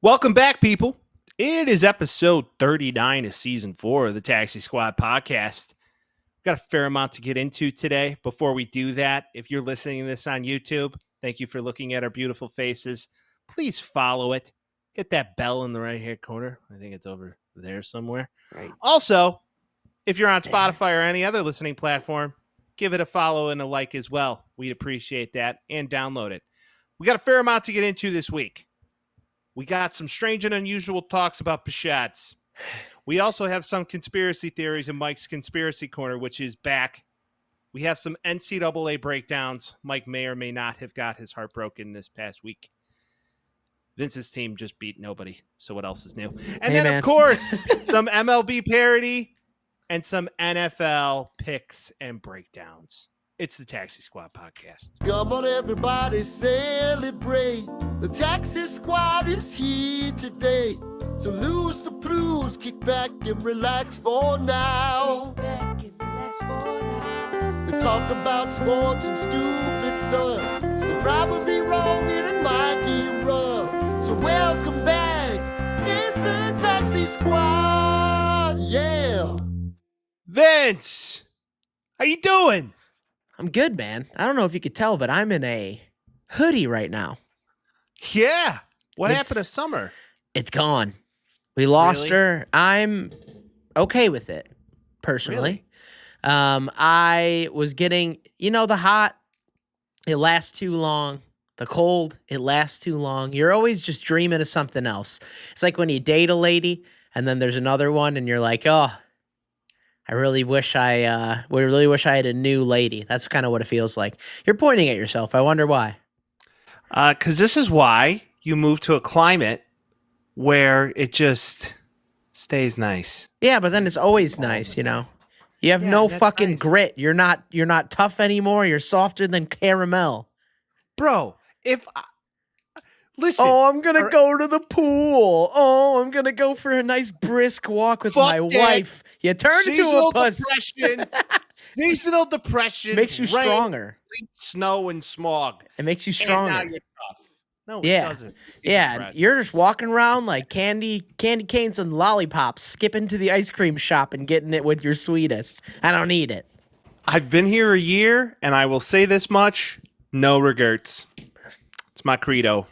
Welcome back, people. It is episode 39 of season 4 of the Taxi Squad podcast. We've got a fair amount to get into today. Before we do that, if you're listening to this on YouTube, thank you for looking at our beautiful faces. Please follow it. Hit that bell in the right hand corner. I think it's over there somewhere. Right. Also, if you're on Spotify or any other listening platform, give it a follow and a like as well. We'd appreciate that, and download it. We got a fair amount to get into this week. We got some strange and unusual talks about Pashats. We also have some conspiracy theories in Mike's Conspiracy Corner, which is back. We have some NCAA breakdowns. Mike may or may not have got his heart broken this past week. Vince's team just beat nobody, so what else is new? And then, of course, some MLB parody and some NFL picks and breakdowns. It's the Taxi Squad podcast. Come on, everybody, celebrate. The Taxi Squad is here today. So lose the blues, kick back and relax for now. They talk about sports and stupid stuff. They're probably wrong and it might get rough. So welcome back. It's the Taxi Squad. Yeah. Vince, how you doing? I'm good, man. I don't know if you could tell, but I'm in a hoodie right now. Yeah. What happened to Summer? It's gone. We lost Really? her. I'm okay with it, personally. Really? I was getting, the hot, it lasts too long. The cold, it lasts too long. You're always just dreaming of something else. It's like when you date a lady and then there's another one and you're like, oh, I really wish I had a new lady. That's kind of what it feels like. You're pointing at yourself. I wonder why. Because this is why you move to a climate where it just stays nice. Yeah, but then it's always nice, You have no that's fucking nice. grit. You're not tough anymore. You're softer than caramel. Bro, listen. Oh, I'm gonna go to the pool. Oh, I'm gonna go for a nice brisk walk with Fuck my that. wife. You turn into a puss. Seasonal depression Makes you rain, stronger. snow and smog. It makes you And now stronger. you're tough. No, Yeah. it doesn't. It's Yeah, depressing. you're just walking around like candy canes and lollipops, skipping to the ice cream shop and getting it with your sweetest. I don't need it. I've been here a year, and I will say this much: no regrets. It's my credo.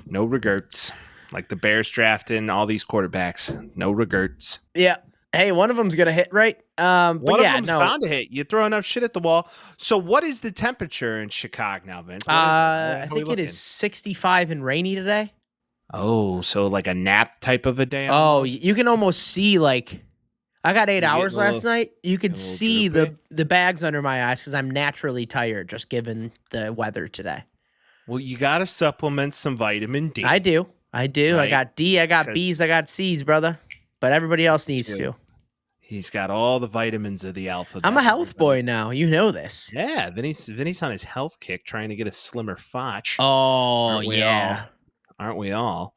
No regrets. Like the Bears drafting all these quarterbacks. No regrets. Yeah. Hey, one of them's gonna hit, right? One But of yeah, them's no. bound to hit. You throw enough shit at the wall. So what is the temperature in Chicago now, Vince? What is it? I How we think it is looking? 65 and rainy today. Oh, so like a nap type of a day? Oh, almost? you can almost see like I got 8 You hours getting a last night. You could getting a little see droopy? the bags under my eyes because I'm naturally tired just given the weather today. Well, you got to supplement some vitamin D. I do. I Right. got D, I got 'Cause- B's, I got C's, brother. But everybody else needs True. to. He's got all the vitamins of the alphabet. I'm a health boy now. You know this. Yeah, Vinny's on his health kick trying to get a slimmer fotch. Oh, Aren't we yeah. Aren't we all?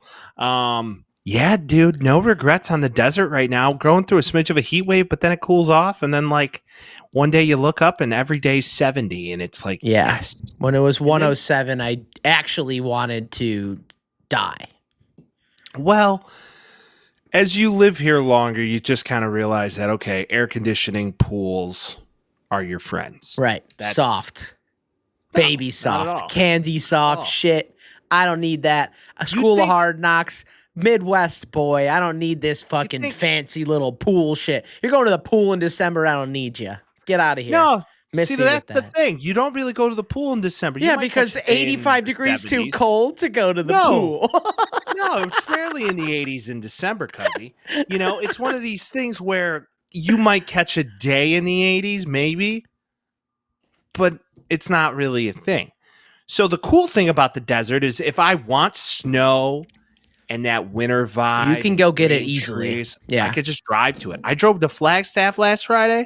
Yeah, dude, no regrets on the desert right now. Going through a smidge of a heat wave, but then it cools off, and then like one day you look up and every day's 70, and it's like, Yeah. yes. When it was 107, I actually wanted to die. Well, as you live here longer, you just kind of realize that, okay, air conditioning pools are your friends. Right. That's- Soft. No, Baby not at soft. all. Candy soft all. shit. I don't need that. A school think- of hard knocks. Midwest boy. I don't need this fucking think- fancy little pool shit. You're going to the pool in December. I don't need you. Get out of here. No, Miss see, me that's with the that. thing. You don't really go to the pool in December. You Yeah, might because catch a day in 85 the degrees too 70s. cold to go to the No. pool. No, it's rarely in the 80s in December, cuzzy. It's one of these things where you might catch a day in the 80s, maybe, but it's not really a thing. So the cool thing about the desert is if I want snow and that winter vibe, You can go get it green easily. trees, Yeah. I could just drive to it. I drove to Flagstaff last Friday.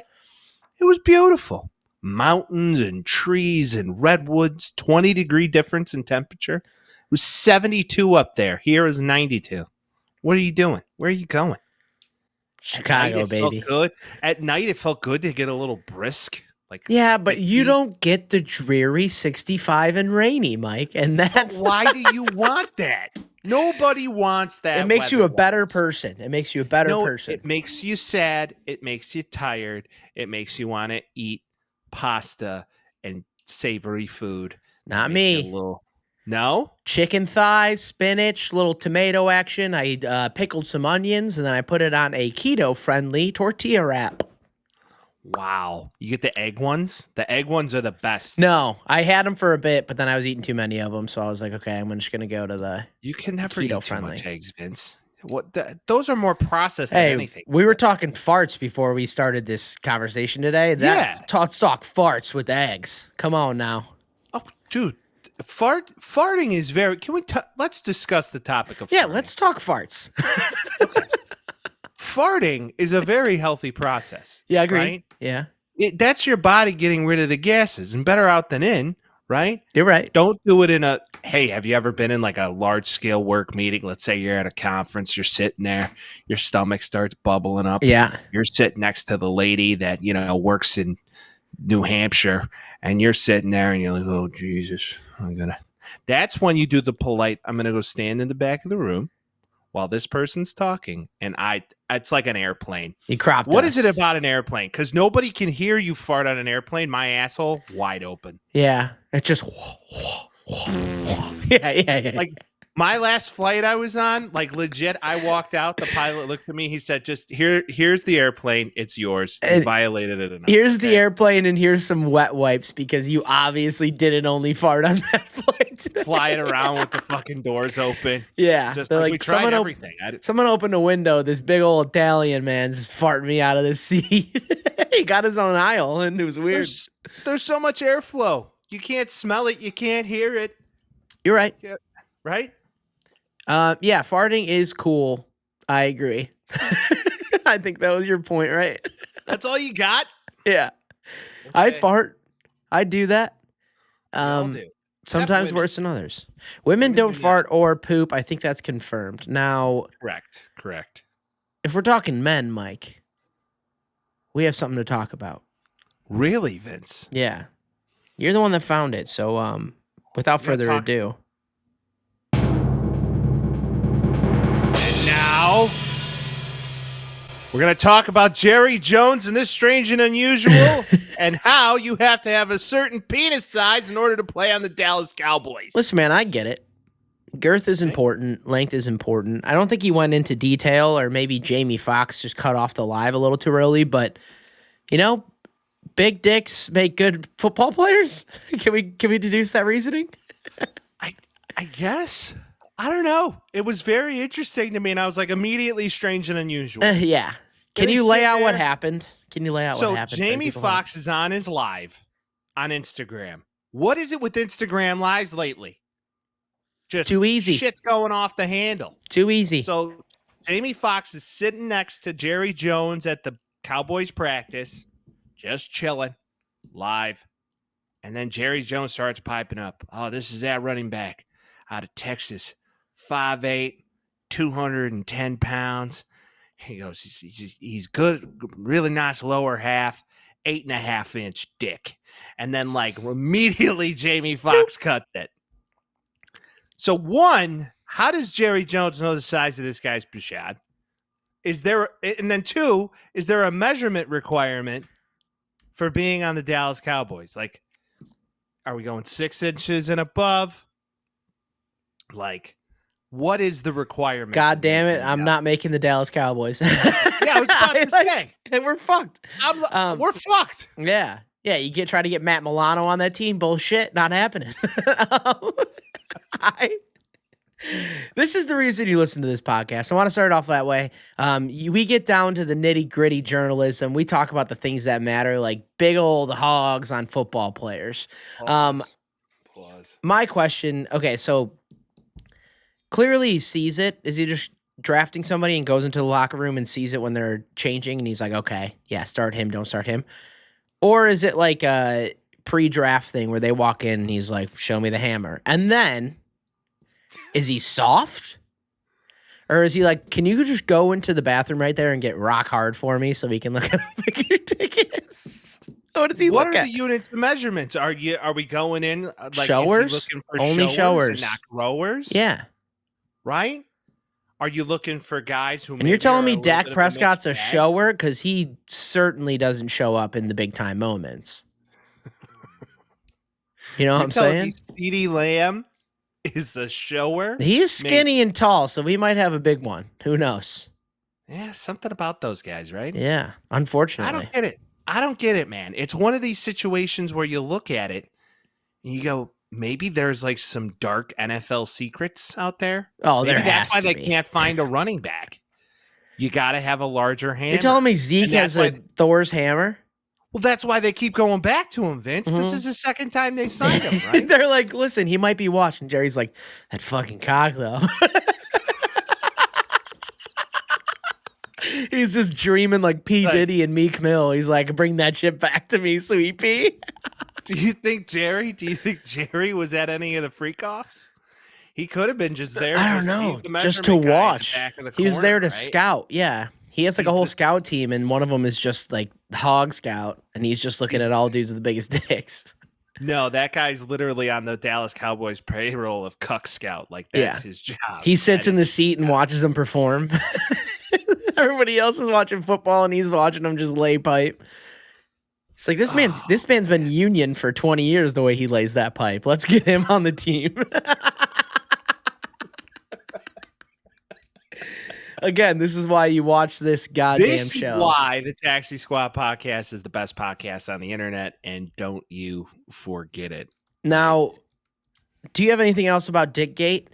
It was beautiful. Mountains and trees and redwoods, 20-degree difference in temperature. It was 72 up there. Here is 92. What are you doing? Where are you going? Chicago, At night, it felt baby. good. At night, it felt good to get a little brisk. Like, Yeah, but you 50. don't get the dreary 65 and rainy, Mike. And that's why do you want that? Nobody wants that. It makes you a better weather-wise. person. It makes you a better No, person. it makes you sad. It makes you tired. It makes you want to eat pasta and savory food. Not Makes you me. a little... No? Chicken thighs, spinach, little tomato action. I pickled some onions, and then I put it on a keto-friendly tortilla wrap. Wow. You get the egg ones? The egg ones are the best. No, I had them for a bit, but then I was eating too many of them, so I was like, okay, I'm just going to go to the... You can never eat too keto-friendly. much eggs, Vince. Those are more processed than Hey, anything. we were talking farts before we started this conversation today. Let's talk farts with eggs. Come on now. Oh, dude. Farting is very... Can we... let's discuss the topic of Yeah, farting. let's talk farts. Farting is a very healthy process. Yeah, I agree. Right? Yeah, That's your body getting rid of the gases, and better out than in, right? you're right. Don't do it in a... Hey, have you ever been in like a large-scale work meeting? Let's say you're at a conference, you're sitting there, your stomach starts bubbling up. Yeah. You're sitting next to the lady that, works in New Hampshire, and you're sitting there and you're like, oh, Jesus, That's when you do the polite, I'm going to go stand in the back of the room while this person's talking, and it's like an airplane. You cropped What us. is it about an airplane? Because nobody can hear you fart on an airplane. My asshole, wide open. Yeah, it's just... yeah. Like, my last flight I was on, like, legit, I walked out, the pilot looked at me, he said, just, here's the airplane, it's yours. You violated it enough. Here's the airplane, and here's some wet wipes, because you obviously didn't only fart on that flight today. Flying around with the fucking doors open. Yeah, Just they're like we tried someone everything. Someone opened a window. This big old Italian man just farted me out of the seat. He got his own aisle, and it was weird. There's so much airflow. You can't smell it. You can't hear it. You're right. Yeah, right? Yeah, farting is cool. I agree. I think that was your point, right? That's all you got? Yeah. I Okay. fart. I do that. We all do. Sometimes women. worse than others. Women don't do not. fart or poop. I think that's confirmed. Now, Correct. if we're talking men, Mike, we have something to talk about. Really, Vince? Yeah. You're the one that found it. So, without further ado. And now, we're going to talk about Jerry Jones and This Strange and Unusual and how you have to have a certain penis size in order to play on the Dallas Cowboys. Listen, man, I get it. Girth is important. Length is important. I don't think he went into detail, or maybe Jamie Foxx just cut off the live a little too early, but, big dicks make good football players? Can we deduce that reasoning? I guess. I don't know. It was very interesting to me, and I was like, immediately strange and unusual. Yeah. Can They you lay sit out what there- happened? Can you lay out what happened? So for the Jamie people home? Foxx is on his live on Instagram. What is it with Instagram lives lately? Just Too easy. Shit's going off the handle. Too easy. So Jamie Foxx is sitting next to Jerry Jones at the Cowboys practice, just chilling, live. And then Jerry Jones starts piping up. Oh, this is that running back out of Texas, 5'8", 210 pounds. He goes, he's good, really nice lower half, 8.5-inch dick. And then, immediately Jamie Foxx cuts it. So, one, how does Jerry Jones know the size of this guy's Bouchard? And then two, is there a measurement requirement for being on the Dallas Cowboys? Are we going 6 inches and above? What is the requirement? God damn it. I'm not making the Dallas Cowboys. Yeah, I was about to say. And we're fucked. We're fucked. Yeah. Yeah, you try to get Matt Milano on that team. Bullshit. Not happening. This is the reason you listen to this podcast. I want to start off that way. We get down to the nitty-gritty journalism. We talk about the things that matter, like big old hogs on football players. Pause. My question, okay, so clearly he sees it. Is he just drafting somebody and goes into the locker room and sees it when they're changing, and he's like, okay, yeah, start him, don't start him? Or is it like a pre-draft thing where they walk in and he's like, show me the hammer? And then, is he soft? Or is he like, can you just go into the bathroom right there and get rock hard for me so we can look at how big your dick is? What does he What look are at? the units of measurements? Are we going in Showers? Is he looking for Only showers. and not growers? Yeah. right? Are you looking for guys who? And you're maybe telling are me a little Dak bit of a Prescott's a mixed bag? shower? Because he certainly doesn't show up in the big time moments. You know what You're I'm telling saying? me CeeDee Lamb is a shower? He's skinny and tall, so we might have a big one. Who knows? Yeah, something about those guys, right? Yeah, I unfortunately. don't get it. I don't get it, man. It's one of these situations where you look at it and you go, maybe there's like some dark NFL secrets out there. Oh, there Maybe has that's why to they be. can't find a running back. You got to have a larger hammer. You're telling me Zeke And that's has a Thor's hammer? Well, that's why they keep going back to him, Vince. This Mhm. is the second time they signed him, right? They're like, listen, he might be watching. Jerry's like, that fucking cock, though. He's just dreaming like P. Like- Diddy and Meek Mill. He's like, bring that shit back to me, sweet P. Do you think Jerry was at any of the freak-offs? He could have been just there. I don't He's know. the Just to measurement guy at the watch. back of the He was corner, there to right? scout. Yeah. He has like a He's whole the- scout team, and one of them is just like hog scout, and he's just looking He's- at all dudes with the biggest dicks. No, that guy's literally on the Dallas Cowboys payroll of Cuck Scout. Like, that's his job. He sits That in the is- seat and watches them perform. Everybody else is watching football, and he's watching them just lay pipe. It's like this man's been union for 20 years the way he lays that pipe. Let's get him on the team. Again, this is why you watch this goddamn This show. is why the Taxi Squad podcast is the best podcast on the internet, and don't you forget it. Now, do you have anything else about Dickgate?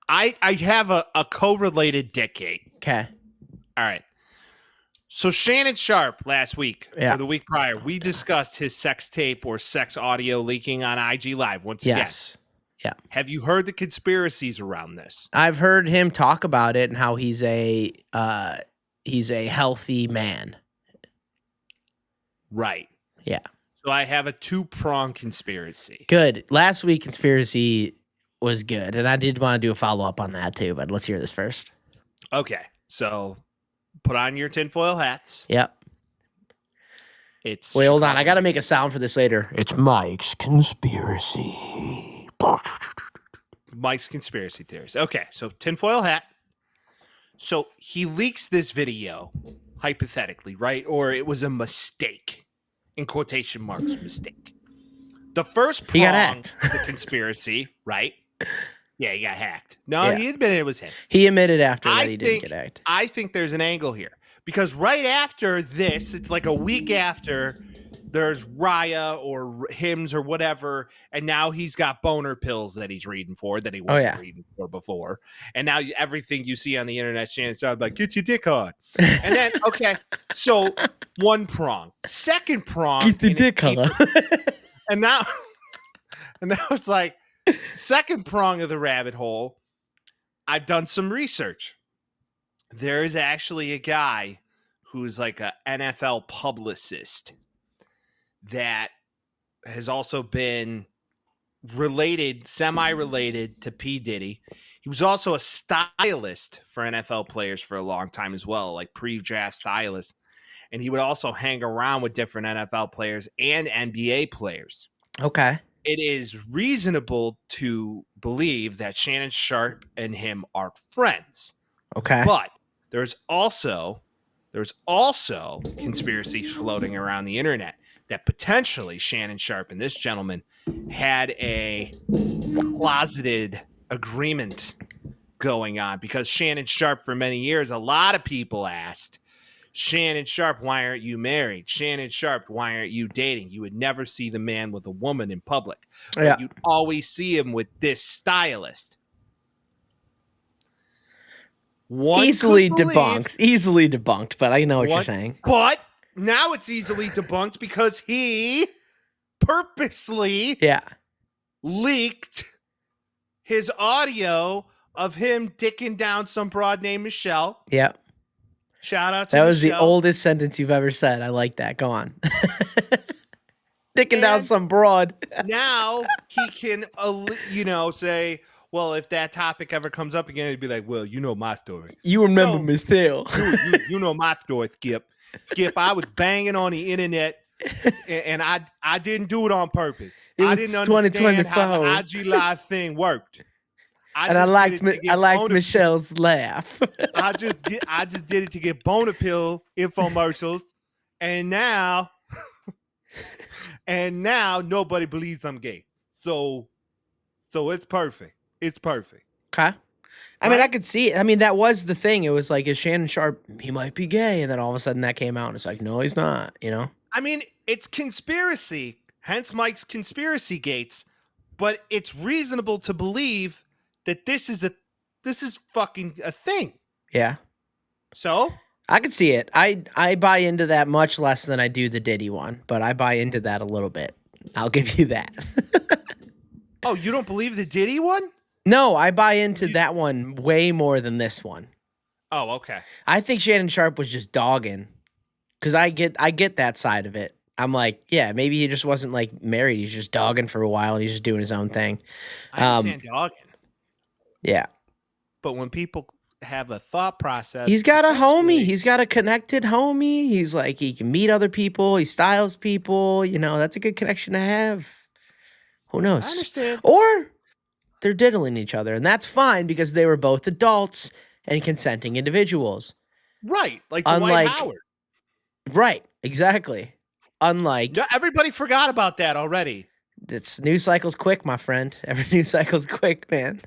I have a correlated decade. Okay. All right. So Shannon Sharpe last week Yeah. or the week prior, we discussed his sex tape or sex audio leaking on IG Live once Yes. again. Have you heard the conspiracies around this? I've heard him talk about it and how he's a healthy man. Right. Yeah. So I have a two-pronged conspiracy. Good. Last week conspiracy was good, and I did want to do a follow-up on that too, but let's hear this first. Okay. So put on your tinfoil hats. Yep. It's Wait, hold on. Chicago. I got to make a sound for this later. It's Mike's conspiracy. Mike's conspiracy theories. Okay, so tinfoil hat. So he leaks this video, hypothetically, right? Or it was a mistake, in quotation marks, mistake. The first He got prong hacked. of the conspiracy, right? Yeah, he got hacked. No, Yeah. he admitted it was him. He admitted after I that he didn't think- get hacked. I think there's an angle here because right after this, it's like a week after, there's Raya or hymns or whatever, and now he's got boner pills that he's reading for that he wasn't yeah. reading for before, and now everything you see on the internet, Shannon Sharpe like, get your dick hard, and then okay, so one prong, second prong, Get the and it dick keeps- color. and now, and that was like second prong of the rabbit hole. I've done some research. There is actually a guy who's like a NFL publicist that has also been related, semi-related to P. Diddy. He was also a stylist for NFL players for a long time as well, like pre-draft stylist. And he would also hang around with different NFL players and NBA players. Okay. It is reasonable to believe that Shannon Sharpe and him are friends. Okay. But there's also conspiracies floating around the internet that potentially Shannon Sharpe and this gentleman had a closeted agreement going on because Shannon Sharpe, for many years, a lot of people asked, Shannon Sharpe, why aren't you married? Shannon Sharpe, why aren't you dating? You would never see the man with a woman in public. But Yeah. you'd always see him with this stylist. One Easily could believe- debunked, but I know what you're What? saying. But now it's easily debunked because he purposely Yeah. leaked his audio of him dicking down some broad named Michelle. Yep. Shout out to That was the Michelle. oldest sentence you've ever said. I like that. Go on. Dicking down And- some broad. Now he can, say, well, if that topic ever comes up again, he'd be like, well, you know my story. You remember So- Michelle. You know my story, Skip. Skip, I was banging on the internet, and I didn't do it on purpose. It I was didn't understand how 2024. the IG Live thing worked. And I liked Michelle's laugh. I just did it to get boner pill infomercials, and now nobody believes I'm gay. So it's perfect. It's perfect. Okay. I mean, I could see it. I mean, that was the thing. It was like, is Shannon Sharpe, he might be gay. And then all of a sudden that came out and it's like, no, he's not, you know? I mean, it's conspiracy, hence Mike's conspiracy gates, but it's reasonable to believe that this is fucking a thing. Yeah. So? I could see it. I buy into that much less than I do the Diddy one, but I buy into that a little bit. I'll give you that. Oh, you don't believe the Diddy one? No, I buy into that one way more than this one. Oh, okay. I think Shannon Sharpe was just dogging, because I get that side of it. I'm like, yeah, maybe he just wasn't like married. He's just dogging for a while and he's just doing his own thing. I understand dogging. Yeah. But when people have a thought process, he's got a homie. He's got a connected homie. He's like, he can meet other people. He styles people. You know, that's a good connection to have. Who knows? I understand. Or they're diddling each other, and that's fine because they were both adults and consenting individuals. Right. Like Dwight Howard. Right. Exactly. Unlike. Everybody forgot about that already. It's news cycle's quick, my friend. Every news cycle's quick, man.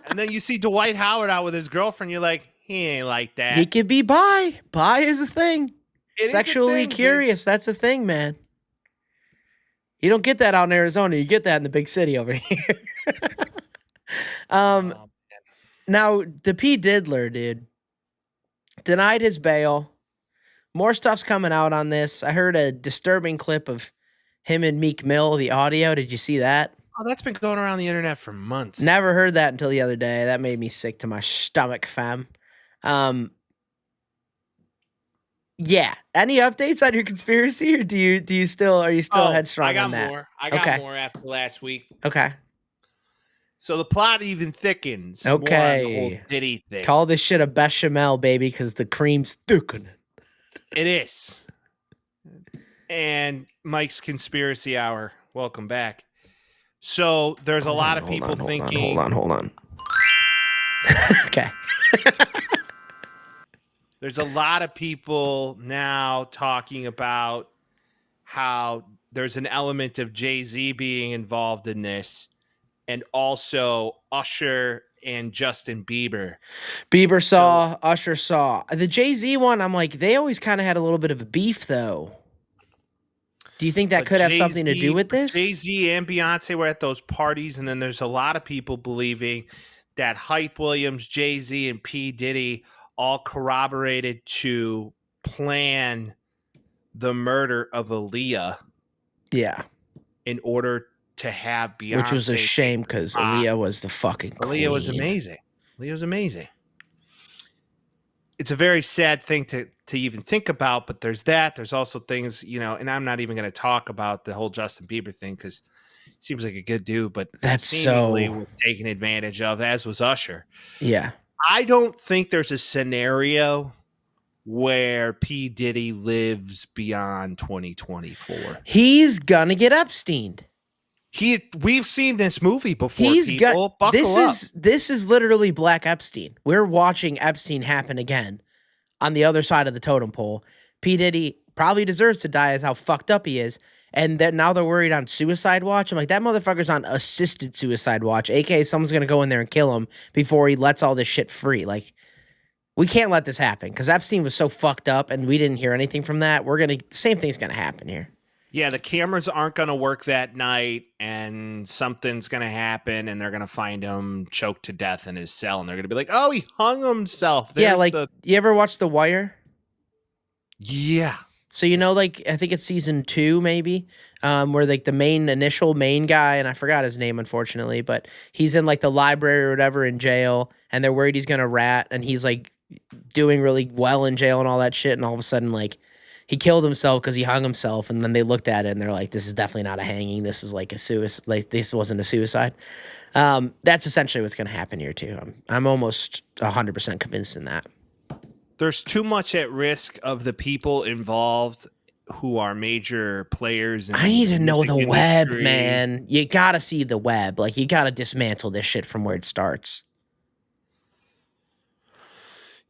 And then you see Dwight Howard out with his girlfriend. You're like, he ain't like that. He could be bi. Bi is a thing. It Sexually is a thing, curious. Vince. That's a thing, man. You don't get that out in Arizona. You get that in the big city over here. Now, the P. Diddler, dude, denied his bail. More stuff's coming out on this. I heard a disturbing clip of him and Meek Mill, the audio. Did you see that? Oh, that's been going around the internet for months. Never heard that until the other day. That made me sick to my stomach, fam. Yeah. Any updates on your conspiracy, or are you still headstrong on that? I got more after last week. Okay. So the plot even thickens. Okay. More on the whole Diddy thing. Call this shit a bechamel, baby, because the cream's thickening. It is. And Mike's Conspiracy Hour. Welcome back. So there's a lot of people thinking. Hold on. Okay. There's a lot of people now talking about how there's an element of Jay-Z being involved in this, and also Usher and Justin Bieber. Usher saw. The Jay-Z one, I'm like, they always kind of had a little bit of a beef, though. Do you think that could have something to do with this? Jay-Z and Beyonce were at those parties, and then there's a lot of people believing that Hype Williams, Jay-Z, and P. Diddy all corroborated to plan the murder of Aaliyah. Yeah. In order to have Beyonce. Which was a shame because Aaliyah was the fucking queen. Aaliyah was amazing. Aaliyah was amazing. It's a very sad thing to even think about, but there's that. There's also things, and I'm not even going to talk about the whole Justin Bieber thing because he seems like a good dude, but that's seemingly was taken advantage of, as was Usher. Yeah. I don't think there's a scenario where P. Diddy lives beyond 2024. He's gonna get Epsteined. We've seen this movie before. This is literally Black Epstein. We're watching Epstein happen again on the other side of the totem pole. P. Diddy probably deserves to die as how fucked up he is. And then now they're worried on suicide watch. I'm like, that motherfucker's on assisted suicide watch, aka someone's gonna go in there and kill him before he lets all this shit free. Like, we can't let this happen because Epstein was so fucked up and we didn't hear anything from that. The same thing's gonna happen here. Yeah, the cameras aren't gonna work that night, and something's gonna happen, and they're gonna find him choked to death in his cell, and they're gonna be like, "Oh, he hung himself." You ever watch The Wire? Yeah. So I think it's season 2 maybe, where like the main guy, and I forgot his name unfortunately, but he's in like the library or whatever in jail, and they're worried he's gonna rat, and he's like doing really well in jail and all that shit, and all of a sudden like he killed himself because he hung himself, and then they looked at it and they're like, this is definitely not a hanging, this is like a suicide, like this wasn't a suicide. That's essentially what's gonna happen here too. I'm almost 100% convinced in that. There's too much at risk of the people involved who are major players. I need to know the web, man. You gotta see the web. Like, you gotta dismantle this shit from where it starts.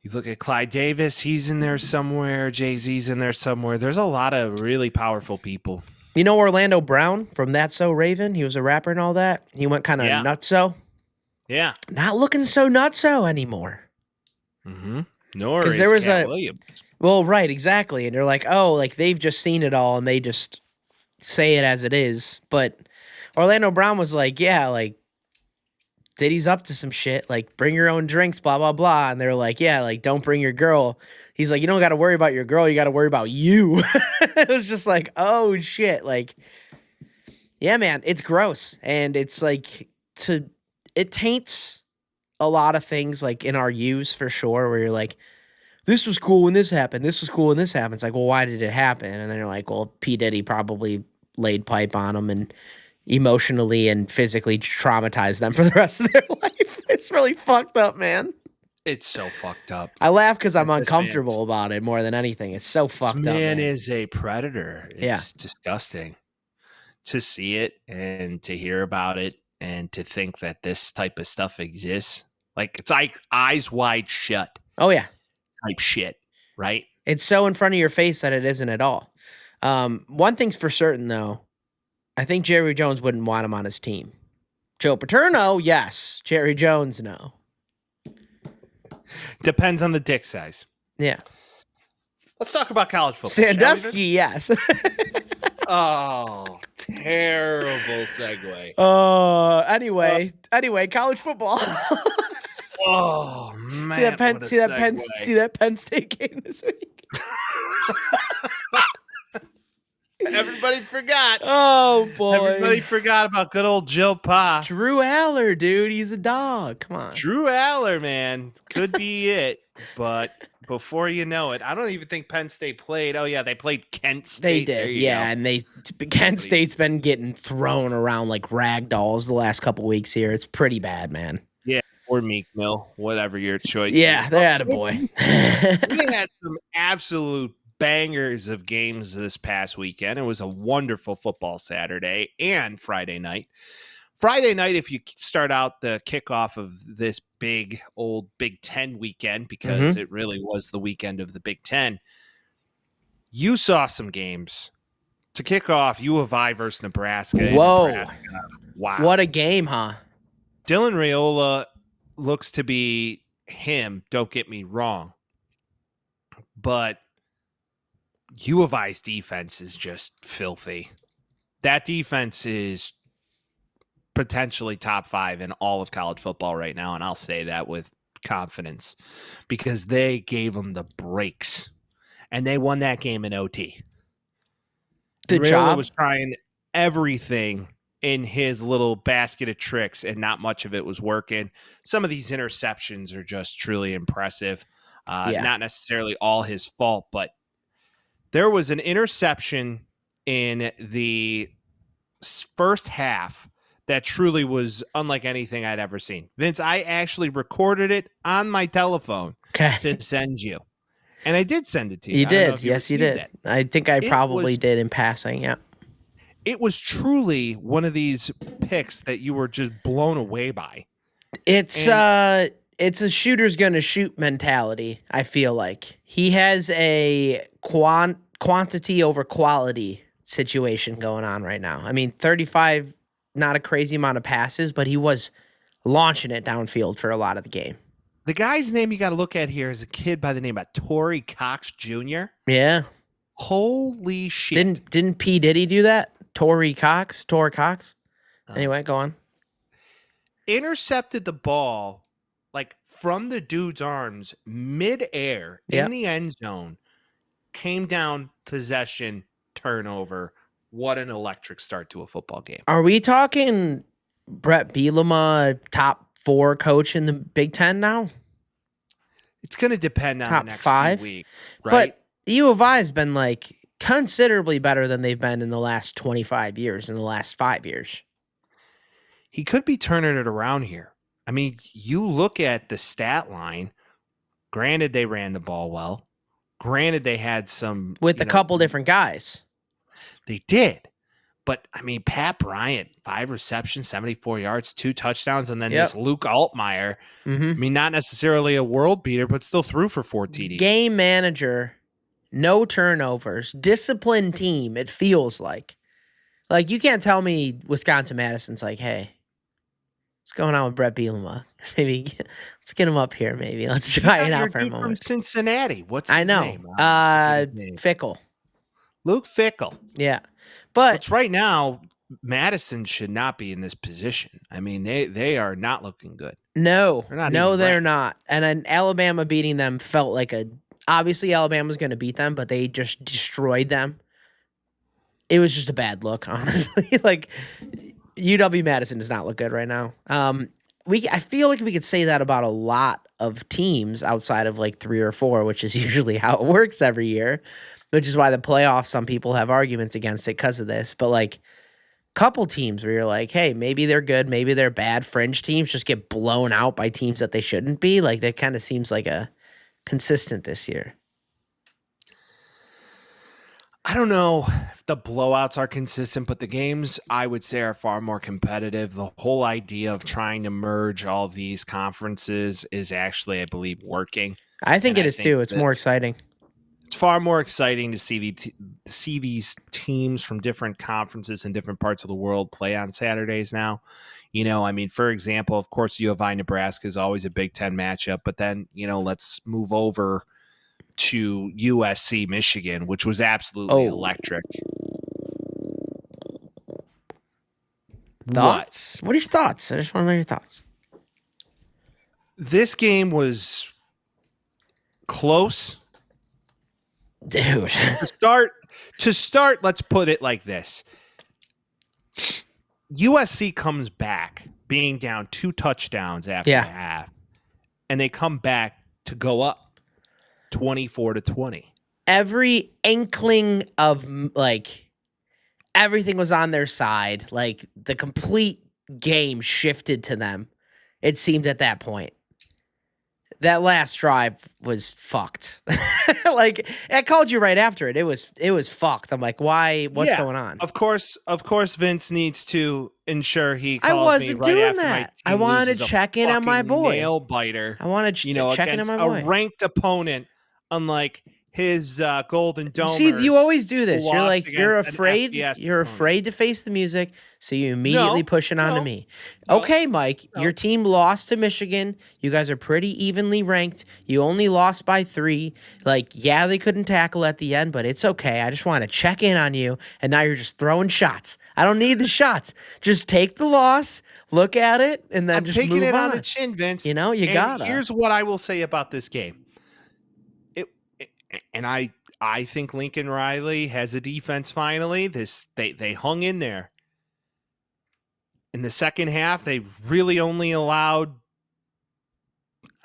You look at Clyde Davis, he's in there somewhere. Jay-Z's in there somewhere. There's a lot of really powerful people. You know Orlando Brown from That's So Raven? He was a rapper and all that. He went kind of nutso. Yeah. Not looking so nutso anymore. Mm-hmm. Nor because is there was Cat Williams. Well, right, exactly. And they're like, oh, like they've just seen it all and they just say it as it is. But Orlando Brown was like, yeah, like Diddy's up to some shit. Like, bring your own drinks, blah, blah, blah. And they're like, yeah, like don't bring your girl. He's like, you don't got to worry about your girl. You got to worry about you. It was just like, oh, shit. Like, yeah, man, it's gross. And it's like it taints a lot of things like in our use for sure, where you're like, this was cool when this happened. This was cool when this happened. It's like, well, why did it happen? And then you're like, well, P. Diddy probably laid pipe on them and emotionally and physically traumatized them for the rest of their life. It's really fucked up, man. It's so fucked up. I laugh because I'm uncomfortable about it more than anything. It's so fucked up. Man is a predator. It's Yeah. disgusting to see it and to hear about it and to think that this type of stuff exists. Like, it's like eyes wide shut Oh, yeah. type shit, right? It's so in front of your face that it isn't at all. One thing's for certain, though. I think Jerry Jones wouldn't want him on his team. Joe Paterno, yes. Jerry Jones, no. Depends on the dick size. Yeah. Let's talk about college football. Sandusky, yes. Oh, terrible segue. Anyway, college football. Oh man! See that Penn State game this week. Everybody forgot. Oh boy! Everybody forgot about good old Joe Pa. Drew Aller, dude, he's a dog. Come on, Drew Aller, man, could be it. But before you know it, I don't even think Penn State played. Oh yeah, they played Kent State. They did, yeah, go. and Kent State's been getting thrown around like rag dolls the last couple weeks here. It's pretty bad, man. Yeah, or Meek Mill, whatever your choice. Yeah, they had a boy. We had some absolute bangers of games this past weekend. It was a wonderful football Saturday and Friday night. Friday night, if you start out the kickoff of this big old Big Ten weekend, because it really was the weekend of the Big Ten, you saw some games. To kick off, U of I versus Nebraska. Whoa. Nebraska. Wow. What a game, huh? Dylan Raiola looks to be him, don't get me wrong. But U of I's defense is just filthy. That defense is potentially top 5 in all of college football right now, and I'll say that with confidence because they gave them the breaks, and they won that game in OT. Good Raiola job. was trying everything in his little basket of tricks, and not much of it was working. Some of these interceptions are just truly impressive. Not necessarily all his fault, but there was an interception in the first half that truly was unlike anything I'd ever seen. Vince, I actually recorded it on my telephone to send you. And I did send it to you. You did. Yes, you did. I think I probably did in passing. Yeah. It was truly one of these picks that you were just blown away by. It's a shooter's gonna shoot mentality, I feel like. He has a quantity over quality situation going on right now. I mean, 35, not a crazy amount of passes, but he was launching it downfield for a lot of the game. The guy's name you got to look at here is a kid by the name of Torrey Cox Jr. Yeah. Holy shit. Didn't P. Diddy do that? Torrey Cox? Anyway, go on. Intercepted the ball like from the dude's arms midair in the end zone. Came down, possession, turnover. What an electric start to a football game. Are we talking Brett Bielema, top 4 coach in the Big Ten now? It's going to depend on top the next 5 few weeks, right? But U of I has been like considerably better than they've been in the last 25 years, in the last 5 years. He could be turning it around here. I mean, you look at the stat line. Granted, they ran the ball well. Granted, they had some... With a couple different guys. They did. But I mean, Pat Bryant, 5 receptions, 74 yards, 2 touchdowns, and then Yep. this Luke Altmaier. Mm-hmm. I mean, not necessarily a world beater, but still threw for 4 TDs. Game manager, no turnovers, disciplined team. It feels like you can't tell me Wisconsin Madison's like, hey, what's going on with Brett Bielema? Maybe let's get him up here. Maybe let's try it out for a Dude from moment. Cincinnati. What's I his know. name? I forget his name. Fickle. Luke Fickle. Yeah, but Which right now, Madison should not be in this position. I mean, they are not looking good. no, They're not no, even they're ranked. not. And then Alabama beating them felt like obviously Alabama's going to beat them, but they just destroyed them. It was just a bad look, honestly. Like UW Madison does not look good right now. I feel like we could say that about a lot of teams outside of like 3 or 4, which is usually how it works every year, which is why the playoffs, some people have arguments against it because of this. But like couple teams where you're like, hey, maybe they're good, maybe they're bad. Fringe teams just get blown out by teams that they shouldn't be. Like that kind of seems like a consistent this year. I don't know if the blowouts are consistent, but the games I would say are far more competitive. The whole idea of trying to merge all these conferences is actually, I believe, working. I think And it is too. It's more exciting. It's far more exciting to see these teams from different conferences in different parts of the world play on Saturdays now. You know, I mean, for example, of course, U of I Nebraska is always a Big Ten matchup, but then, you know, let's move over to USC Michigan, which was absolutely electric. Thoughts? What are your thoughts? I just want to know your thoughts. This game was close. Dude. To start, let's put it like this. USC comes back being down 2 touchdowns after the half, and they come back to go up 24-20. Every inkling of like everything was on their side. Like the complete game shifted to them. It seemed at that point. That last drive was fucked. Like I called you right after it. It was fucked. I'm like, why? What's going on? Of course, Vince needs to ensure he I calls wasn't me right doing after that. my team I wanted loses to a check in on my fucking boy. Nail biter. I wanted to check in on my boy. A ranked opponent, unlike his Golden Domers. See, you always do this. You're like, you're against an afraid. FBS You're opponent. afraid to face the music, so you immediately push it onto me. No. Okay, Mike, your team lost to Michigan. You guys are pretty evenly ranked. You only lost by 3. Like, yeah, they couldn't tackle at the end, but it's okay. I just want to check in on you, and now you're just throwing shots. I don't need the shots. Just take the loss, look at it, and then just move on. Taking it on the chin, Vince. You know, you gotta. Here's what I will say about this game. I think Lincoln Riley has a defense finally. They hung in there. In the second half, they really only allowed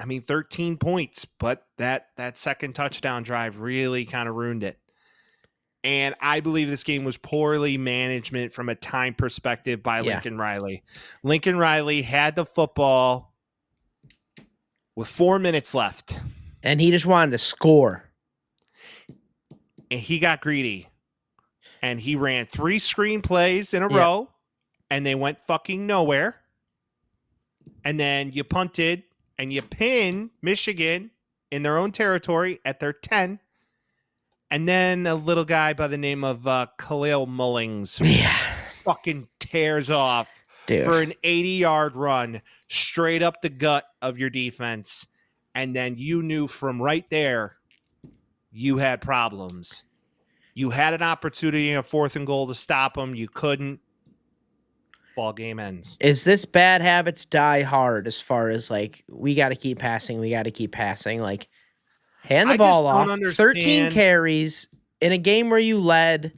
13 points, but that second touchdown drive really kind of ruined it. And I believe this game was poorly management from a time perspective by Lincoln Riley. Lincoln Riley had the football with 4 minutes left. And he just wanted to score. And he got greedy. And he ran 3 screenplays in a row. And they went fucking nowhere. And then you punted and you pinned Michigan in their own territory at their 10. And then a little guy by the name of Khalil Mullings fucking tears off for an 80-yard run straight up the gut of your defense. And then you knew from right there you had problems. You had an opportunity in a 4th and goal to stop them. You couldn't. Ball game ends. Is this bad habits die hard as far as like, we got to keep passing. We got to keep passing. Like, hand the ball off. 13 carries in a game where you led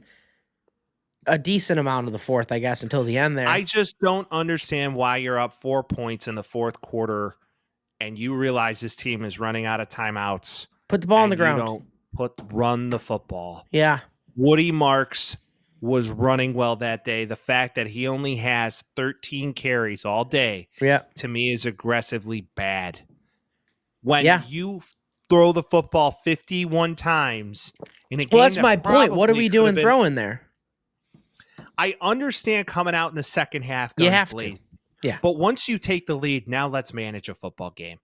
a decent amount of the 4th, I guess, until the end there. I just don't understand why you're up 4 points in the 4th quarter and you realize this team is running out of timeouts. Put the ball on the ground. Run the football. Yeah. Woody Marks was running well that day. The fact that he only has 13 carries all day, to me, is aggressively bad. When you throw the football 51 times in a game, that's my point. What are we doing throwing there? I understand coming out in the second half. You guns have to. blazing. Yeah. But once you take the lead, now let's manage a football game.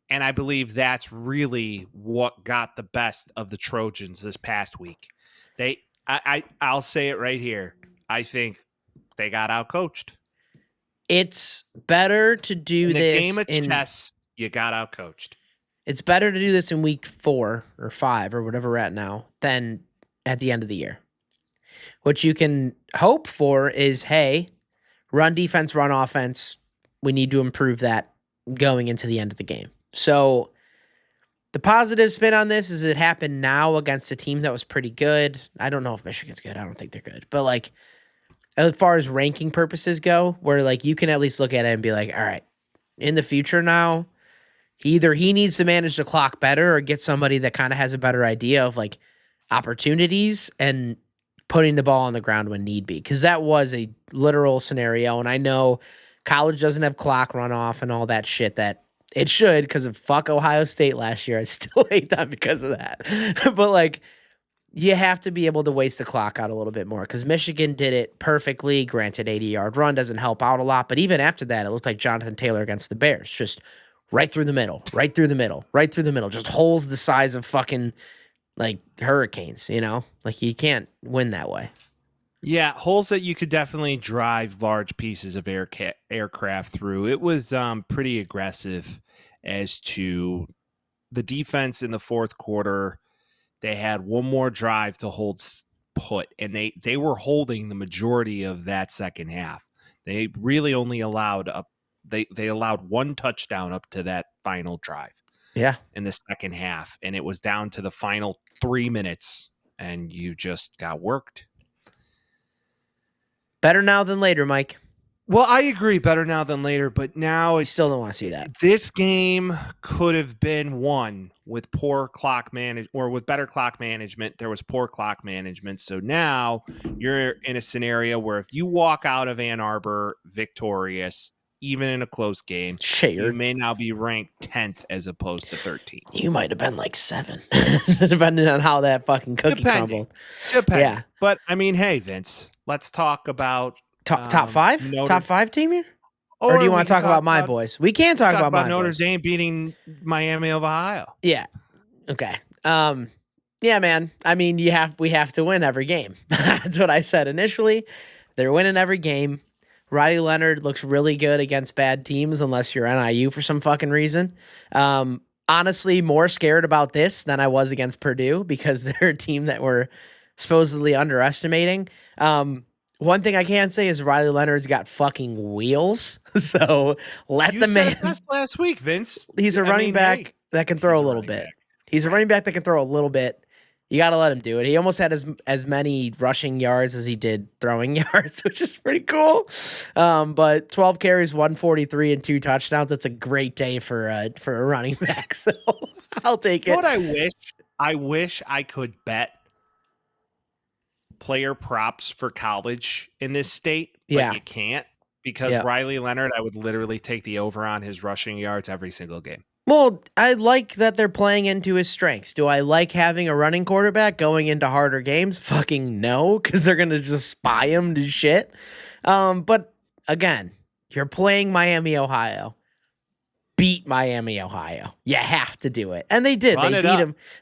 And I believe that's really what got the best of the Trojans this past week. I'll say it right here. I think they got outcoached. It's better to do In the this game of chess, you got outcoached. It's better to do this in week 4 or 5 or whatever we're at now than at the end of the year. What you can hope for is, hey, run defense, run offense. We need to improve that going into the end of the game. So the positive spin on this is it happened now against a team that was pretty good. I don't know if Michigan's good. I don't think they're good. But like, as far as ranking purposes go, where like you can at least look at it and be like, all right, in the future now, either he needs to manage the clock better or get somebody that kind of has a better idea of like opportunities and putting the ball on the ground when need be. Because that was a literal scenario. And I know college doesn't have clock runoff and all that shit that it should because of fuck Ohio State last year. I still hate them because of that. But like, you have to be able to waste the clock out a little bit more because Michigan did it perfectly. Granted, 80-yard run doesn't help out a lot. But even after that, it looked like Jonathan Taylor against the Bears. Just right through the middle, right through the middle, right through the middle. Just holes the size of fucking like hurricanes, you know? Like you can't win that way. Yeah, holes that you could definitely drive large pieces of aircraft through. It was pretty aggressive as to the defense in the fourth quarter. They had one more drive to hold put, and they were holding the majority of that second half. They really only allowed they allowed one touchdown up to that final drive. Yeah. In the second half, and it was down to the final 3 minutes, and you just got worked. Better now than later, Mike. Well, I agree. Better now than later, but now I still don't want to see that. This game could have been won with poor clock or with better clock management. There was poor clock management. So now you're in a scenario where if you walk out of Ann Arbor victorious, even in a close game, you may now be ranked 10th as opposed to 13th. You might have been like 7, depending on how that fucking cookie crumbled. Yeah. But I mean, hey, Vince, let's talk about top 5? Top 5 team here? Or do you want to talk about my boys? We can talk about my Notre boys. Dame beating Miami of Ohio. Yeah. Okay. Yeah, man. I mean, we have to win every game. That's what I said initially. They're winning every game. Riley Leonard looks really good against bad teams unless you're NIU for some fucking reason. Honestly, more scared about this than I was against Purdue because they're a team that we're supposedly underestimating. One thing I can say is Riley Leonard's got fucking wheels. So let the man. Said last week, Vince. He's a running back that can throw a little bit. He's a running back that can throw a little bit. You got to let him do it. He almost had as many rushing yards as he did throwing yards, which is pretty cool. But 12 carries, 143, and 2 touchdowns. That's a great day for a running back. So I'll take it. What I wish I could bet player props for college in this state, but you can't because Riley Leonard, I would literally take the over on his rushing yards every single game. Well, I like that they're playing into his strengths. Do I like having a running quarterback going into harder games? Fucking no, because they're going to just spy him to shit. But again, you're playing Miami, Ohio. Beat Miami, Ohio. You have to do it. And they did.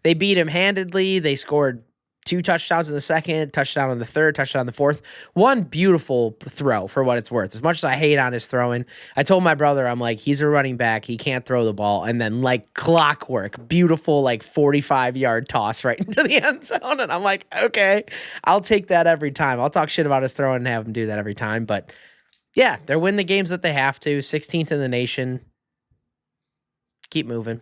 They beat him handedly. They scored 2 touchdowns in the second, touchdown in the third, touchdown in the fourth. One beautiful throw for what it's worth. As much as I hate on his throwing, I told my brother, I'm like, he's a running back. He can't throw the ball. And then like clockwork, beautiful like 45-yard toss right into the end zone. And I'm like, okay, I'll take that every time. I'll talk shit about his throwing and have him do that every time. But yeah, they're winning the games that they have to. 16th in the nation. Keep moving.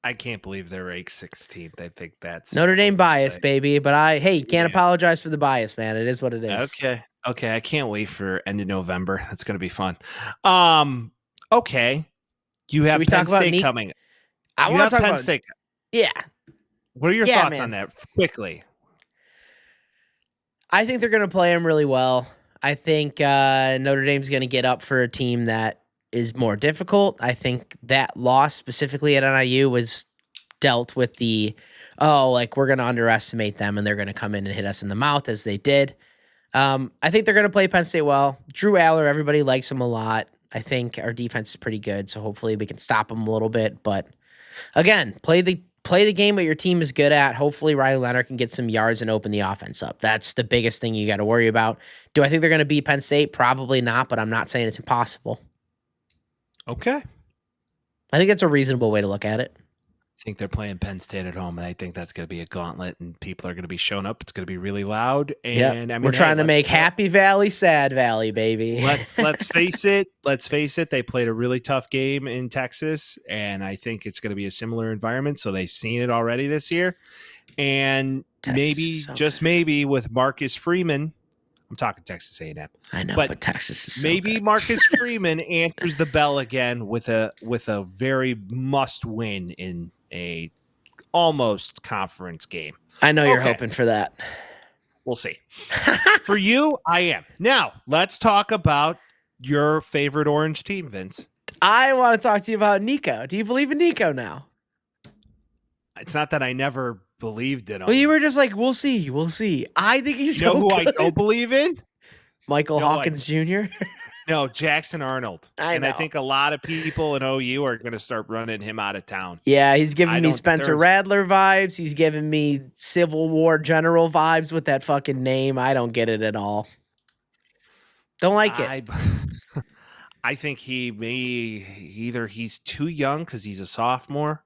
I can't believe they're ranked 16th. I think that's Notre Dame bias, baby. But can't apologize for the bias, man. It is what it is. Okay. I can't wait for end of November. That's going to be fun. Okay. You have Penn State coming. I want to talk Penn about State. Yeah. What are your thoughts on that? Quickly. I think they're going to play them really well. I think Notre Dame's going to get up for a team that is more difficult. I think that loss specifically at NIU was dealt with we're going to underestimate them and they're going to come in and hit us in the mouth as they did. I think they're going to play Penn State well. Drew Aller, everybody likes him a lot. I think our defense is pretty good, so hopefully we can stop them a little bit. But again, play the game that your team is good at. Hopefully Riley Leonard can get some yards and open the offense up. That's the biggest thing you got to worry about. Do I think they're going to beat Penn State? Probably not, but I'm not saying it's impossible. Okay. I think that's a reasonable way to look at it. I think they're playing Penn State at home, and I think that's going to be a gauntlet, and people are going to be showing up. It's going to be really loud, and Yep. I mean, We're trying to make Happy Valley Sad Valley, baby. Let's face it. Let's face it. They played a really tough game in Texas, and I think it's going to be a similar environment. So they've seen it already this year, and Texas maybe with Marcus Freeman. I'm talking Texas A&M. I know, but Texas is so maybe good. Marcus Freeman answers the bell again with a very must win in a almost conference game. I know you're hoping for that. We'll see. For you, I am. Now, let's talk about your favorite orange team, Vince. I want to talk to you about Nico. Do you believe in Nico now? It's not that I never believed in him. Well, you were just like, we'll see. We'll see. I think he's You know so who good. I don't believe in? Michael Hawkins Jr. No, Jackson Arnold. I know. I think a lot of people in OU are going to start running him out of town. Yeah, he's giving me don't Spencer deserve- Rattler vibes. He's giving me Civil War general vibes with that fucking name. I don't get it at all. Don't like it. I think he's too young because he's a sophomore,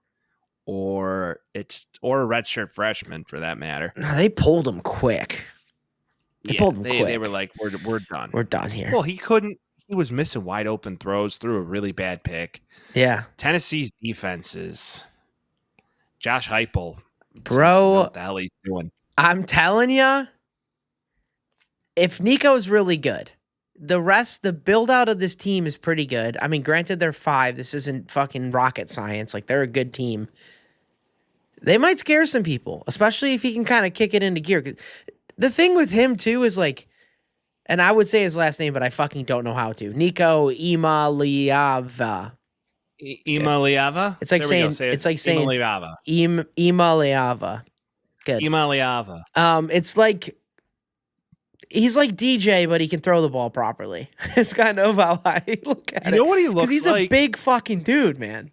or a redshirt freshman for that matter. No, they pulled him quick. They pulled him quick. They were like, we're done. We're done here. Well, he was missing wide open throws, threw a really bad pick. Yeah. Tennessee's defense is Josh Heupel. Bro, What the hell he's doing? I'm telling you, if Nico's really good, the build out of this team is pretty good. I mean, granted, they're 5. This isn't fucking rocket science. Like, they're a good team. They might scare some people, especially if he can kind of kick it into gear. 'Cause the thing with him, too, is like, and I would say his last name, but I fucking don't know how to. Nico Imaliava. Imaliava? It's like There we go. saying, it's like saying Imaliava. Imaliava. Good. Imaliava. It's like, he's like DJ, but he can throw the ball properly. It's kind of how I look at it. You know what he looks he's like? a big fucking dude, man.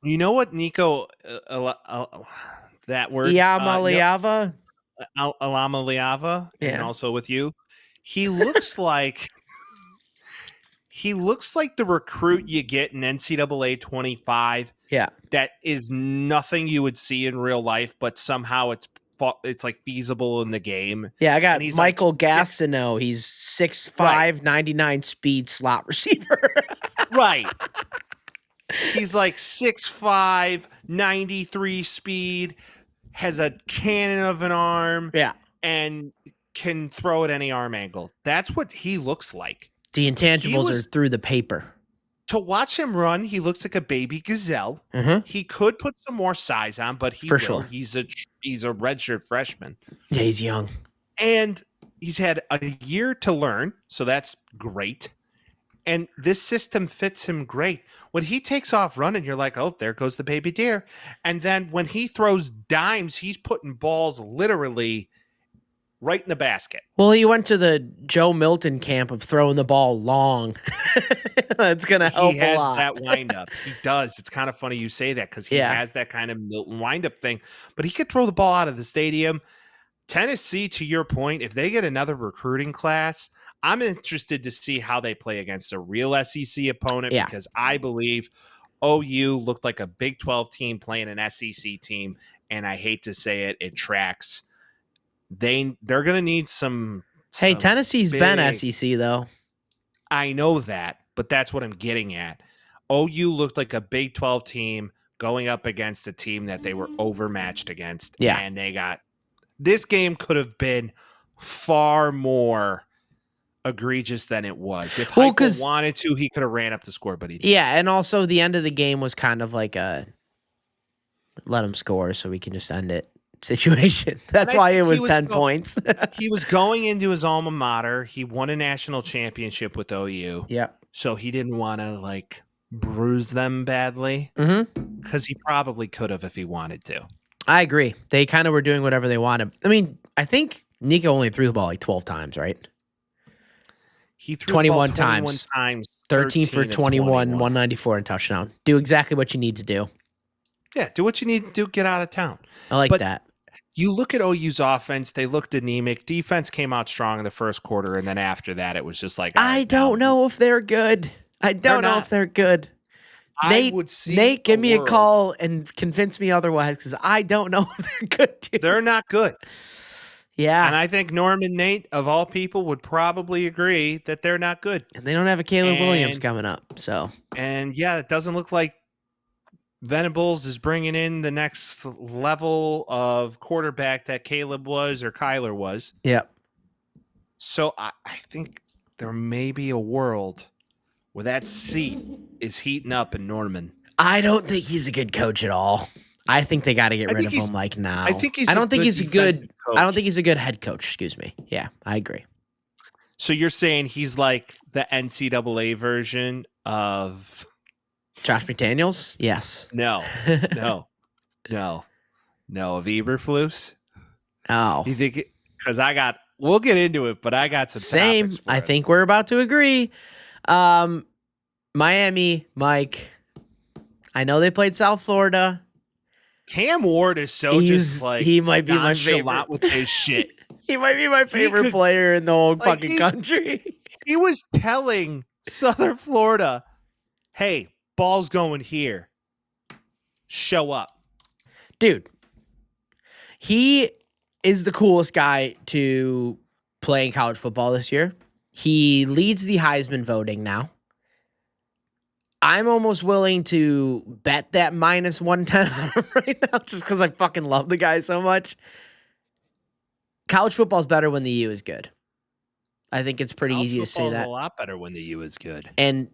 You know what, Nico? That word. Yamaliava. Alamaliava, and Yeah. also with you, he looks like the recruit you get in NCAA 25. Yeah. That is nothing you would see in real life, but somehow it's like feasible in the game. Yeah, I got And he's Michael like Gastineau. He's 6'5", 99 speed slot receiver. Right. He's like 6'5", 93 speed, has a cannon of an arm. Yeah. And can throw at any arm angle. That's what he looks like. The intangibles are through the paper. To watch him run, he looks like a baby gazelle. Mm-hmm. He could put some more size on, but For sure. He's a redshirt freshman. Yeah, he's young. And he's had a year to learn, so that's great. And this system fits him great. When he takes off running, you're like, oh, there goes the baby deer. And then when he throws dimes, he's putting balls literally right in the basket. Well, he went to the Joe Milton camp of throwing the ball long. That's going to help He has a lot. that windup. He does. It's kind of funny you say that because he has that kind of Milton windup thing. But he could throw the ball out of the stadium. Tennessee, to your point, if they get another recruiting class, I'm interested to see how they play against a real SEC opponent because I believe OU looked like a Big 12 team playing an SEC team, and I hate to say it, it tracks. They're going to need some. Hey, Tennessee's been SEC though. I know that, but that's what I'm getting at. OU looked like a Big 12 team going up against a team that they were overmatched against. Yeah. And this game could have been far more egregious than it was. If Heupel wanted to, he could have ran up the score, but he didn't. Yeah, and also the end of the game was kind of like a let him score so we can just end it situation. That's why it was 10 points. He was going into his alma mater. He won a national championship with OU. Yeah. So he didn't want to bruise them badly because he probably could have if he wanted to. I agree. They kind of were doing whatever they wanted. I mean, I think Nico only threw the ball 12 times, right? He threw the ball 21 times. times. 13 for 21, 21. 194 and touchdown. Do exactly what you need to do. Yeah, do what you need to do. Get out of town. I like But that. you look at OU's offense, they looked anemic. Defense came out strong in the first quarter, and then after that, it was just like, all I right, don't now know if they're good. I don't know not. if they're good. I would see Nate, give a me a world- call and convince me otherwise because I don't know if they're good, dude. They're not good. Yeah. And I think Norm and Nate, of all people, would probably agree that they're not good. And they don't have a Caleb Williams And- coming up. So, And yeah, it doesn't look like Venables is bringing in the next level of quarterback that Caleb was or Kyler was. yeah. So I think there may be a world where that seat is heating up in Norman. I don't think he's a good coach at all. I think they got to get I rid think of he's- him like now. I think he's I a don't think good he's a good defensive coach. I don't think he's a good head coach, excuse me. Yeah, I agree. So you're saying he's like the NCAA version of Josh McDaniels? Yes. no of Eberflus? Oh. You think because we'll get into it, but I got some Same. topics for I it. think we're about to agree. Miami, Mike. I know they played South Florida. Cam Ward is so just like he might be my nonchalant favorite. with his shit. He might be my favorite could- player in the whole like, fucking he- country. He was telling Southern Florida, "Hey, ball's going here. Show up." Dude, he is the coolest guy to play in college football this year. He leads the Heisman voting now. I'm almost willing to bet that minus 110 on him right now just because I fucking love the guy so much. College football is better when the U is good. I think it's pretty College easy to say football's that. a lot better when the U is good. And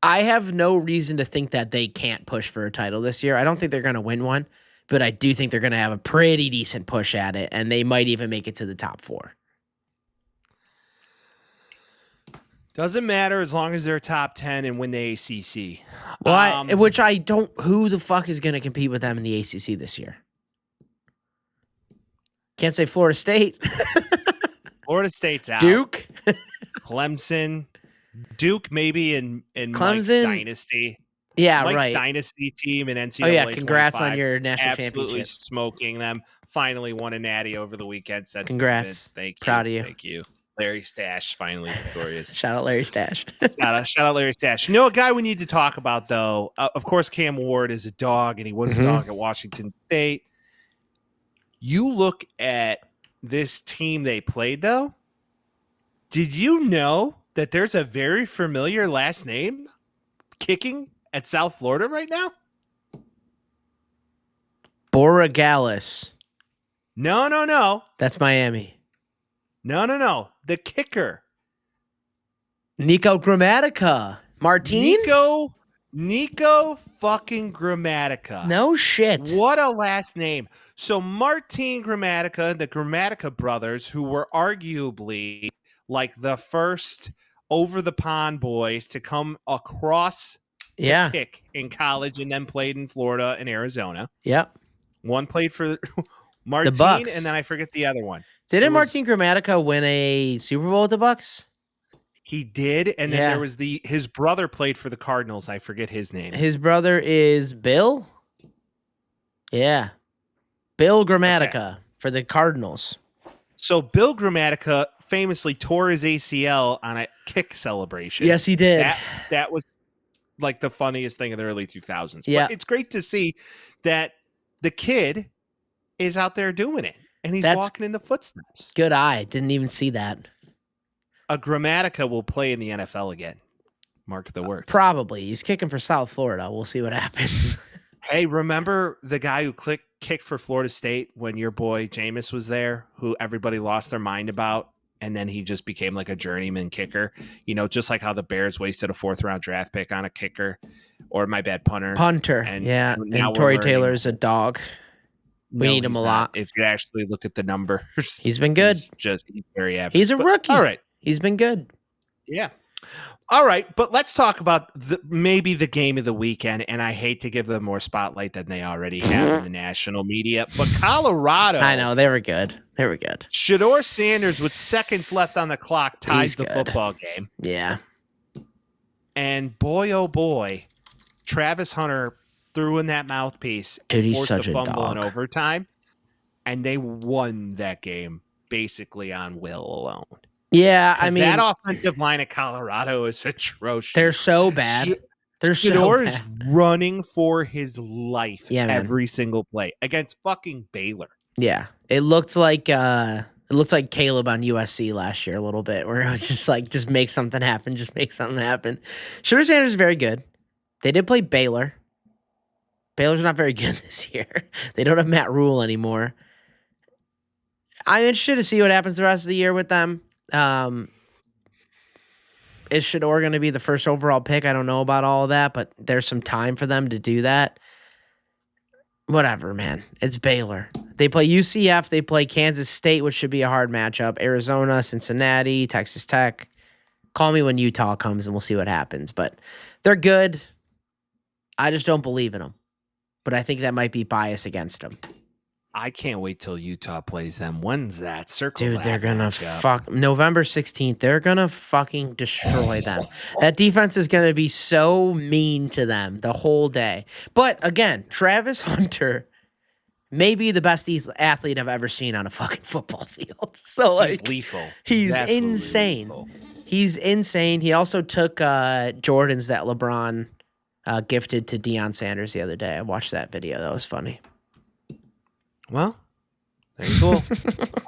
I have no reason to think that they can't push for a title this year. I don't think they're going to win one, but I do think they're going to have a pretty decent push at it, and they might even make it to the top 4. Doesn't matter as long as they're top 10 and win the ACC. Well, which I don't. Who the fuck is going to compete with them in the ACC this year? Can't say Florida State, Florida State's out. Duke. Clemson, Duke maybe in Mike's Clemson? dynasty. Yeah, Mike's right. dynasty team in NCAA. Oh yeah, congrats 25, on your national absolutely championship. smoking them. Finally won a natty over the weekend. Sent to Congrats. Vince. Thank you. Proud of you. Thank you. Larry Stash finally victorious. Shout out Larry Stash. Shout out Larry Stash. You know a guy we need to talk about though. Of course, Cam Ward is a dog, and he was Mhm. a dog at Washington State. You look at this team they played though. Did you know that there's a very familiar last name kicking at South Florida right now? Borregales. No. That's Miami. No. The kicker. Nico Grammatica. Martine? Nico fucking Grammatica. No shit. What a last name. So Martin Grammatica, the Grammatica brothers, who were arguably like the first over the pond boys to come across to Yeah. kick in college and then played in Florida and Arizona. Yep. One played for Martin, Bucks. and then I forget the other one. Didn't It was- Martin Grammatica win a Super Bowl with the Bucks? He did, and then Yeah. there was his brother played for the Cardinals. I forget his name. His brother is Bill? Yeah. Bill Grammatica for the Cardinals. So Bill Grammatica famously tore his ACL on a kick celebration. Yes, he did. That was like the funniest thing in the early 2000s. Yeah. But it's great to see that the kid is out there doing it, and he's That's- walking in the footsteps. Good eye. Didn't even see that. A Grammatica will play in the NFL again. Mark the words. Probably. He's kicking for South Florida. We'll see what happens. Hey, remember the guy who kicked for Florida State when your boy Jameis was there, who everybody lost their mind about, and then he just became like a journeyman kicker? You know, just like how the Bears wasted a 4th-round draft pick on a kicker, or my bad punter. Punter. And yeah. now And we're Tory learning- Taylor's a dog. We need him he's a not. lot. If you actually look at the numbers, He's been good. He's very average. He's a But, rookie. all right. He's been good. Yeah. All right, but let's talk about maybe the game of the weekend, and I hate to give them more spotlight than they already have in the national media, but Colorado. I know, they were good. They were good. Shedeur Sanders, with seconds left on the clock, ties He's the good. football game. Yeah. And boy, oh boy, Travis Hunter threw in that mouthpiece. Dude, he's forced such a a fumble in dog. overtime, and they won that game basically on will alone. Yeah, I mean, that offensive line of Colorado is atrocious. they're so bad. They're so Shedeur bad. is running for his life every man. single play against fucking Baylor. Yeah, it looked like Caleb on USC last year a little bit, where it was just like, just make something happen, just make something happen. Shedeur Sanders is very good. They did play Baylor. Baylor's not very good this year. They don't have Matt Rule anymore. I'm interested to see what happens the rest of the year with them. Is Shedeur going to be the first overall pick? I don't know about all of that, but there's some time for them to do that. Whatever, man. It's Baylor. They play UCF. They play Kansas State, which should be a hard matchup. Arizona, Cincinnati, Texas Tech. Call me when Utah comes and we'll see what happens. But they're good. I just don't believe in them. But I think that might be bias against them. I can't wait till Utah plays them. When's that? Dude, they're going to fuck. November 16th, they're going to fucking destroy them. That defense is going to be so mean to them the whole day. But again, Travis Hunter may be the best athlete I've ever seen on a fucking football field. So, like, he's lethal. He's insane. Lethal. He's insane. He also took Jordans that LeBron gifted to Deion Sanders the other day. I watched that video. That was funny. Well, very cool.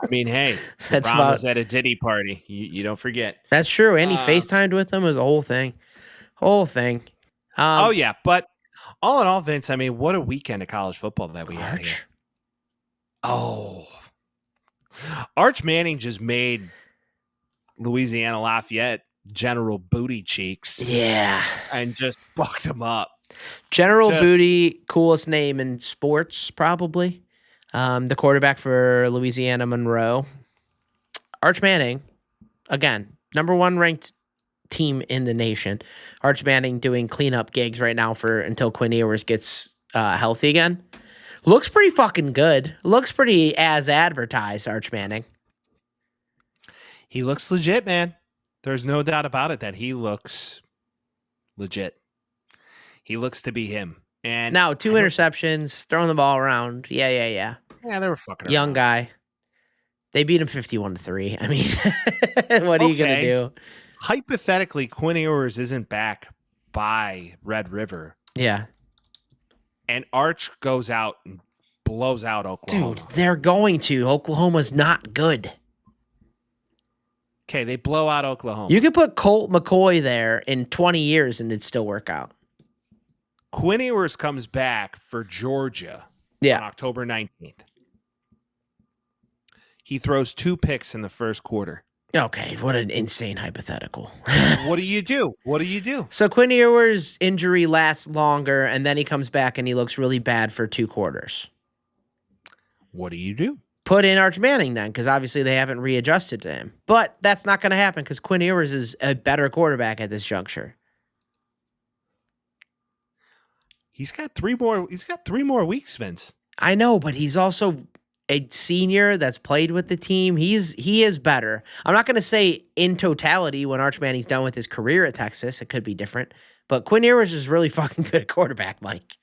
I mean, hey, LeBron was at a Diddy party. You don't forget. That's true. And he FaceTimed with him. It was a whole thing. Oh, yeah. But all in all, Vince, I mean, what a weekend of college football that we had here. Oh. Arch Manning just made Louisiana Lafayette General Booty Cheeks. Yeah. And just fucked him up. General Booty, coolest name in sports, probably. The quarterback for Louisiana Monroe. Arch Manning, again, number 1 ranked team in the nation. Arch Manning doing cleanup gigs right now until Quinn Ewers gets healthy again. Looks pretty fucking good. Looks pretty as advertised, Arch Manning. He looks legit, man. There's no doubt about it that he looks legit. He looks to be him. And now 2 interceptions, throwing the ball around. Yeah. Yeah, they were fucking young around. Guy. They beat him 51-3. I mean, what are you going to do? Hypothetically, Quinn Ewers isn't back by Red River. Yeah. And Arch goes out and blows out Oklahoma. Dude, they're going to. Oklahoma's not good. Okay, they blow out Oklahoma. You could put Colt McCoy there in 20 years and it'd still work out. Quinn Ewers comes back for Georgia on October 19th. He throws 2 picks in the first quarter. Okay, what an insane hypothetical. What do you do? So Quinn Ewers' injury lasts longer, and then he comes back and he looks really bad for 2 quarters. What do you do? Put in Arch Manning then, because obviously they haven't readjusted to him. But that's not going to happen because Quinn Ewers is a better quarterback at this juncture. He's got 3 more weeks, Vince. I know, but he's also a senior that's played with the team. He is better. I'm not going to say in totality when Arch Manning's done with his career at Texas, it could be different. But Quinn Ewers is really fucking good at quarterback, Mike.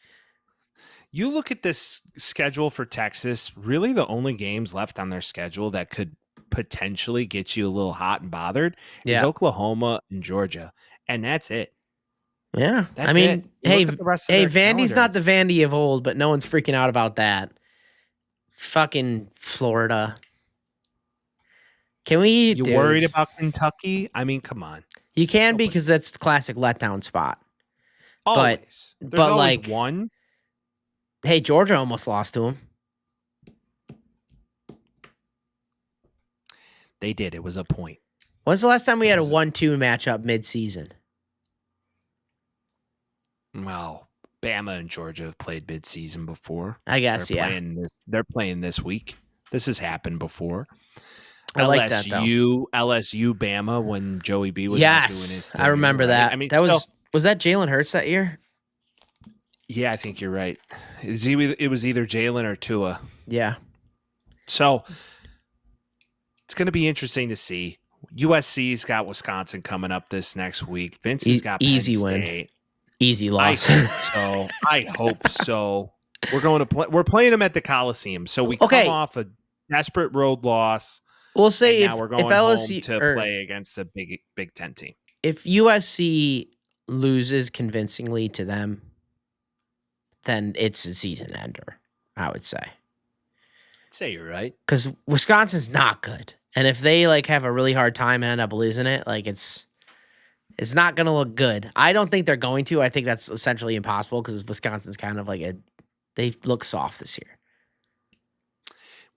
You look at this schedule for Texas, really the only games left on their schedule that could potentially get you a little hot and bothered is Oklahoma and Georgia. And that's it. Yeah. That's I mean, it. hey, Vandy's not the Vandy of old, but no one's freaking out about that. Fucking Florida. Can we? You worried about Kentucky? I mean, come on. You can because that's the classic letdown spot. Always. But always like one. Hey, Georgia almost lost to him. They did. It was a point. When's the last time we had a 1-2 matchup mid-season? Well, Bama and Georgia have played mid-season before. I guess, They're playing this week. This has happened before. I like that though. LSU, Bama when Joey B was not doing his thing. I remember right? that. I mean, that was that Jalen Hurts that year? Yeah, I think you're right. It was either Jalen or Tua. Yeah. So it's going to be interesting to see. USC's got Wisconsin coming up this next week. Vince has got easy Penn win. State. Easy loss. I hope so. We're going to play. We're playing them at the Coliseum, so we come off a desperate road loss. We'll say now we're going LSU home to play against a Big Ten team. If USC loses convincingly to them, then it's a season ender, I would say. I'd say you're right. Because Wisconsin's not good. And if they have a really hard time and end up losing it, it's not going to look good. I don't think they're going to. I think that's essentially impossible because Wisconsin's kind of they look soft this year.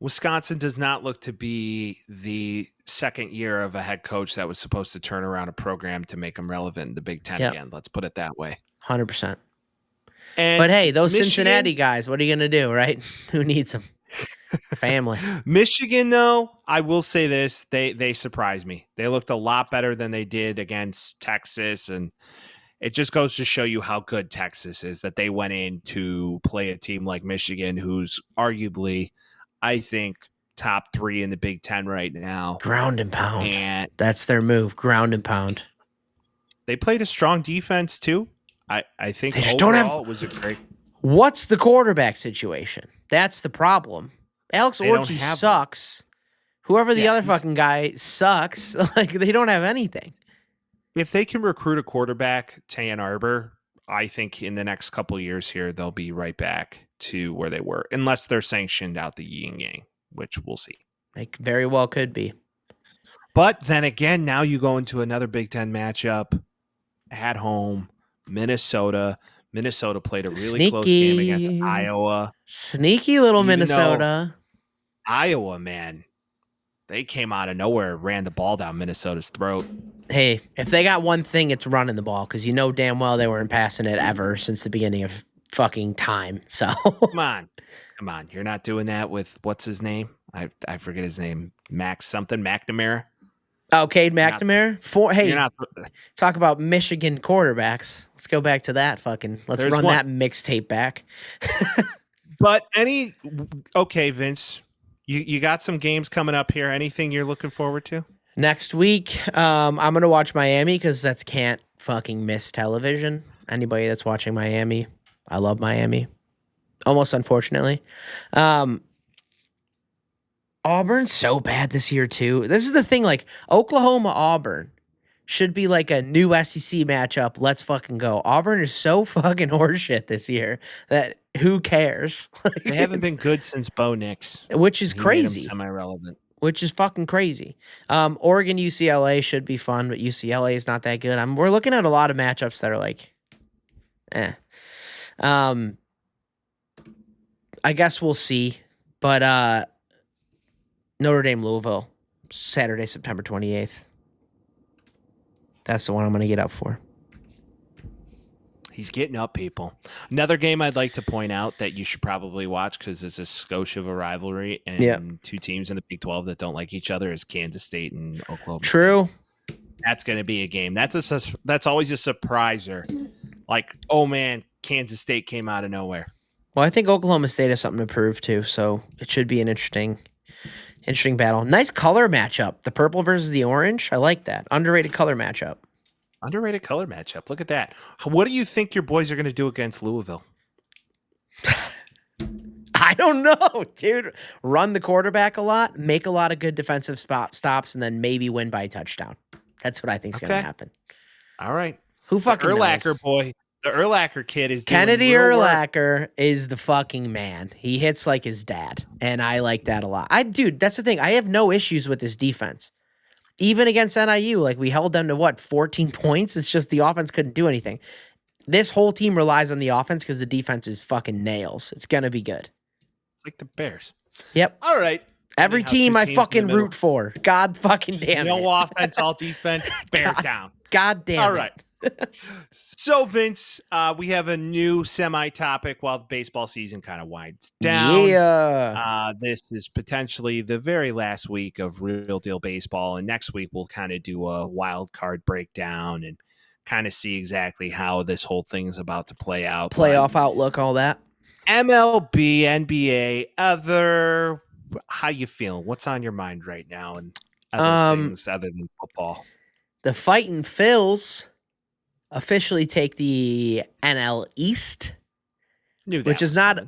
Wisconsin does not look to be the second year of a head coach that was supposed to turn around a program to make them relevant in the Big Ten again. Let's put it that way. 100%. But hey, those Cincinnati guys, what are you going to do, right? Who needs them? Family. Michigan, though, I will say this. They surprised me. They looked a lot better than they did against Texas, and it just goes to show you how good Texas is, that they went in to play a team like Michigan, who's arguably, I think, top 3 in the Big Ten right now. Ground and pound. And that's their move, ground and pound. They played a strong defense, too. I think they just overall it was a great... What's the quarterback situation? That's the problem. Alex Orchie sucks. Whoever the other fucking guy sucks. They don't have anything. If they can recruit a quarterback to Ann Arbor, I think in the next couple of years here, they'll be right back to where they were, unless they're sanctioned out the yin yang, which we'll see. It very well could be. But then again, now you go into another Big Ten matchup at home, Minnesota. Minnesota played a really close game against Iowa. Sneaky little Minnesota. Iowa, man, they came out of nowhere and ran the ball down Minnesota's throat. Hey, if they got one thing, it's running the ball, because you know damn well they weren't passing it ever since the beginning of fucking time. So come on. You're not doing that with what's his name? I forget his name. McNamara. Oh, Cade McNamara. Talk about Michigan quarterbacks. Let's go back to that let's run that mixtape back. But Vince, you got some games coming up here. Anything you're looking forward to? Next week, I'm going to watch Miami because that's can't fucking miss television. Anybody that's watching Miami, I love Miami. Almost unfortunately. Auburn's so bad this year, too. This is the thing, Oklahoma-Auburn should be a new SEC matchup. Let's fucking go. Auburn is so fucking horseshit this year that who cares? They haven't been good since Bo Nix. Which is crazy. Semi-relevant. Which is fucking crazy. Oregon, UCLA should be fun, but UCLA is not that good. We're looking at a lot of matchups that are I guess we'll see. But Notre Dame, Louisville, Saturday, September 28th. That's the one I'm going to get up for. He's getting up, people. Another game I'd like to point out that you should probably watch because it's a skosh of a rivalry and two teams in the Big 12 that don't like each other is Kansas State and Oklahoma True. State. That's going to be a game. That's always a surpriser. Oh, man, Kansas State came out of nowhere. Well, I think Oklahoma State has something to prove, too, so it should be an interesting battle. Nice color matchup. The purple versus the orange. I like that. Underrated color matchup. Look at that. What do you think your boys are going to do against Louisville? I don't know, dude. Run the quarterback a lot, make a lot of good defensive stops, and then maybe win by a touchdown. That's what I think is going to happen. All right. Who fucking Urlacher knows? Boy. The Urlacher kid is Kennedy doing real Urlacher work. is the fucking man. He hits like his dad, and I like that a lot. Dude, that's the thing. I have no issues with this defense. Even against NIU, we held them to 14 points? It's just the offense couldn't do anything. This whole team relies on the offense because the defense is fucking nails. It's going to be good. Like the Bears. Yep. All right. Every team I fucking root for. God fucking damn it. No offense, all defense. Bear down. God damn it. All right. So, Vince, we have a new semi-topic while the baseball season kind of winds down. Yeah. This is potentially the very last week of Real Deal Baseball, and next week we'll kind of do a wild card breakdown and kind of see exactly how this whole thing is about to play out. Playoff outlook, all that. MLB, NBA, other. How you feeling? What's on your mind right now, and other things other than football? The Fightin' Phils officially take the NL East, which is not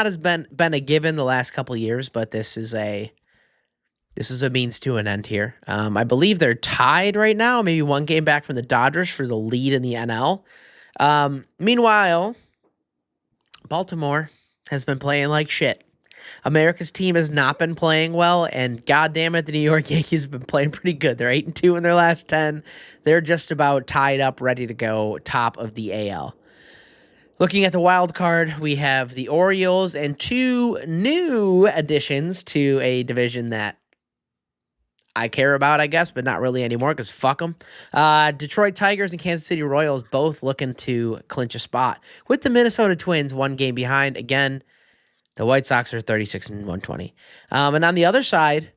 as been a given the last couple of years, but this is a means to an end here. I believe they're tied right now, maybe one game back from the Dodgers for the lead in the NL. Meanwhile, Baltimore has been playing like shit. America's team has not been playing well, and goddamn it, the New York Yankees have been playing pretty good. They're 8-2 in their last 10. They're just about tied up, ready to go top of the AL. Looking at the wild card, we have the Orioles and two new additions to a division that I care about, I guess, but not really anymore because fuck them. Detroit Tigers and Kansas City Royals both looking to clinch a spot, with the Minnesota Twins one game behind. Again, the White Sox are 36-120. And on the other side,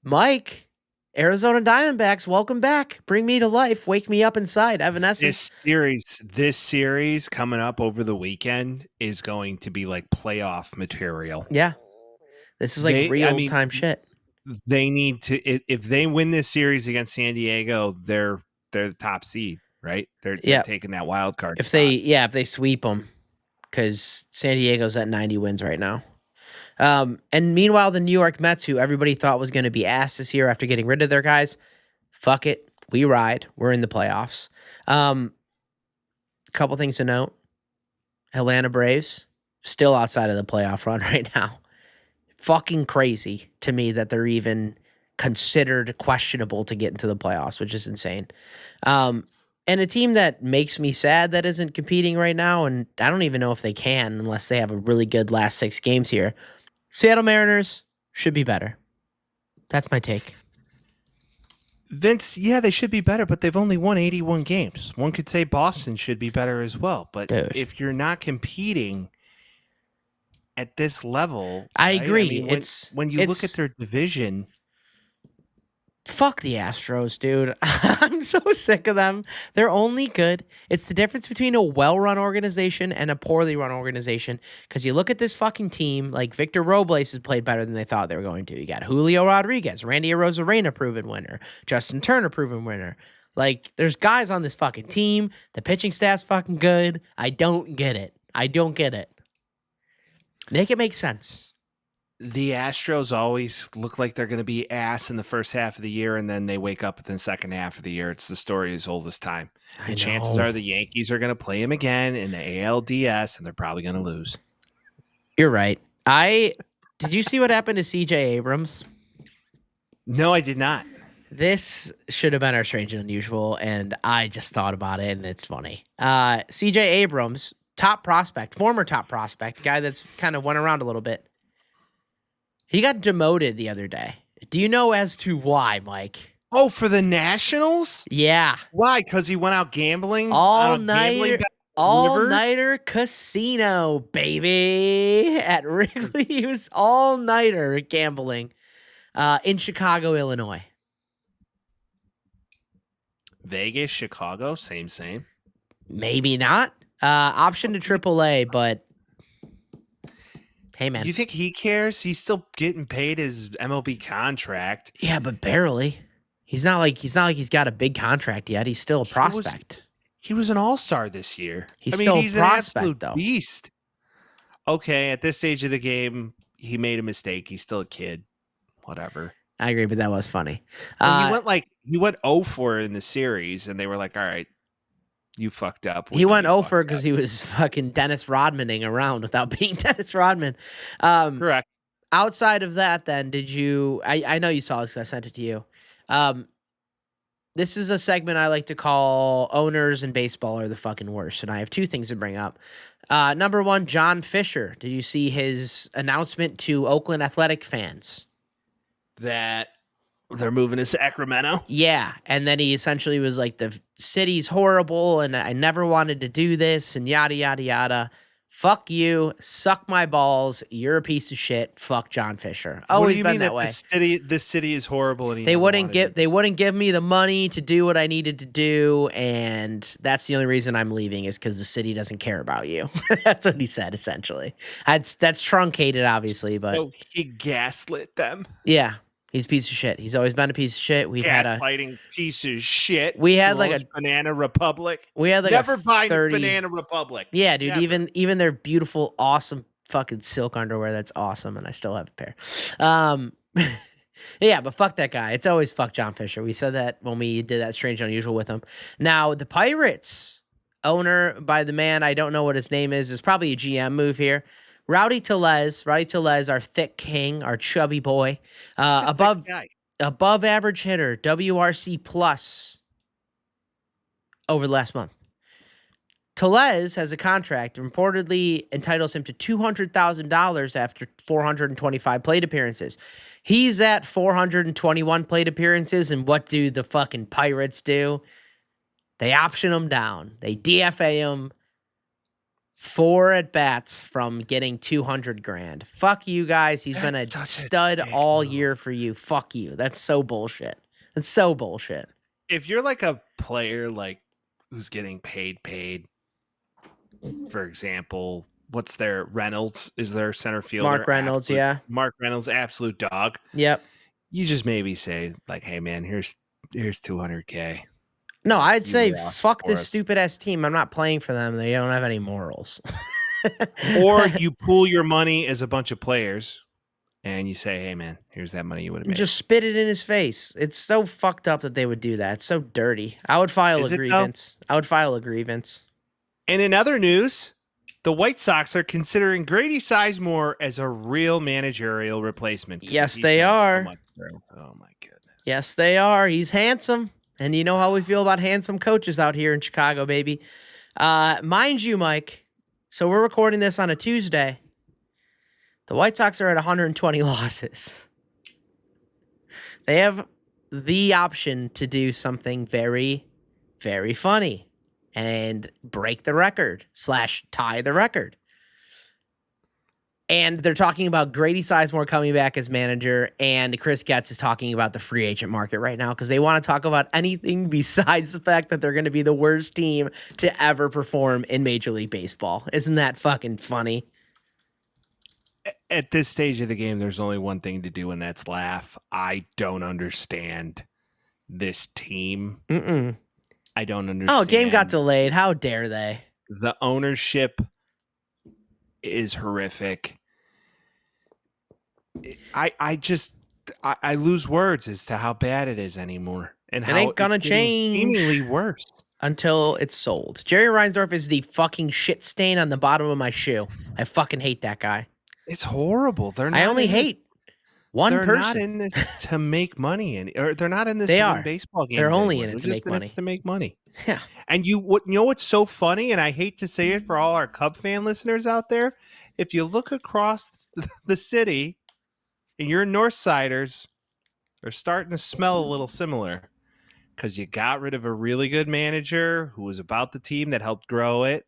Mike, Arizona Diamondbacks, welcome back. Bring me to life. Wake me up inside. Evanescence. This series coming up over the weekend is going to be like playoff material. Yeah. This is like real-time shit. They need to, if they win this series against San Diego, they're the top seed, right? They're taking that wild card. If they sweep them, because San Diego's at 90 wins right now. And meanwhile, the New York Mets, who everybody thought was going to be ass this year after getting rid of their guys, fuck it, we ride. We're in the playoffs. A couple things to note: Atlanta Braves still outside of the playoff run right now. Fucking crazy to me that they're even considered questionable to get into the playoffs, which is insane. And a team that makes me sad that isn't competing right now, and I don't even know if they can unless they have a really good last 6 games here. Seattle Mariners should be better. That's my take. Vince, yeah, they should be better, but they've only won 81 games. One could say Boston should be better as well, but if you're not competing at this level, I agree. I mean, when you look at their division, fuck the Astros, dude. I'm so sick of them. They're only good. It's the difference between a well-run organization and a poorly run organization. Because you look at this fucking team, like Victor Robles has played better than they thought they were going to. You got Julio Rodriguez, Randy Arozarena, proven winner, Justin Turner, proven winner. Like, there's guys on this fucking team. The pitching staff's fucking good. I don't get it. Make it make sense. The Astros always look like they're going to be ass in the first half of the year, and then they wake up in the second half of the year. It's the story as old as time. And chances are the Yankees are going to play them again in the ALDS, and they're probably going to lose. You're right. Did you see what happened to CJ Abrams? No, I did not. This should have been our Strange and Unusual, and I just thought about it, and it's funny. CJ Abrams, former top prospect, guy that's kind of went around a little bit. He got demoted the other day. Do you know as to why, Mike? Oh, for the Nationals? Yeah. Why? Because he went out gambling? All-nighter casino, baby. At Wrigley, he was all-nighter gambling in Chicago, Illinois. Vegas, Chicago, same. Maybe not. Option to AAA, but hey, man. You think he cares? He's still getting paid his MLB contract. Yeah, but barely. He's not like he's got a big contract yet. He's still a prospect. He was an all-star this year. He's still a prospect, an absolute though. Beast. Okay, at this stage of the game, he made a mistake. He's still a kid. Whatever. I agree, but that was funny. He went 0-4 in the series, and they were like, "All right, you fucked up." He went 0-4 because he was fucking Dennis Rodmaning around without being Dennis Rodman. Correct. Outside of that, then, did you? I know you saw this. I sent it to you. This is a segment I like to call "Owners in Baseball Are the Fucking Worst," and I have 2 things to bring up. Number 1, John Fisher. Did you see his announcement to Oakland Athletic fans? That They're moving to Sacramento. Yeah, and then he essentially was like, the city's horrible, and I never wanted to do this, and yada yada yada. Fuck you, suck my balls. You're a piece of shit. Fuck John Fisher. What Always do you been mean that way. This city is horrible, and he They never wouldn't wanted give to- they wouldn't give me the money to do what I needed to do, and that's the only reason I'm leaving is because the city doesn't care about you. That's what he said essentially. That's truncated, obviously, but So he gaslit them. yeah, he's a piece of shit. He's always been a piece of shit. Gaslighting piece of shit. We had like Loves Banana Republic. we had like Never a buy 30 Banana Republic. Yeah, dude. Never. Even their beautiful, awesome fucking silk underwear. That's awesome, and I still have a pair. Yeah, but fuck that guy. It's always fuck John Fisher. We said that when we did that Strange Unusual with him. Now the Pirates owner by the man, I don't know what his name is probably a GM move here. Rowdy Tellez, our thick king, our chubby boy, above average hitter, WRC plus over the last month. Tellez has a contract and reportedly entitles him to $200,000 after 425 plate appearances. He's at 421 plate appearances, and what do the fucking Pirates do? They option him down. They DFA him 4 at-bats from getting $200,000. Fuck you guys. He's been a stud all year for you. Fuck you. That's so bullshit. That's so bullshit. If you're like a player like who's getting paid, for example, what's their Reynolds is their center fielder. Mark Reynolds, yeah. Mark Reynolds, absolute dog. Yep. You just maybe say like, "Hey man, here's $200K." No, I'd You say lost fuck for this us. stupid ass team. I'm not playing for them. They don't have any morals. Or you pool your money as a bunch of players and you say, "Hey man, here's that money you would have made." just spit it in his face. It's so fucked up that they would do that. It's so dirty. I would file Is a it, though? grievance. I would file a grievance. And in other news, the White Sox are considering Grady Sizemore as a real managerial replacement. because Yes, he's they done so are. much growth. Oh my goodness. Yes, they are. He's handsome. And you know how we feel about handsome coaches out here in Chicago, baby. Mind you, Mike, so we're recording this on a Tuesday. The White Sox are at 120 losses. They have the option to do something very, very funny and break the record / tie the record. And they're talking about Grady Sizemore coming back as manager, and Chris Getz is talking about the free agent market right now because they want to talk about anything besides the fact that they're going to be the worst team to ever perform in Major League Baseball. Isn't that fucking funny? At this stage of the game, there's only one thing to do, and that's laugh. I don't understand this team. Mm-mm. I don't understand. Oh, game got delayed. How dare they? The ownership is horrific. I lose words as to how bad it is anymore, and It how ain't gonna it's getting change. seemingly worse. Until it's sold. Jerry Reinsdorf is the fucking shit stain on the bottom of my shoe. I fucking hate that guy. It's horrible. They're not I only in this- hate one they're person. not in this to make money, or they're not in this They to are. win baseball games. They're only anymore. in it to They're make just in money. to make money. Yeah. And you know what's so funny, and I hate to say it for all our Cub fan listeners out there, if you look across the city, and your Northsiders are starting to smell a little similar, because you got rid of a really good manager who was about the team that helped grow it,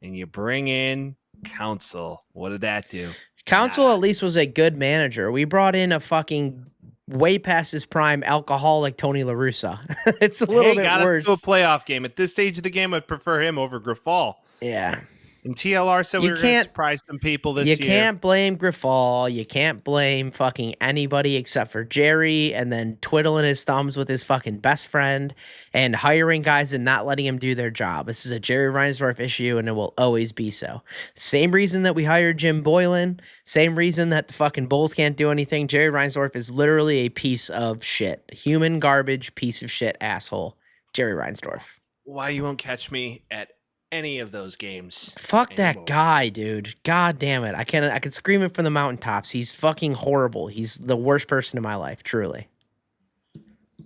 and you bring in Counsell. What did that do? Counsell at least was a good manager. We brought in a fucking way past his prime alcoholic Tony La Russa. It's a little bit got worse. us to a playoff game. At this stage of the game, I'd prefer him over Grifol. Yeah. And TLR said You we were going to can't- surprise some people this You year. can't blame Grifol. You can't blame fucking anybody except for Jerry, and then twiddling his thumbs with his fucking best friend and hiring guys and not letting him do their job. This is a Jerry Reinsdorf issue, and it will always be so. Same reason that we hired Jim Boylan. Same reason that the fucking Bulls can't do anything. Jerry Reinsdorf is literally a piece of shit. Human garbage, piece of shit, asshole. Jerry Reinsdorf. Why you won't catch me at any of those games? Fuck that anymore. guy, dude. God damn it. I can scream it from the mountaintops. He's fucking horrible. He's the worst person in my life, truly.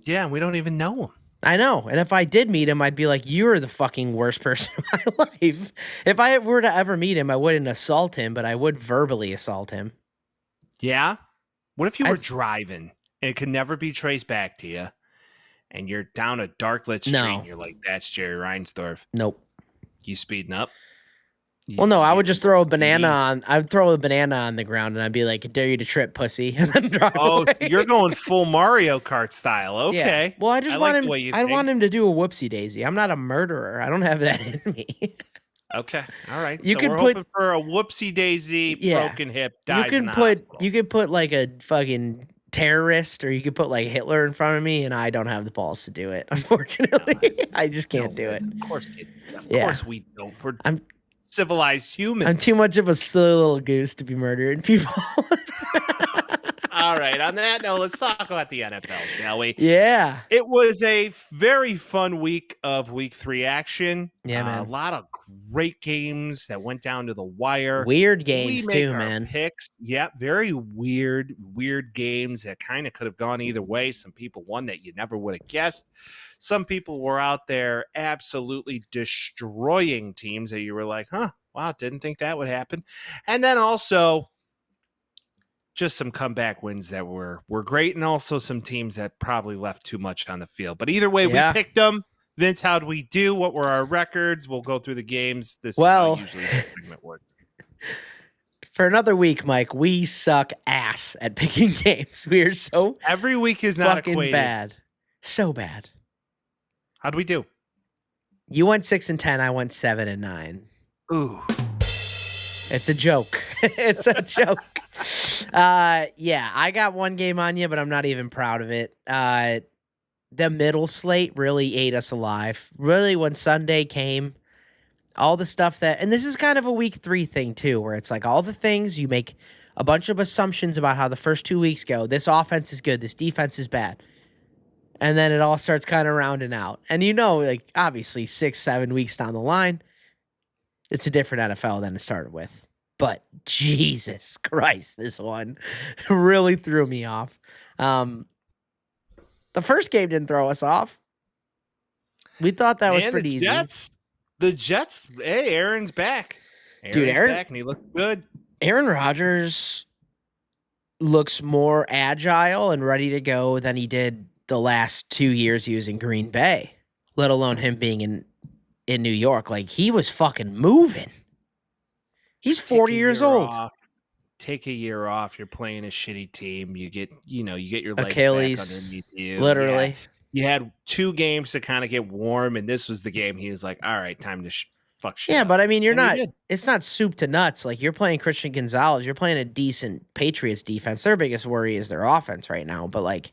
Yeah, we don't even know him. I know. And if I did meet him, I'd be like, you're the fucking worst person in my life. If I were to ever meet him, I wouldn't assault him, but I would verbally assault him. Yeah? What if you I- were driving and it can never be traced back to you, and you're down a dark lit street, No. and you're like, that's Jerry Reinsdorf. Nope. You speeding up? Well, no, I would just throw a you banana need- on. I'd throw a banana on the ground, and I'd be like, "I dare you to trip, pussy," and then drive Oh, away. so you're going full Mario Kart style. Okay. Yeah. Well, I just I want like the him. way you I think. want him to do a whoopsie daisy. I'm not a murderer. I don't have that in me. Okay. All right. You so could we're put- hoping for a whoopsie daisy, Yeah. broken hip, you dies in can the put hospital. you could put like a fucking terrorist, or you could put like Hitler in front of me, and I don't have the balls to do it. Unfortunately, I just can't do it. Of course, Yeah. course we don't. We're I'm- civilized humans. I'm too much of a silly little goose to be murdering people. All right. On that note, let's talk about the NFL, shall we? Yeah. It was a very fun week of Week 3 action. Yeah, man. A lot of great games that went down to the wire. Weird We games make too, our man. Picks. Yeah, very weird games that kind of could have gone either way. Some people won that you never would have guessed. Some people were out there absolutely destroying teams that you were like, huh, wow, didn't think that would happen. And then also just some comeback wins that were great, and also some teams that probably left too much on the field. But either way, Yeah. we picked them. Vince, how'd we do? What were our records? We'll go through the games. This Well- is how usually this segment works. For another week, Mike, we suck ass at picking games. We are so Every week is not fucking equated. bad. So bad. How'd we do? You went 6-10. I went 7-9. Ooh. It's a joke. It's a joke. Yeah, I got one game on you, but I'm not even proud of it. The middle slate really ate us alive. Really, when Sunday came, all the stuff that, and this is kind of a week 3 thing too, where it's like all the things you make a bunch of assumptions about how the first 2 weeks go. This offense is good. This defense is bad. And then it all starts kind of rounding out. And like obviously 6-7 weeks down the line, it's a different NFL than it started with. But Jesus Christ, this one really threw me off. The first game didn't throw us off. We thought that was Man, pretty easy. The Jets, hey, Aaron's back. Dude, Aaron- back, and he looked good. Aaron Rodgers looks more agile and ready to go than he did the last 2 years he was in Green Bay, let alone him being in New York. Like, he was fucking moving. He's 40 years old. Take a year off. You're playing a shitty team. You get your legs Achilles, back underneath you. Literally. Yeah. You had 2 games to kind of get warm, and this was the game. He was like, all right, time to fuck shit Yeah, up. but I mean, And he did. it's not soup to nuts. Like, you're playing Christian Gonzalez. You're playing a decent Patriots defense. Their biggest worry is their offense right now. But, like,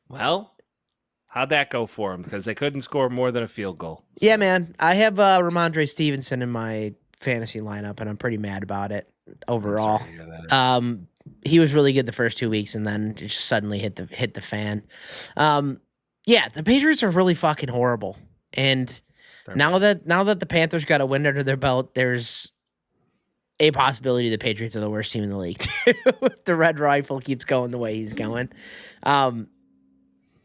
Well, how'd that go for him? Because they couldn't score more than a field goal. So, yeah, man, I have Ramondre Stevenson in my fantasy lineup, and I'm pretty mad about it I'm overall. sorry to hear that. He was really good the first 2 weeks, and then it just suddenly hit the fan. Yeah, the Patriots are really fucking horrible. And They're now that the Panthers got a win under their belt, there's a possibility the Patriots are the worst team in the league too. If the Red Rifle keeps going the way he's going.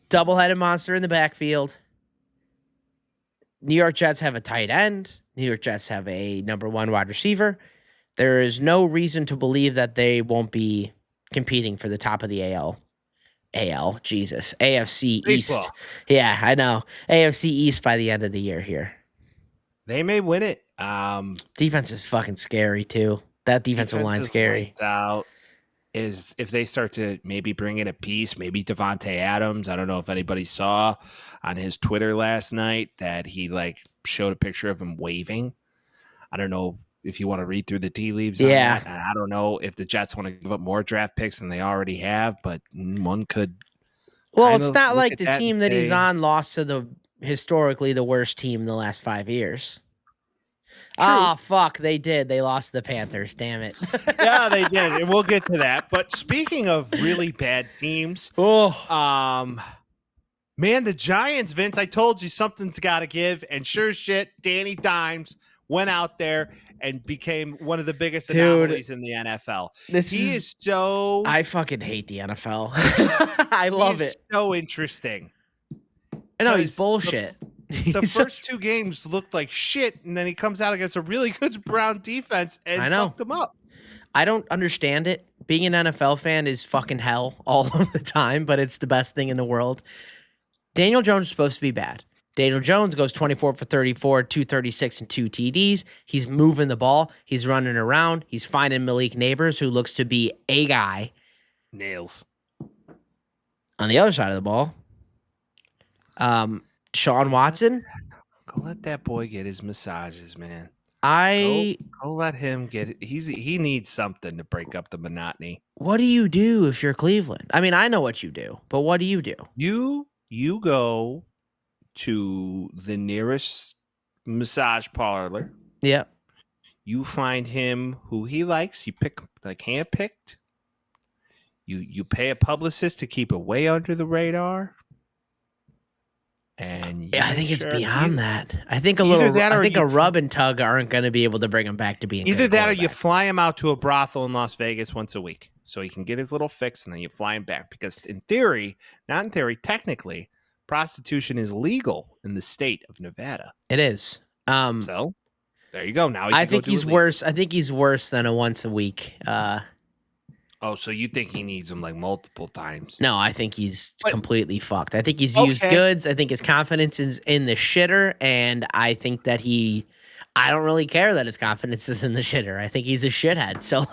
Double-headed monster in the backfield. New York Jets have a tight end. New York Jets have a number 1 wide receiver. There is no reason to believe that they won't be competing for the top of the AFC Baseball. East. Yeah, I know. AFC East by the end of the year here. They may win it. Defense is fucking scary too. That defensive line's scary. lights Out is if they start to maybe bring in a piece, maybe Devontae Adams. I don't know if anybody saw on his Twitter last night that he showed a picture of him waving. I don't know if you want to read through the tea leaves. Yeah. On that. I don't know if the Jets want to give up more draft picks than they already have, but one could. Well, kind it's of not look like at the that team and that he's say- on lost to the historically the worst team in the last 5 years. True. Oh, fuck, they did. They lost to the Panthers. Damn it. Yeah, they did, and we'll get to that. But speaking of really bad teams, Oh, man, the Giants, Vince, I told you something's got to give. And sure as shit, Danny Dimes went out there and became one of the biggest Dude, anomalies in the NFL. this He is. is so. I fucking hate the NFL. I love he is it. So interesting. I know he's because bullshit. The He's first 2 games looked like shit, and then he comes out against a really good Brown defense and I know. fucked them up. I don't understand it. Being an NFL fan is fucking hell all of the time, but it's the best thing in the world. Daniel Jones is supposed to be bad. Daniel Jones goes 24 for 34, 236, and 2 TDs. He's moving the ball. He's running around. He's finding Malik Neighbors, who looks to be a guy. Nails. On the other side of the ball, Sean Watson. Go let that boy get his massages, man. Go let him get it. He needs something to break up the monotony. What do you do if you're Cleveland? I mean, I know what you do, but what do you do? You go to the nearest massage parlor. Yeah. You find him who he likes. You pick like handpicked. You pay a publicist to keep it way under the radar. And yeah, I think it's beyond that. I think a rub and tug aren't going to be able to bring him back to being either that or you fly him out to a brothel in Las Vegas once a week so he can get his little fix, and then you fly him back. Because in theory, not in theory, technically, prostitution is legal in the state of Nevada. It is. So there you go. Now I think he's worse. I think he's worse than a once a week. Oh, so you think he needs them like multiple times? No, I think he's completely fucked. I think he's used goods. I think his confidence is in the shitter, and I think that I don't really care that his confidence is in the shitter. I think he's a shithead. So,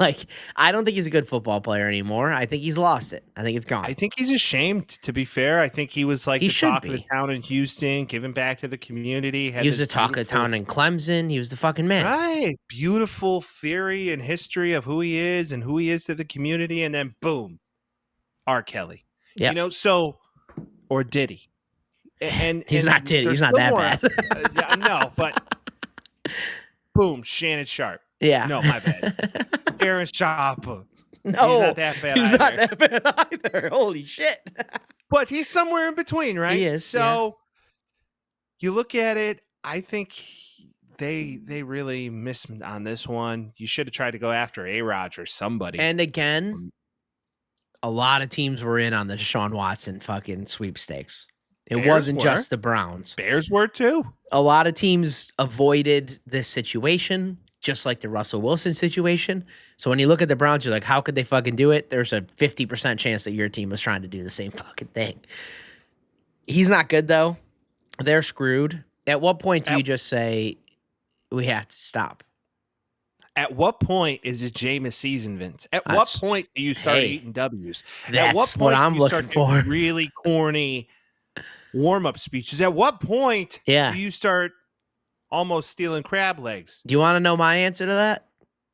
I don't think he's a good football player anymore. I think he's lost it. I think it's gone. I think he's ashamed, to be fair. I think he was the talk of the town in Houston, giving back to the community. He was the talk of the town in Clemson. He was the fucking man. Right. Beautiful theory and history of who he is and who he is to the community. And then, boom, R. Kelly. Yeah. Or Diddy. And he's not Diddy. He's not that bad. No, but... Boom, Shannon Sharpe. Yeah. No, my bad. Shannon Sharpe. No, he's not that bad He's not that bad either. Holy shit. But he's somewhere in between, right? He is. So you look at it, I think they really missed on this one. You should have tried to go after A-Rod or somebody. And again, a lot of teams were in on the Deshaun Watson fucking sweepstakes. It wasn't just the Browns. Bears were too. A lot of teams avoided this situation, just like the Russell Wilson situation. So when you look at the Browns, you're like, how could they fucking do it? There's a 50% chance that your team was trying to do the same fucking thing. He's not good, though. They're screwed. At what point do you just say, we have to stop? At what point is it Jameis season, Vince? At what point do you start eating W's? That's at what point what I'm do you looking start for. Really corny warm-up speeches. At what point do you start almost stealing crab legs? Do you want to know my answer to that?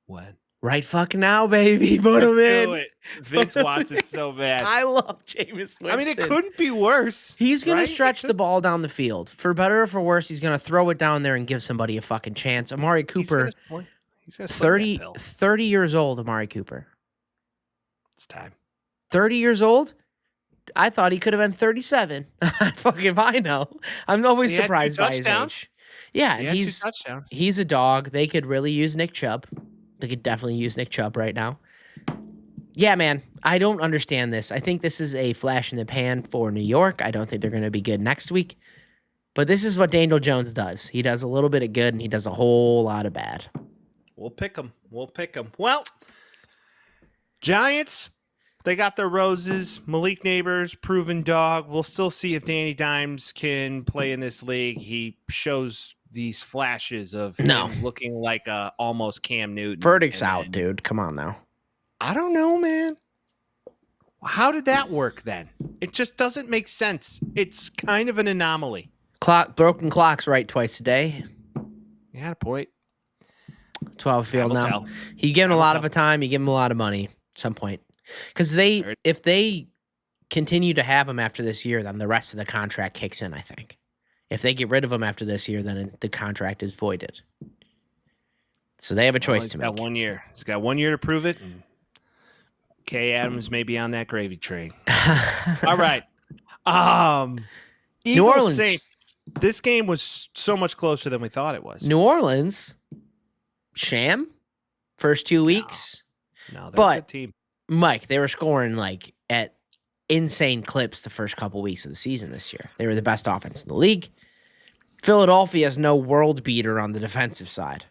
What? Right fucking now, baby. Put him in. Do it. Vince wants it so bad. I love Jameis Winston. I mean, it couldn't be worse. He's going to stretch the ball down the field. For better or for worse, he's going to throw it down there and give somebody a fucking chance. Amari Cooper, he's gonna 30 years old, Amari Cooper. It's time. 30 years old? I thought he could have been 37. Fucking I know. I'm always surprised by his age. Yeah, and he's a dog. They could really use Nick Chubb. They could definitely use Nick Chubb right now. Yeah, man. I don't understand this. I think this is a flash in the pan for New York. I don't think they're going to be good next week. But this is what Daniel Jones does. He does a little bit of good, and he does a whole lot of bad. We'll pick him. Well, Giants... They got their roses. Malik Neighbors, proven dog. We'll still see if Danny Dimes can play in this league. He shows these flashes of him looking like almost Cam Newton. Verdict's out, dude. Come on now. I don't know, man. How did that work then? It just doesn't make sense. It's kind of an anomaly. Broken clocks right twice a day. You had a point. 12 field now. You give him a lot of time. You give him a lot of money at some point. Because if they continue to have him after this year, then the rest of the contract kicks in, I think. If they get rid of him after this year, then the contract is voided. So they have a choice to make. He's got 1 year. He's got 1 year to prove it. And Kay Adams may be on that gravy train. All right. New Orleans. Saints. This game was so much closer than we thought it was. New Orleans. Sham. First 2 weeks. No, they're a good team. Mike, they were scoring at insane clips the first couple weeks of the season this year. They were the best offense in the league. Philadelphia has no world beater on the defensive side.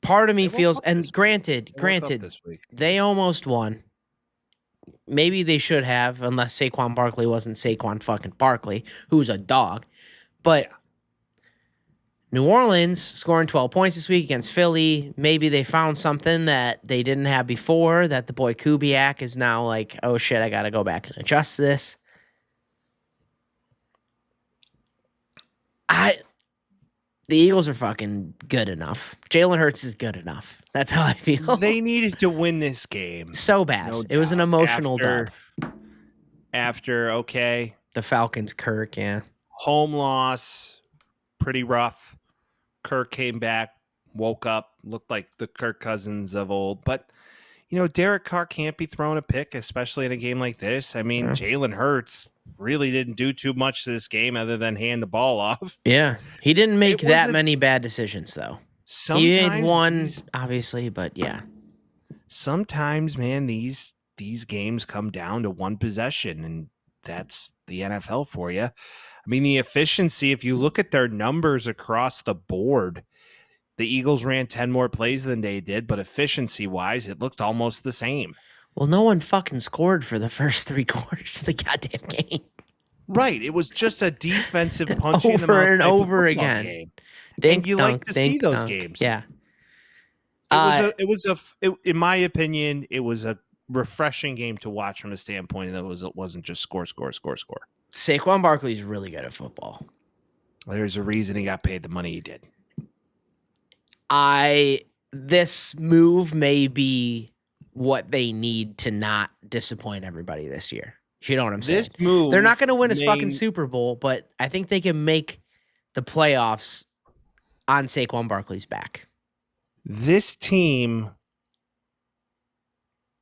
part of me They woke feels, up and this week. granted, They woke up this week. they almost won. Maybe they should have, unless Saquon Barkley wasn't Saquon fucking Barkley, who's a dog. But Yeah. New Orleans scoring 12 points this week against Philly. Maybe they found something that they didn't have before, that the boy Kubiak is now like, oh shit, I got to go back and adjust this. The Eagles are fucking good enough. Jalen Hurts is good enough. That's how I feel. They needed to win this game. So bad. No It was an doubt. emotional dub. After, okay, The Falcons, Kirk, yeah. home loss, pretty rough. Kirk came back, woke up, looked like the Kirk Cousins of old. But, Derek Carr can't be throwing a pick, especially in a game like this. I mean, Yeah. Jalen Hurts really didn't do too much to this game other than hand the ball off. Yeah. He didn't make It was that a- many bad decisions, though. Sometimes He made one, these- obviously, but yeah. sometimes, man, these games come down to one possession, and that's the NFL for you. I mean, the efficiency, if you look at their numbers across the board, the Eagles ran 10 more plays than they did, but efficiency-wise, it looked almost the same. Well, no one fucking scored for the first 3 quarters of the goddamn game. Right. It was just a defensive punch in the Over mouth and type of over football again. game. Dink, you like dunk, to see dink, those dunk. games. Yeah. In my opinion, it was a refreshing game to watch from the standpoint that it wasn't just score. Saquon Barkley's really good at football. There's a reason he got paid the money he did. This move may be what they need to not disappoint everybody this year. You know what I'm saying? This move, They're not going to win his fucking Super Bowl, but I think they can make the playoffs on Saquon Barkley's back. This team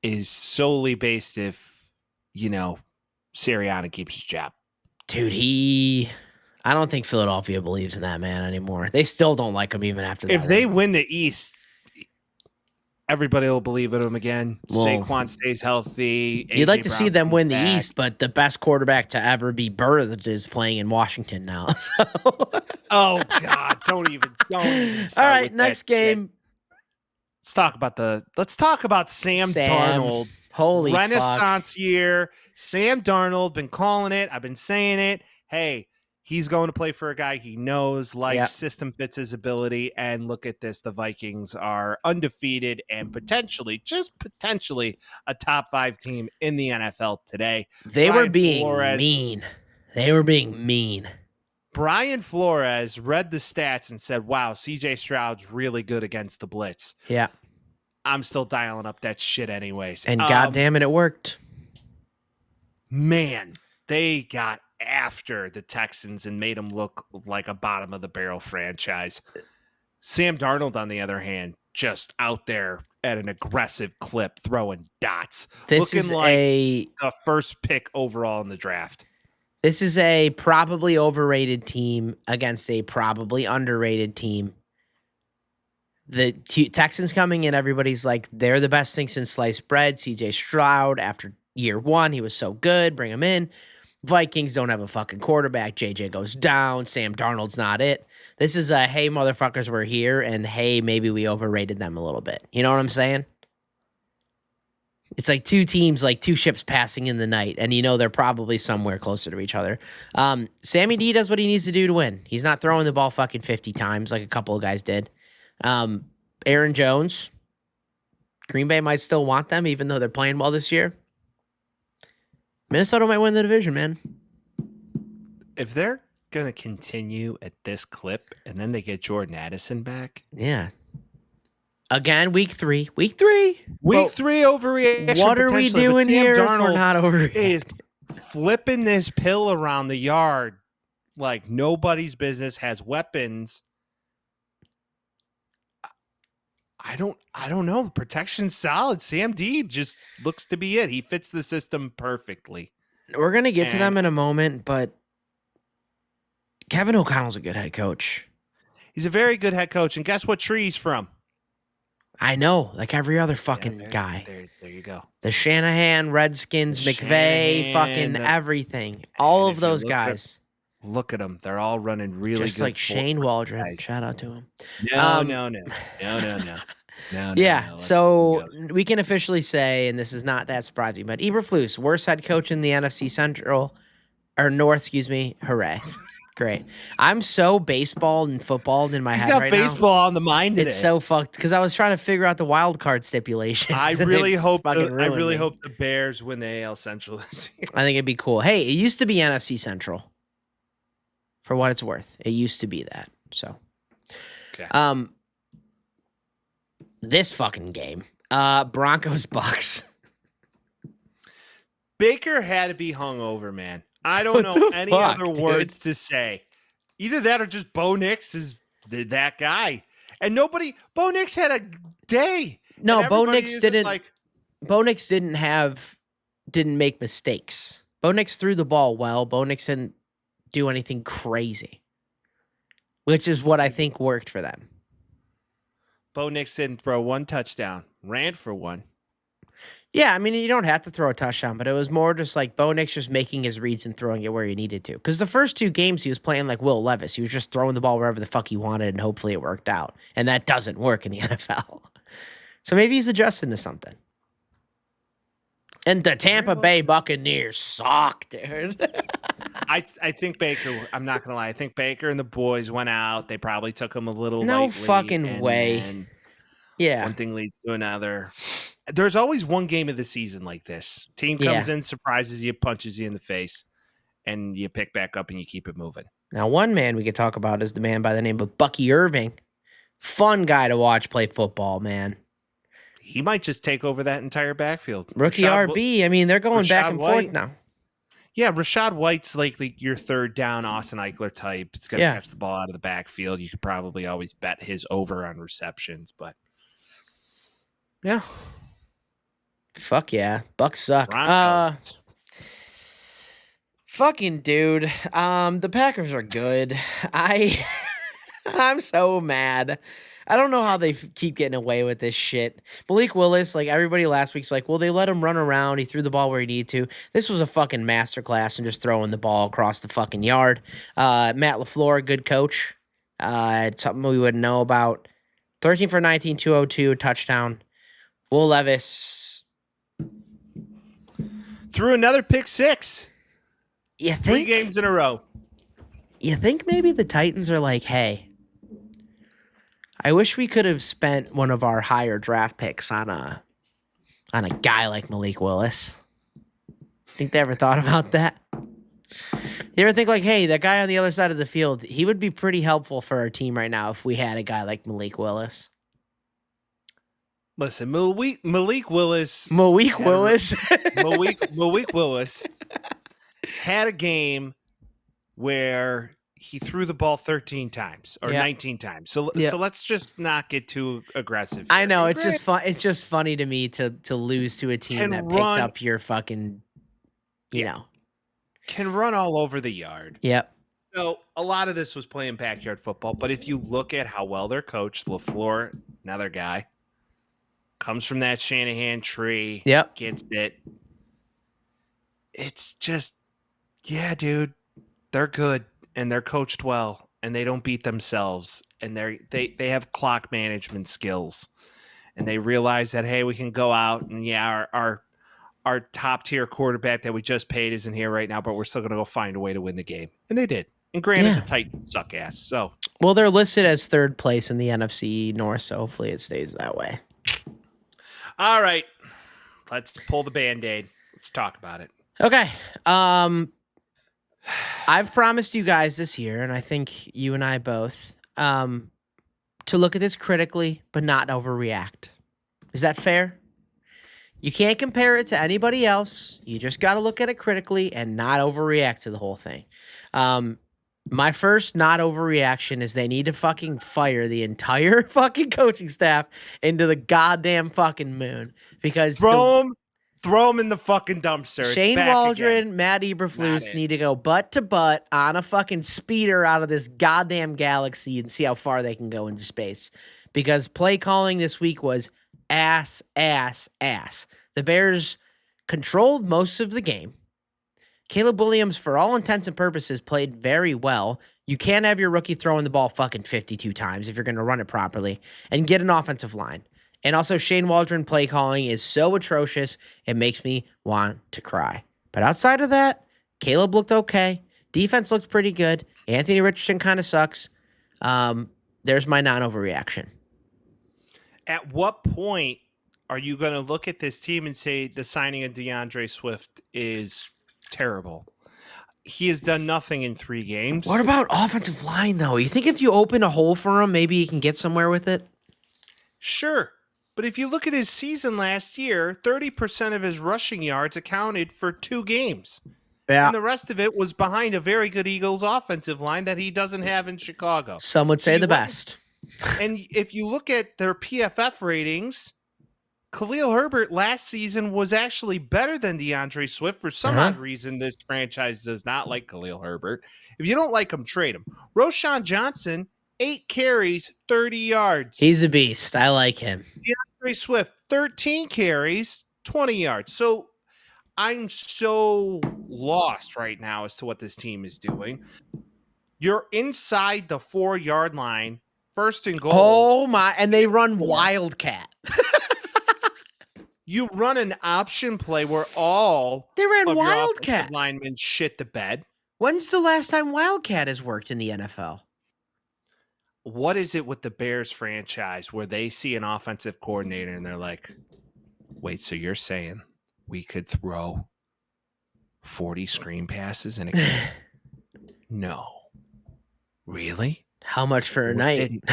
is solely based if, Sirianni keeps his job. Dude, I don't think Philadelphia believes in that man anymore. They still don't like him even after that. If they win the East, everybody will believe in him again. Well, Saquon stays healthy. You'd AJ like to see Brown them comes win the back. East, but the best quarterback to ever be birthed is playing in Washington now. Oh God! Don't even. All start right, with next that. game. Let's talk about Sam Darnold. Holy Renaissance year. Sam Darnold, been calling it. I've been saying it. Hey, he's going to play for a guy he knows, Yep. system fits his ability. And look at this. The Vikings are undefeated and just potentially a top 5 team in the NFL today. They were Brian being Flores- mean. They were being mean. Brian Flores read the stats and said, wow, CJ Stroud's really good against the blitz. Yeah. I'm still dialing up that shit anyways. And goddamn it worked. Man, they got after the Texans and made them look like a bottom of the barrel franchise. Sam Darnold, on the other hand, just out there at an aggressive clip, throwing dots. This looking is like a the first pick overall in the draft. This is a probably overrated team against a probably underrated team. The Texans coming in, everybody's like, they're the best thing since sliced bread. CJ Stroud, after year 1, he was so good. Bring him in. Vikings don't have a fucking quarterback. JJ goes down. Sam Darnold's not it. This is a, hey, motherfuckers, we're here. And hey, maybe we overrated them a little bit. You know what I'm saying? It's like 2 teams, like 2 ships passing in the night, and they're probably somewhere closer to each other. Sammy D does what he needs to do to win. He's not throwing the ball fucking 50 times like a couple of guys did. Aaron Jones, Green Bay might still want them, even though they're playing well this year. Minnesota might win the division, man. If they're going to continue at this clip and then they get Jordan Addison back. Yeah. Again, week 3. Week 3 overreaction. What are we potentially, but doing Sam here if we're Darnold not overreacting? is flipping this pill around the yard like nobody's business, has weapons. I don't know. The protection's solid. Sam D just looks to be it. He fits the system perfectly. We're going to get to them in a moment, but Kevin O'Connell's a good head coach. He's a very good head coach. And guess what tree he's from? I know, like every other fucking guy. There you go. The Shanahan, Redskins, McVay, Shanahan, fucking everything. All of those guys. Look at them. They're all running really Just good. like Shane Waldron. guys. Shout out to him. No. Yeah, Let's so go. we can officially say, and this is not that surprising, but Eberflus, worst head coach in the NFC Central or North, excuse me. Hooray. Great. I'm so baseball and football in my He's head got right baseball on the mind now. today. It's so fucked because I was trying to figure out the wild card stipulations. I and really they hope fucking ruined me. the Bears win the AL Central this year. I think it'd be cool. Hey, it used to be NFC Central. For what it's worth, it used to be that. So, Okay. This fucking game, Broncos Bucks. Baker had to be hungover, man. I don't What know the any fuck, other dude? words to say. Either that or just Bo Nix is that guy. And Bo Nix had a day. No, And Bo everybody Nix isn't didn't. like, Bo Nix didn't make mistakes. Bo Nix threw the ball well. Bo Nix didn't do anything crazy, which is what I think worked for them. Bo Nix didn't throw one touchdown, ran for one. Yeah, I mean, you don't have to throw a touchdown, but it was more just like Bo Nix just making his reads and throwing it where he needed to. Because the first two games he was playing like Will Levis. He was just throwing the ball wherever the fuck he wanted, and hopefully it worked out. And that doesn't work in the NFL. So maybe he's adjusting to something. And the Tampa Bay Buccaneers suck, dude. I think Baker, I'm not going to lie, I think Baker and the boys went out. They probably took him a little No lightly, fucking and way. then Yeah. one thing leads to another. There's always one game of the season like this. Team comes in, surprises you, punches you in the face, and you pick back up and you keep it moving. Now, one man we could talk about is the man by the name of Bucky Irving. Fun guy to watch play football, man. He might just take over that entire backfield. Rookie RB. I mean, they're going back and forth now. Yeah, Rashad White's like your third down Austin Eckler type. It's going to catch the ball out of the backfield. You could probably always bet his over on receptions, but yeah. Fuck yeah. Bucks suck. Broncos. Fucking dude. The Packers are good. I'm so mad. I don't know how they keep getting away with this shit. Malik Willis, like everybody last week's like, well, they let him run around. He threw the ball where he needed to. This was a fucking masterclass in just throwing the ball across the fucking yard. Matt LaFleur, good coach. It's something we wouldn't know about. 13 for 19, 202, touchdown. Will Levis threw another pick six. You think 3 games in a row. You think maybe the Titans are like, hey, I wish we could have spent one of our higher draft picks on a guy like Malik Willis. Think they ever thought about that? You ever think like, hey, that guy on the other side of the field, he would be pretty helpful for our team right now if we had a guy like Malik Willis. Listen, Malik Willis. Malik Willis had a game where he threw the ball 13 times or 19 times. So let's just not get too aggressive here. I know, it's just fun. It's just funny to me to lose to a team that picked up your fucking, you know, can run all over the yard. Yep. So a lot of this was playing backyard football, but if you look at how well they're coached, LaFleur, another guy, comes from that Shanahan tree. Yep. Gets it. It's just, yeah, dude, they're good and they're coached well and they don't beat themselves and they have clock management skills and they realize that, hey, we can go out and our top tier quarterback that we just paid isn't here right now, but we're still going to go find a way to win the game. And they did. And granted, the Titans suck ass. So, well, they're listed as third place in the NFC North, so hopefully it stays that way. All right, let's pull the Band-Aid. Let's talk about it. Okay. I've promised you guys this year, and I think you and I both, to look at this critically, but not overreact. Is that fair? You can't compare it to anybody else. You just got to look at it critically and not overreact to the whole thing. My first not overreaction is they need to fucking fire the entire fucking coaching staff into the goddamn fucking moon because throw them in the fucking dumpster. Shane Waldron, Matt Eberflus need to go butt to butt on a fucking speeder out of this goddamn galaxy and see how far they can go into space. Because play calling this week was ass. The Bears controlled most of the game. Caleb Williams, for all intents and purposes, played very well. You can't have your rookie throwing the ball fucking 52 times if you're going to run it properly and get an offensive line. And also, Shane Waldron play calling is so atrocious, it makes me want to cry. But outside of that, Caleb looked okay. Defense looked pretty good. Anthony Richardson kind of sucks. There's my non-overreaction. At what point are you going to look at this team and say the signing of DeAndre Swift is terrible? He has done nothing in 3 games. What about offensive line, though? You think if you open a hole for him, maybe he can get somewhere with it? Sure. But if you look at his season last year, 30% of his rushing yards accounted for 2 games. Yeah. And the rest of it was behind a very good Eagles offensive line that he doesn't have in Chicago. Some would say the best. And if you look at their PFF ratings, Khalil Herbert last season was actually better than DeAndre Swift. For some odd reason, this franchise does not like Khalil Herbert. If you don't like him, trade him. Roshan Johnson, 8 carries, 30 yards. He's a beast. I like him. DeAndre Swift, 13 carries, 20 yards. So I'm so lost right now as to what this team is doing. You're inside the 4-yard line, first and goal. Oh, my. And they run Wildcat. You run an option play where all They ran of your Wildcat. offensive linemen shit the bed. When's the last time Wildcat has worked in the NFL? What is it with the Bears franchise where they see an offensive coordinator and they're like, wait, so you're saying we could throw 40 screen passes in a game? No. Really? How much for a night?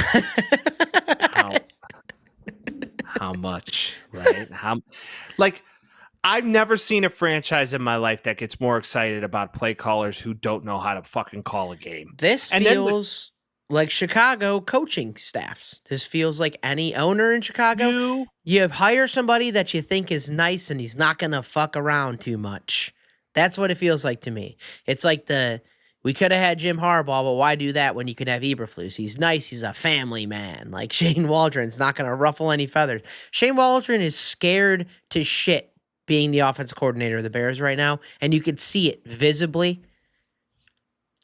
How much, right? I've never seen a franchise in my life that gets more excited about play callers who don't know how to fucking call a game. This feels like Chicago coaching staffs. This feels like any owner in Chicago. You hire somebody that you think is nice and he's not going to fuck around too much. That's what it feels like to me. It's like we could have had Jim Harbaugh, but why do that when you could have Eberflus? He's nice. He's a family man. Like Shane Waldron's not going to ruffle any feathers. Shane Waldron is scared to shit being the offensive coordinator of the Bears right now, and you could see it visibly.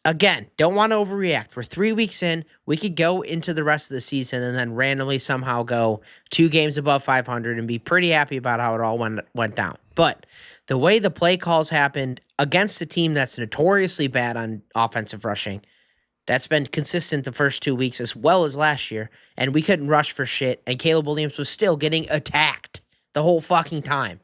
Again, don't want to overreact. We're 3 weeks in. We could go into the rest of the season and then randomly somehow go 2 games above 500 and be pretty happy about how it all went down. But the way the play calls happened against a team that's notoriously bad on offensive rushing, that's been consistent the first 2 weeks as well as last year, and we couldn't rush for shit, and Caleb Williams was still getting attacked the whole fucking time.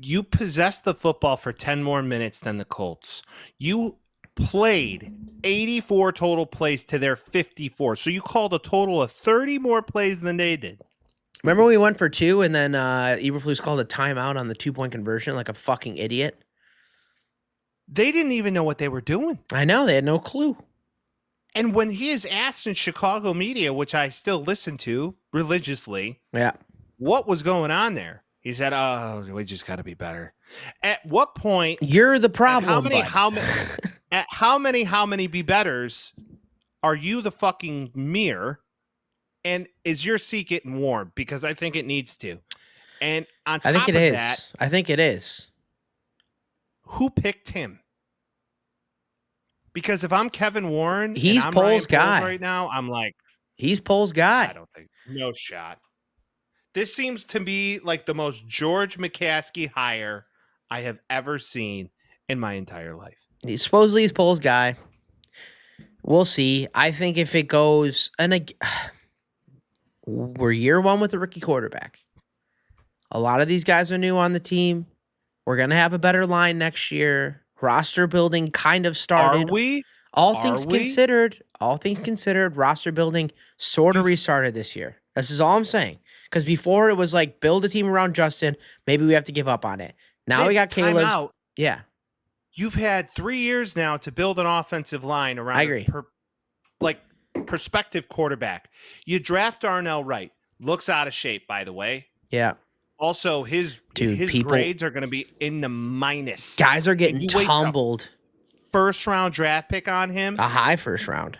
You possessed the football for 10 more minutes than the Colts. You played 84 total plays to their 54. So you called a total of 30 more plays than they did. Remember we went for 2 and then Eberflus called a timeout on the 2-point conversion like a fucking idiot? They didn't even know what they were doing. I know. They had no clue. And when he is asked in Chicago media, which I still listen to religiously, what was going on there? He said, "Oh, we just got to be better." At what point? You're the problem. At how many be betters are you the fucking mirror? And is your seat getting warm? Because I think it needs to. And on top of that, I think it is. Who picked him? Because if I'm Kevin Warren, he's and I'm Poles' guy right now. I'm like, he's Poles' guy. I don't think no shot. This seems to be like the most George McCaskey hire I have ever seen in my entire life. Supposedly he's Poles' guy. We'll see. I think if it goes, and we're year 1 with a rookie quarterback. A lot of these guys are new on the team. We're going to have a better line next year. Roster building kind of started. Are we? All things considered, roster building sort of restarted this year. This is all I'm saying. Because before it was like build a team around Justin. Maybe we have to give up on it. Now we got Caleb. Yeah. You've had 3 years now to build an offensive line around. I agree. Prospective quarterback. You draft Darnell Wright. Looks out of shape, by the way. Yeah. Also, his grades are going to be in the minus. Guys are getting tumbled. First round draft pick on him. A high first round.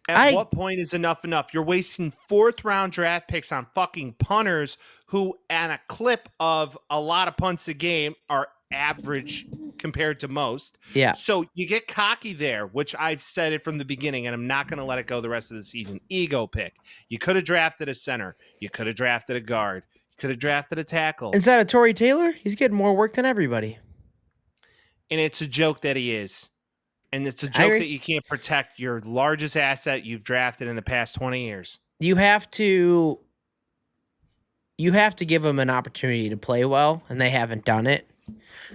At what point is enough enough? You're wasting 4th round draft picks on fucking punters who, at a clip of a lot of punts a game, are average compared to most. Yeah. So you get cocky there, which I've said it from the beginning, and I'm not going to let it go the rest of the season. Ego pick. You could have drafted a center. You could have drafted a guard. You could have drafted a tackle. Instead of Torrey Taylor, he's getting more work than everybody. And it's a joke that he is. And it's a joke that you can't protect your largest asset you've drafted in the past 20 years. You have to give him an opportunity to play well, and they haven't done it.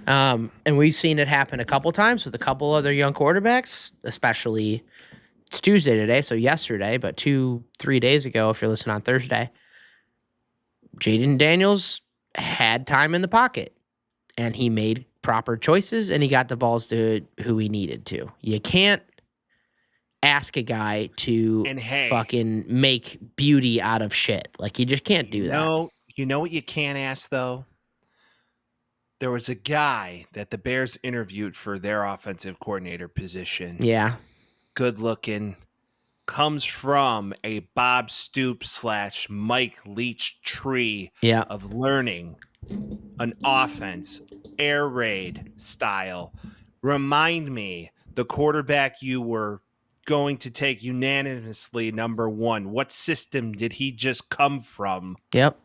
And we've seen it happen a couple times with a couple other young quarterbacks, especially it's Tuesday today, so yesterday, but 2-3 days ago, if you're listening on Thursday, Jayden Daniels had time in the pocket, and he made proper choices, and he got the balls to who he needed to. You can't ask a guy to fucking make beauty out of shit. Like, you just can't do that. You know what you can't ask, though? There was a guy that the Bears interviewed for their offensive coordinator position. Yeah. Good looking. Comes from a Bob Stoops / Mike Leach tree of learning an offense, air raid style. Remind me, the quarterback you were going to take unanimously number 1. What system did he just come from? Yep.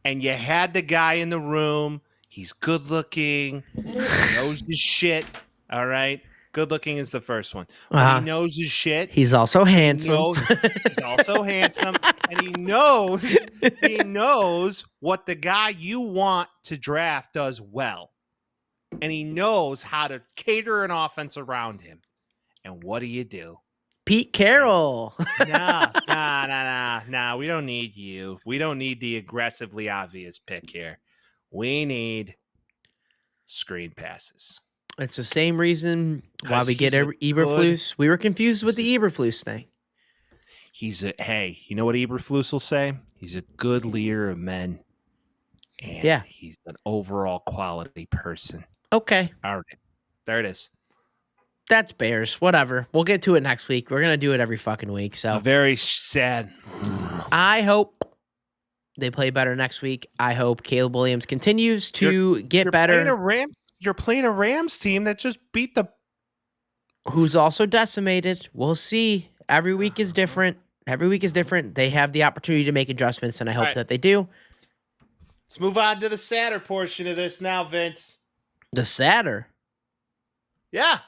And you had the guy in the room. He's good looking. He knows his shit. All right. Good looking is the first one. He knows his shit. He's also handsome. He's also handsome. And he knows what the guy you want to draft does well. And he knows how to cater an offense around him. And what do? Pete Carroll. Nah. We don't need you. We don't need the aggressively obvious pick here. We need screen passes. It's the same reason why we get Eberflus. We were confused with the Eberflus thing. Hey, you know what Eberflus will say? He's a good leader of men. And he's an overall quality person. Okay. All right. There it is. That's Bears. Whatever. We'll get to it next week. We're going to do it every fucking week. So very sad. I hope they play better next week. I hope Caleb Williams continues to get better. You're playing a Rams team that just beat the... Who's also decimated. We'll see. Every week is different. They have the opportunity to make adjustments, and I hope that they do. Let's move on to the sadder portion of this now, Vince. The sadder? Yeah.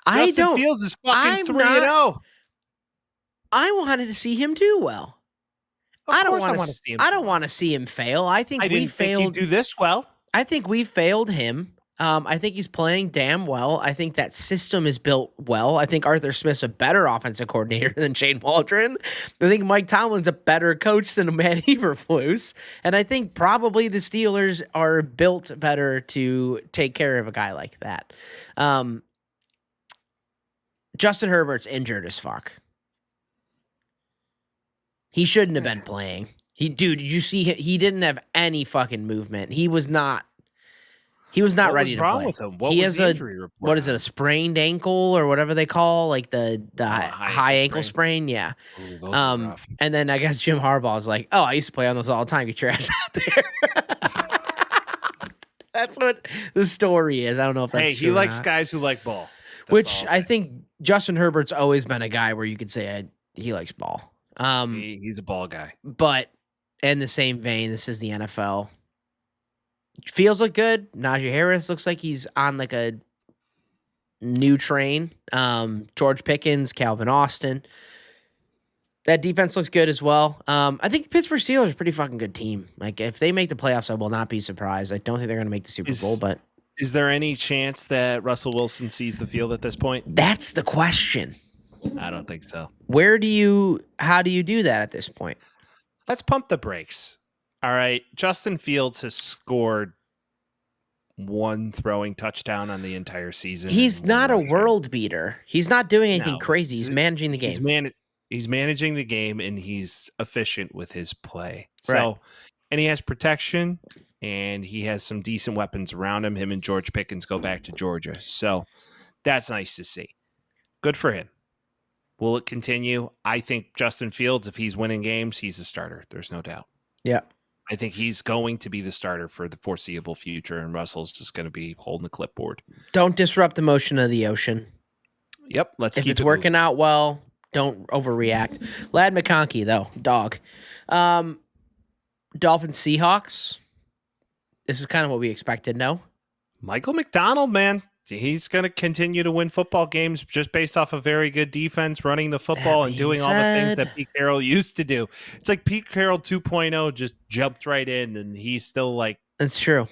Justin Fields is fucking 3-0. I wanted to see him do well. I don't want to see him fail. I think we failed. Think he'd do this well. I think we failed him. I think he's playing damn well. I think that system is built well. I think Arthur Smith's a better offensive coordinator than Shane Waldron. I think Mike Tomlin's a better coach than Matt Eberflus. And I think probably the Steelers are built better to take care of a guy like that. Justin Herbert's injured as fuck. He shouldn't have been playing. Did you see him? He didn't have any fucking movement. He was not ready to play. What's wrong with him? What was the injury report? What is it? A sprained ankle or whatever they call like the high ankle sprain? Yeah. Ooh, those are rough. And then I guess Jim Harbaugh was like, "Oh, I used to play on those all the time. Get your ass out there." That's what the story is. I don't know if that's true. He likes guys who like ball. Which I think Justin Herbert's always been a guy where you could say he likes ball. He's a ball guy. But in the same vein, this is the NFL. Fields look good. Najee Harris looks like he's on like a new train. George Pickens, Calvin Austin. That defense looks good as well. I think the Pittsburgh Steelers are a pretty fucking good team. Like, if they make the playoffs, I will not be surprised. I don't think they're going to make the Super Bowl, but... Is there any chance that Russell Wilson sees the field at this point? That's the question. I don't think so. How do you do that at this point? Let's pump the brakes. All right. Justin Fields has scored one throwing touchdown on the entire season. He's not a world beater. He's not doing anything crazy. He's managing the game. He's managing the game, and he's efficient with his play. Right. So, and he has protection, and he has some decent weapons around him. Him and George Pickens go back to Georgia. So that's nice to see. Good for him. Will it continue? I think Justin Fields, if he's winning games, he's a starter. There's no doubt. Yeah. I think he's going to be the starter for the foreseeable future, and Russell's just going to be holding the clipboard. Don't disrupt the motion of the ocean. Yep, let's If keep it's it working moving. out well, don't overreact. Lad McConkey, though, dog. Dolphins Seahawks. This is kind of what we expected, no? Michael McDonald, man. He's going to continue to win football games just based off a very good defense, running the football and doing all the things that Pete Carroll used to do. It's like Pete Carroll 2.0 just jumped right in, and he's still like... That's true.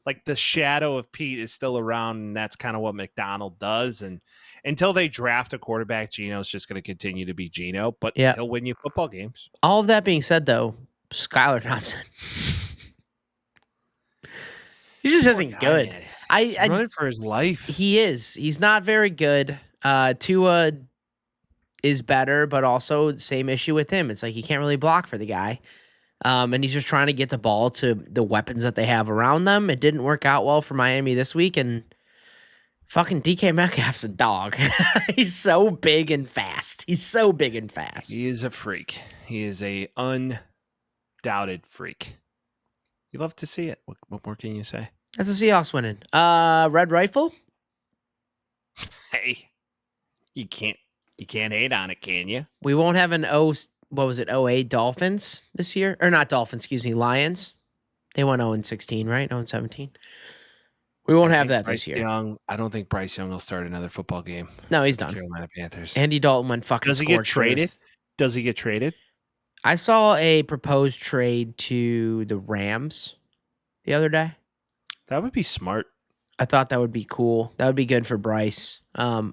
Like the shadow of Pete is still around, and that's kind of what McDonald does. And until they draft a quarterback, Gino's just going to continue to be Gino, but he'll win you football games. All of that being said, though, Skylar Thompson. He just isn't good. Man. He's running for his life. He is. He's not very good. Tua is better, but also the same issue with him. It's like he can't really block for the guy. And he's just trying to get the ball to the weapons that they have around them. It didn't work out well for Miami this week, and fucking DK Metcalf's a dog. He's so big and fast. He is a freak. He is a undoubted freak. You love to see it. What more can you say? That's the Seahawks winning. Red Rifle? Hey, you can't hate on it, can you? We won't have an 08 Dolphins this year? Or not Dolphins, excuse me, Lions. They went 0-16, right? 0-17. We won't have that this year. I don't think Bryce Young will start another football game. No, he's done. Carolina Panthers. Andy Dalton went fucking Does he get traded? Does he get traded? I saw a proposed trade to the Rams the other day. That would be smart. I thought that would be cool. That would be good for Bryce. I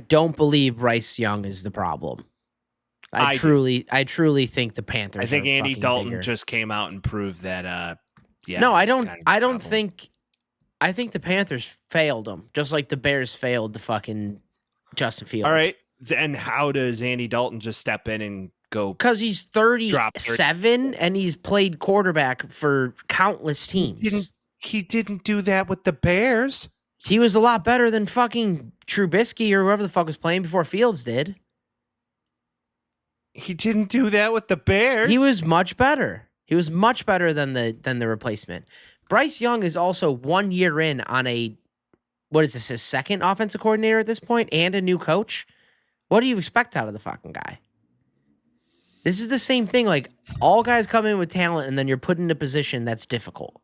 don't believe Bryce Young is the problem. I truly think the Panthers. I think Andy Dalton bigger. Just came out and proved that. No, I don't think. I think the Panthers failed him, just like the Bears failed the fucking Justin Fields. All right, then how does Andy Dalton just step in and go? Because he's 37 and he's played quarterback for countless teams. He didn't do that with the Bears. He was a lot better than fucking Trubisky or whoever the fuck was playing before Fields did. He didn't do that with the Bears. He was much better. He was much better than the replacement. Bryce Young is also 1 year in on his second offensive coordinator at this point and a new coach? What do you expect out of the fucking guy? This is the same thing. Like, all guys come in with talent and then you're put in a position that's difficult.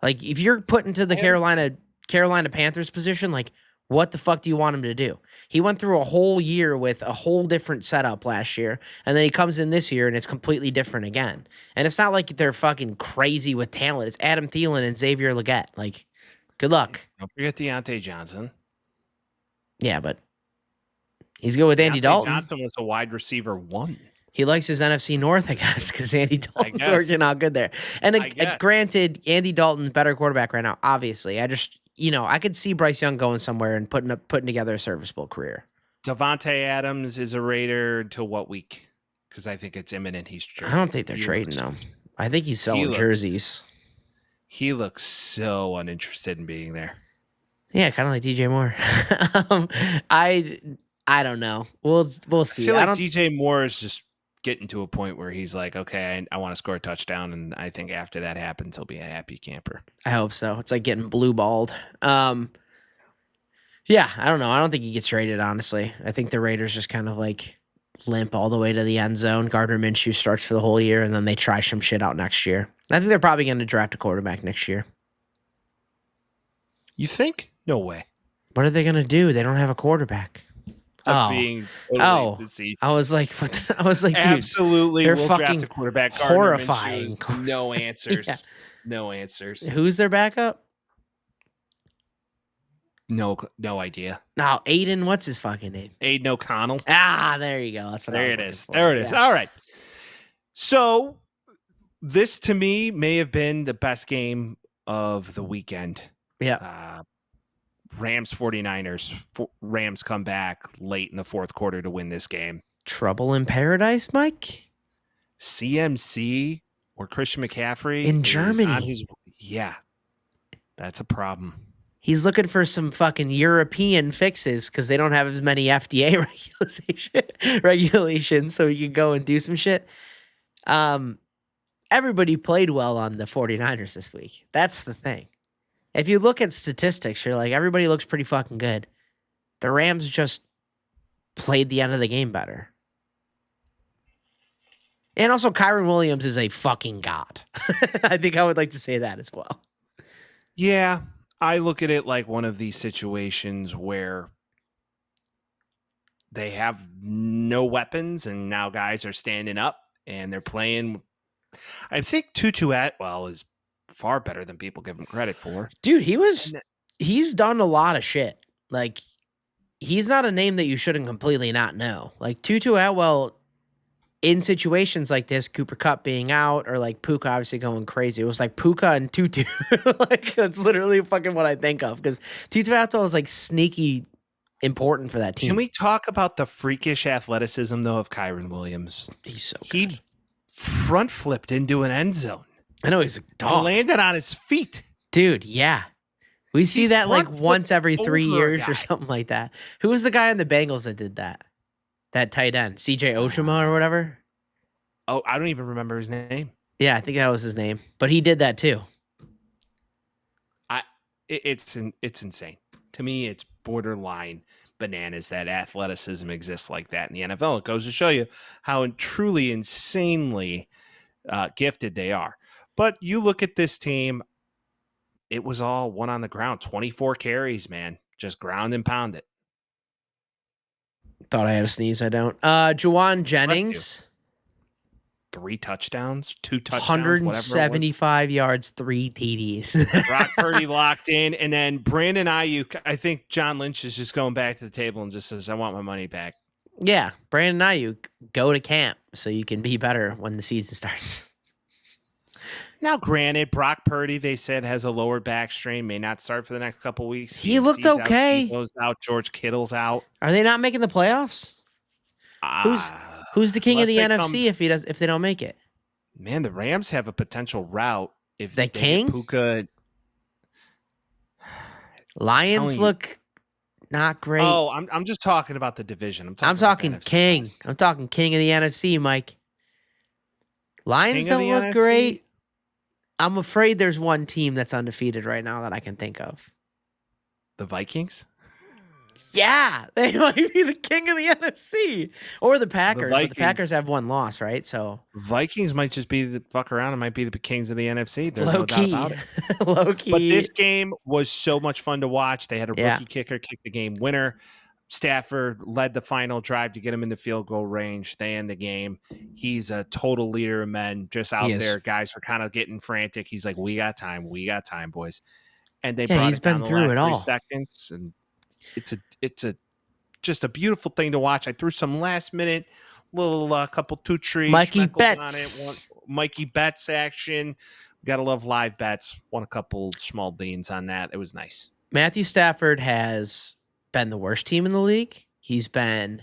Like, if you're put into the Carolina Panthers position, like, what the fuck do you want him to do? He went through a whole year with a whole different setup last year, and then he comes in this year and it's completely different again. And it's not like they're fucking crazy with talent. It's Adam Thielen and Xavier Legette. Like, good luck. Don't forget Deontay Johnson. Yeah, but he's good with Andy Dalton. Johnson was a wide receiver 1. He likes his NFC North, I guess, because Andy Dalton's working out good there. And granted, Andy Dalton's better quarterback right now, obviously. I could see Bryce Young going somewhere and putting together a serviceable career. Devontae Adams is a Raider until what week? Because I think it's imminent. He's trading. I don't think they're trading him. I think he's selling jerseys. He looks so uninterested in being there. Yeah, kind of like DJ Moore. I don't know. We'll see. I feel like DJ Moore is just getting to a point where he's like, okay, I want to score a touchdown, and I think after that happens, he'll be a happy camper. I hope so. It's like getting blue balled. Yeah, I don't know. I don't think he gets traded, honestly. I think the Raiders just kind of like limp all the way to the end zone. Gardner Minshew starts for the whole year, and then they try some shit out next year. I think they're probably going to draft a quarterback next year. You think? No way. What are they going to do? They don't have a quarterback. Being totally deceived. I was like, what I was like, dude, absolutely, they're we'll fucking draft a quarterback. Horrifying. No answers. Yeah. No answers. Who's their backup? No idea. No, Aiden. What's his fucking name? Aiden O'Connell. There you go. That's what there I was it is. for. There it is. All right. So this to me may have been the best game of the weekend. Yeah. Rams 49ers. Rams come back late in the fourth quarter to win this game. Trouble in paradise, Mike? CMC or Christian McCaffrey in Germany. Yeah. That's a problem. He's looking for some fucking European fixes because they don't have as many FDA regulations, so he can go and do some shit. Everybody played well on the 49ers this week. That's the thing. If you look at statistics, you're like, everybody looks pretty fucking good. The Rams just played the end of the game better. And also, Kyron Williams is a fucking god. I think I would like to say that as well. Yeah, I look at it like one of these situations where they have no weapons and now guys are standing up and they're playing. I think Tutu Atwell is far better than people give him credit for. Dude, he's done a lot of shit. Like, he's not a name that you shouldn't completely not know. Like, Tutu Atwell, in situations like this, Cooper Kupp being out, or like Puka obviously going crazy. It was like Puka and Tutu. Like, that's literally fucking what I think of, because Tutu Atwell is like sneaky important for that team. Can we talk about the freakish athleticism though of Kyron Williams? He's so good. He front flipped into an end zone. I know, he's a dog. Landed on his feet. Dude, yeah. We see that like front once every 3 over a years guy. or something like that. Who was the guy on the Bengals that did that? That tight end, CJ Oshima or whatever? Oh, I don't even remember his name. Yeah, I think that was his name. But he did that too. It's insane. To me, it's borderline bananas that athleticism exists like that in the NFL. It goes to show you how truly insanely gifted they are. But you look at this team, it was all one on the ground, 24 carries, man. Just ground and pound it. Thought I had a sneeze. I don't. Juwan Jennings, 3 touchdowns, 2 touchdowns, 175 yards, 3 TDs. Brock Purdy locked in, and then Brandon Ayuk. I think John Lynch is just going back to the table and just says, "I want my money back." Yeah, Brandon Ayuk, go to camp so you can be better when the season starts. Now, granted, Brock Purdy, they said, has a lower back strain, may not start for the next couple weeks. He looked CMC's okay. Out, Debo's out. George Kittle's out. Are they not making the playoffs? Who's the king of the unless NFC if they don't make it? Man, the Rams have a potential route if The they king? get Puka. Lions you. look not great. Oh, I'm just talking about the division. I'm I'm talking talking about the NFC king. West. I'm talking king of the NFC, Mike. Lions King of don't the look NFC? great. I'm afraid there's one team that's undefeated right now that I can think of. The Vikings? Yeah, they might be the king of the NFC. Or the Packers. But the Vikings. Packers have one loss, right? So Vikings might just be the fuck around and might be the kings of the NFC. There's low no doubt key. about it. Low key. But this game was so much fun to watch. They had a rookie Yeah. kicker kick the game winner. Stafford led the final drive to get him into field goal range. They end the game. He's a total leader of men just out He is. there. Guys are kind of getting frantic. He's like, we got time, boys. And they Yeah, brought he's it down been the through last it 3 all. seconds. And it's a just a beautiful thing to watch. I threw some last minute little couple 2 trees. Mikey schmeckles on Betts. it. Mikey Betts action. Gotta love live bets. Won a couple small beans on that. It was nice. Matthew Stafford has been the worst team in the league. He's been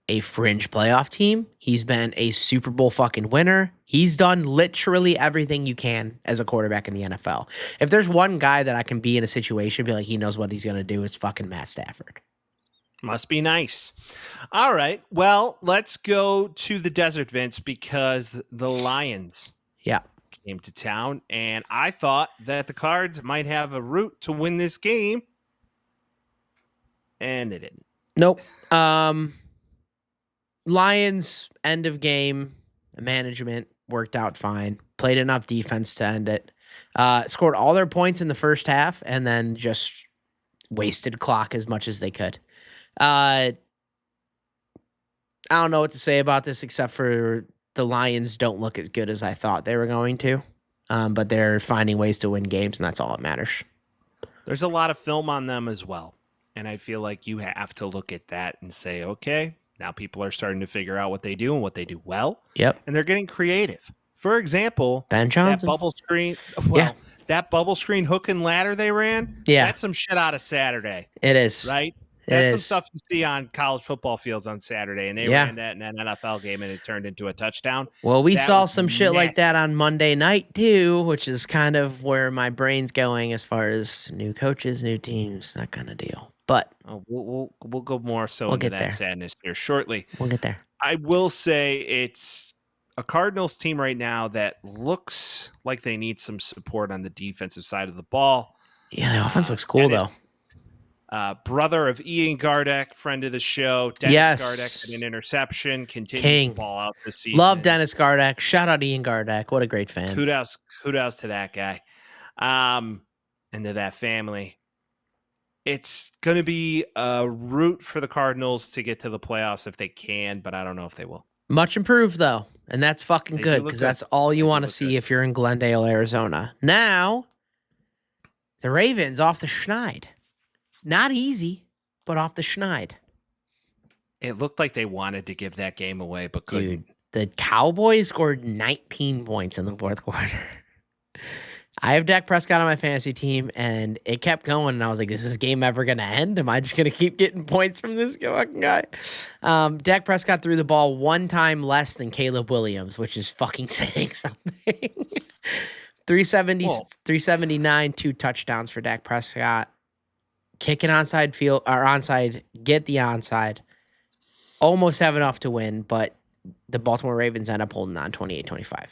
a fringe playoff team. He's been a Super Bowl fucking winner. He's done literally everything you can as a quarterback in the NFL. If there's one guy that I can be in a situation, be like, he knows what he's going to do, it's fucking Matt Stafford. Must be nice. All right. Well, let's go to the desert, Vince, because the Lions Yeah. came to town, and I thought that the Cards might have a route to win this game, and they didn't. Nope. Lions, end of game, management worked out fine. Played enough defense to end it. Scored all their points in the first half and then just wasted clock as much as they could. I don't know what to say about this except for the Lions don't look as good as I thought they were going to. But they're finding ways to win games, and that's all that matters. There's a lot of film on them as well. And I feel like you have to look at that and say, okay, now people are starting to figure out what they do and what they do well. Yep. And they're getting creative. For example, Ben that Johnson. bubble screen. That bubble screen hook and ladder they ran. Yeah. That's some shit out of Saturday. It is. Right? That's some is. stuff you see on college football fields on Saturday, and they ran that in an NFL game, and it turned into a touchdown. Well, we That saw was some shit like nasty. that on Monday night too, which is kind of where my brain's going as far as new coaches, new teams, that kind of deal. But We'll go more so We'll into get that there. sadness here shortly. we'll get there. I will say it's a Cardinals team right now that looks like they need some support on the defensive side of the ball. Yeah, the offense looks cool Dennis, though. Brother of Ian Gardeck, friend of the show, Dennis Yes. Gardeck had an interception, continues King. to ball out this season. Love Dennis Gardeck. Shout out Ian Gardeck. What a great fan. Kudos to that guy, and to that family. It's going to be a route for the Cardinals to get to the playoffs if they can, but I don't know if they will. Much improved though, and that's fucking They do good look because good. that's all you They do want to look see good. if you're in Glendale, Arizona. Now, the Ravens off the schneid. Not easy, but off the schneid. It looked like they wanted to give that game away, but couldn't. Dude, the Cowboys scored 19 points in the fourth quarter. I have Dak Prescott on my fantasy team, and it kept going, and I was like, is this game ever going to end? Am I just going to keep getting points from this fucking guy? Dak Prescott threw the ball one time less than Caleb Williams, which is fucking saying something. 379, 2 touchdowns for Dak Prescott. Kick an onside field, or onside, get the onside. Almost have enough to win, but the Baltimore Ravens end up holding on 28-25.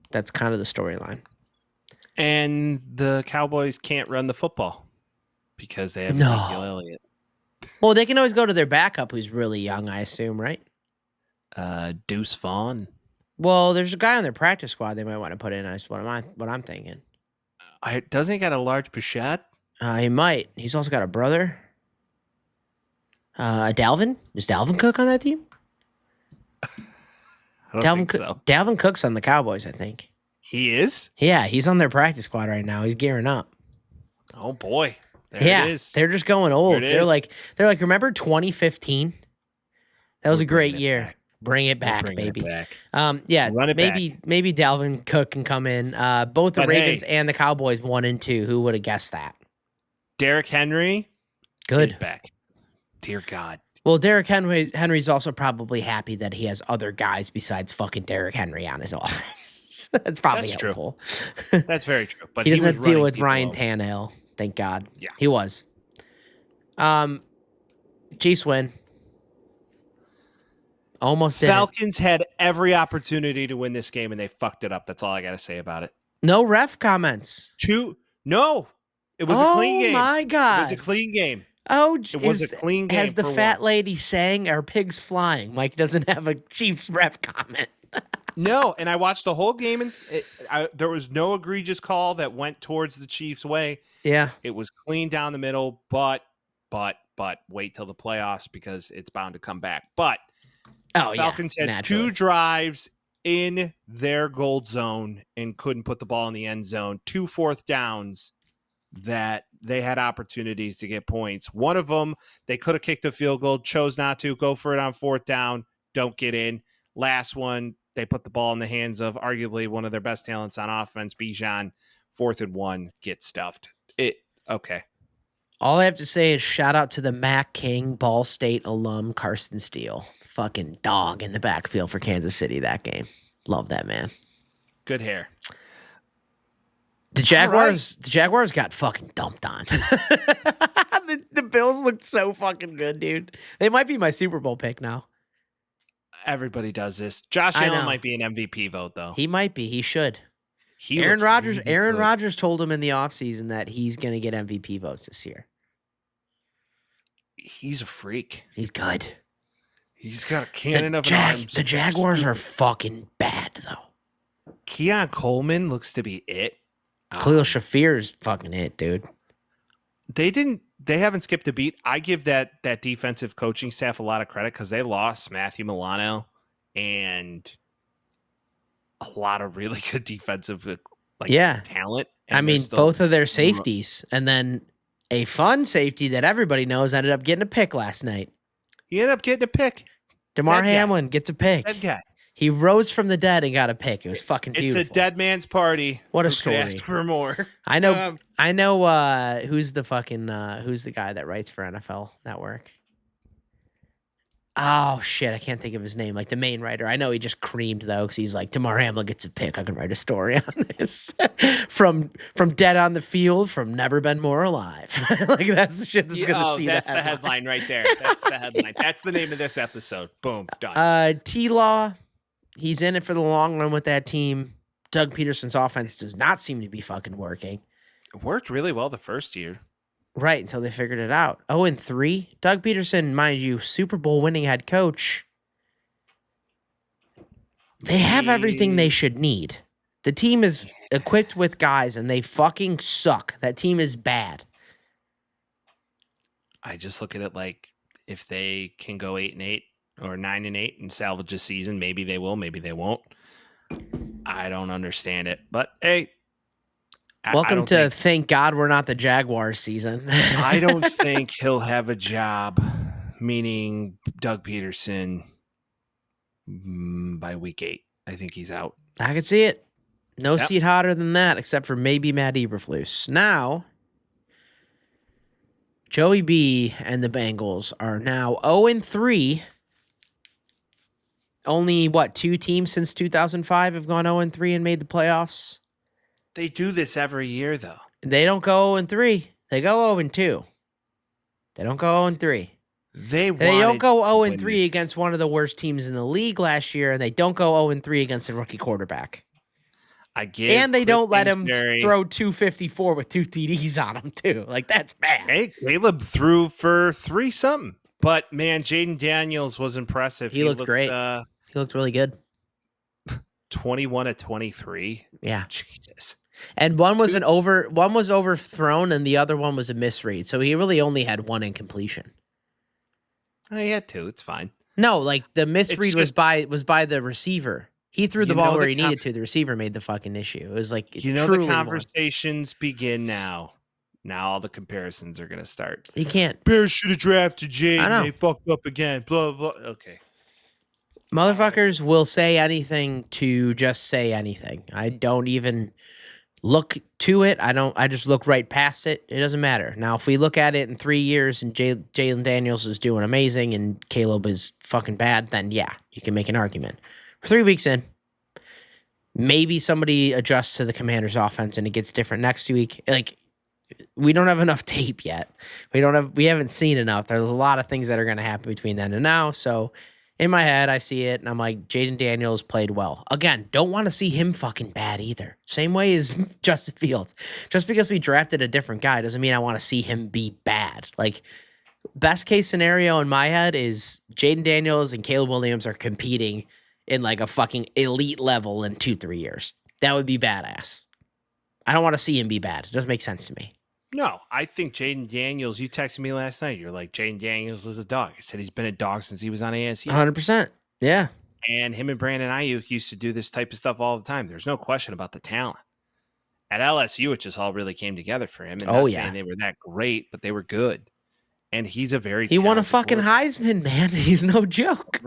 That's kind of the storyline. And the Cowboys can't run the football because they have No. Ezekiel Elliott. Well, they can always go to their backup who's really young, I assume, right? Deuce Vaughn. Well, there's a guy on their practice squad they might want to put in. That's what I'm thinking. Doesn't he got a large Bichette? He might. He's also got a brother. Dalvin? Is Dalvin Cook on that team? I don't think Cook, so. Dalvin Cook's on the Cowboys, I think. He is? Yeah, he's on their practice squad right now. He's gearing up. Oh, boy. There Yeah, it is. they're just going old. There it They're is. like, remember 2015? That was We're a great bringing it year. back. Bring it We're back, bringing it baby. back. Yeah, Run it maybe Dalvin Cook can come in. Both the But Ravens hey. and the Cowboys 1 and 2. Who would have guessed that? Derrick Henry Good. is back. Dear God. Well, Derrick Henry's also probably happy that he has other guys besides fucking Derrick Henry on his offense. That's probably That's true. helpful. That's very true. But He doesn't was have to deal running with people Ryan over. Tannehill. Thank God. Yeah. He was. Chiefs win. Almost did it. Falcons had every opportunity to win this game, and they fucked it up. That's all I got to say about it. No ref comments. No. It was a clean game. Oh my God. It was a clean game. Oh, It was a clean game. Has the for fat one. lady sang "Are pigs flying"? Mike doesn't have a Chiefs ref comment. No, and I watched the whole game, and there was no egregious call that went towards the Chiefs' way. Yeah. It was clean down the middle, but wait till the playoffs because it's bound to come back. But Oh Falcons yeah. had Naturally. 2 drives in their gold zone and couldn't put the ball in the end zone. 2 fourth downs that they had opportunities to get points. One of them, they could have kicked a field goal, chose not to, go for it on 4th down, don't get in. Last one, they put the ball in the hands of arguably one of their best talents on offense, Bijan. 4th and 1, get stuffed. Okay. All I have to say is shout out to the Mac King Ball State alum Carson Steele. Fucking dog in the backfield for Kansas City that game. Love that man. Good hair. The Jaguars got fucking dumped on. the Bills looked so fucking good, dude. They might be my Super Bowl pick now. Everybody does this. Josh I Allen know. might be an MVP vote, though. He might be. He should. He Aaron looks Rodgers. really Aaron good. Rodgers told him in the offseason that he's going to get MVP votes this year. He's a freak. He's good. He's got a cannon of an arm. The Jaguars are fucking bad though. Keon Coleman looks to be it. Khalil Shafir is fucking it, dude. They haven't skipped a beat. I give that defensive coaching staff a lot of credit because they lost Matthew Milano and a lot of really good defensive talent. I And mean, they're still- both of their safeties, and then a fun safety that everybody knows ended up getting a pick last night. He ended up getting a pick. DeMar Dead guy. Hamlin gets a pick. That guy. He rose from the dead and got a pick. It was fucking beautiful. It's a dead man's party. What a Who could story. ask for more. I know. Who's the guy that writes for NFL Network? Oh shit, I can't think of his name. Like the main writer. I know he just creamed though, because he's like, Damar Hamlin gets a pick. I can write a story on this. from Dead on the Field, from Never Been More Alive. Like that's the shit that's gonna see that's the headline right there. That's the headline. That's the name of this episode. Boom, done. T-Law, he's in it for the long run with that team. Doug Peterson's offense does not seem to be fucking working. It worked really well the first year. Right, until they figured it out. 0-3. Doug Peterson, mind you, Super Bowl winning head coach. They have everything they should need. The team is equipped with guys, and they fucking suck. That team is bad. I just look at it like if they can go 8-8 or 9-8 and salvage a season, maybe they will, maybe they won't. I don't understand it, but hey. Welcome to Thank God We're Not the Jaguars season. I don't think he'll have a job, meaning Doug Peterson, by week 8. I think he's out. I can see it. No seat hotter than that, except for maybe Matt Eberflus. Now, Joey B and the Bengals are now 0-3. Only, 2 teams since 2005 have gone 0-3 and made the playoffs? They do this every year, though. They don't go 0-3. They go 0-2. They don't go 0-3. They don't go 0-3 against one of the worst teams in the league last year, and they don't go 0-3 against a rookie quarterback. And they don't let him throw 254 with 2 TDs on him, too. Like, that's bad. Hey, Caleb threw for 3-something. But, man, Jayden Daniels was impressive. He looked great. He looked really good. 21-23. Yeah. Jesus. And one was overthrown, and the other one was a misread. So he really only had 1 incompletion. He had 2. It's fine. No, like the misread was by the receiver. He threw the ball where he needed to. The receiver made the fucking issue. It was like the conversations begin now. Now all the comparisons are going to start. You can't. Bears should have drafted Jayden. They fucked up again. Blah blah. Okay. Motherfuckers will say anything to just say anything. I don't even look to it. I just look right past it. It doesn't matter. Now, if we look at it in 3 years and Jayden Daniels is doing amazing and Caleb is fucking bad, then yeah, you can make an argument. 3 weeks in, maybe somebody adjusts to the Commanders' offense and it gets different next week. Like, we don't have enough tape yet. We haven't seen enough. There's a lot of things that are going to happen between then and now. So in my head, I see it, and I'm like, Jayden Daniels played well. Again, don't want to see him fucking bad either. Same way as Justin Fields. Just because we drafted a different guy doesn't mean I want to see him be bad. Like, best case scenario in my head is Jayden Daniels and Caleb Williams are competing in like a fucking elite level in 2-3 years. That would be badass. I don't want to see him be bad. It doesn't make sense to me. No, I think Jayden Daniels, you texted me last night. You're like, Jayden Daniels is a dog. I said he's been a dog since he was on ASU. 100%. Yeah. And him and Brandon Ayuk used to do this type of stuff all the time. There's no question about the talent. At LSU, it just all really came together for him. And saying they were that great, but they were good. And he's a very He won a fucking Heisman, man. He's no joke.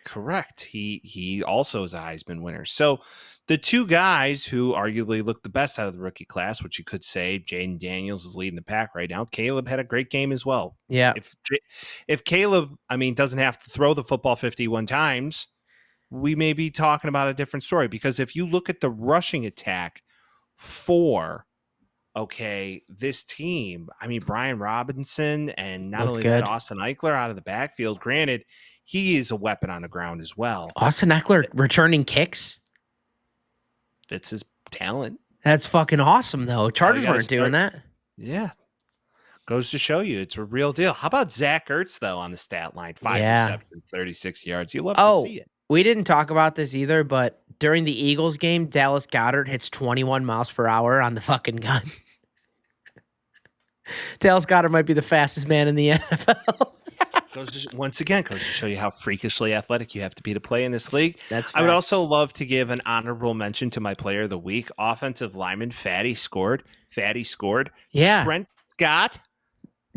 Correct. He also is a Heisman winner. So the 2 guys who arguably look the best out of the rookie class, which you could say Jayden Daniels is leading the pack right now. Caleb had a great game as well. Yeah. If Caleb, doesn't have to throw the football 51 times, we may be talking about a different story. Because if you look at the rushing attack for this team, Brian Robinson and not only that, Austin Eckler out of the backfield. Granted, he is a weapon on the ground as well. Austin Eckler returning kicks? That's his talent. That's fucking awesome, though. Chargers weren't doing that. Yeah. Goes to show you it's a real deal. How about Zach Ertz, though, on the stat line? 5 receptions, 36 yards. You love to see it. We didn't talk about this either, but during the Eagles game, Dallas Goedert hits 21 miles per hour on the fucking gun. Dallas Goedert might be the fastest man in the NFL. Goes to show you how freakishly athletic you have to be to play in this league. I would also love to give an honorable mention to my player of the week, offensive lineman Fatty scored. Yeah. Trent Scott.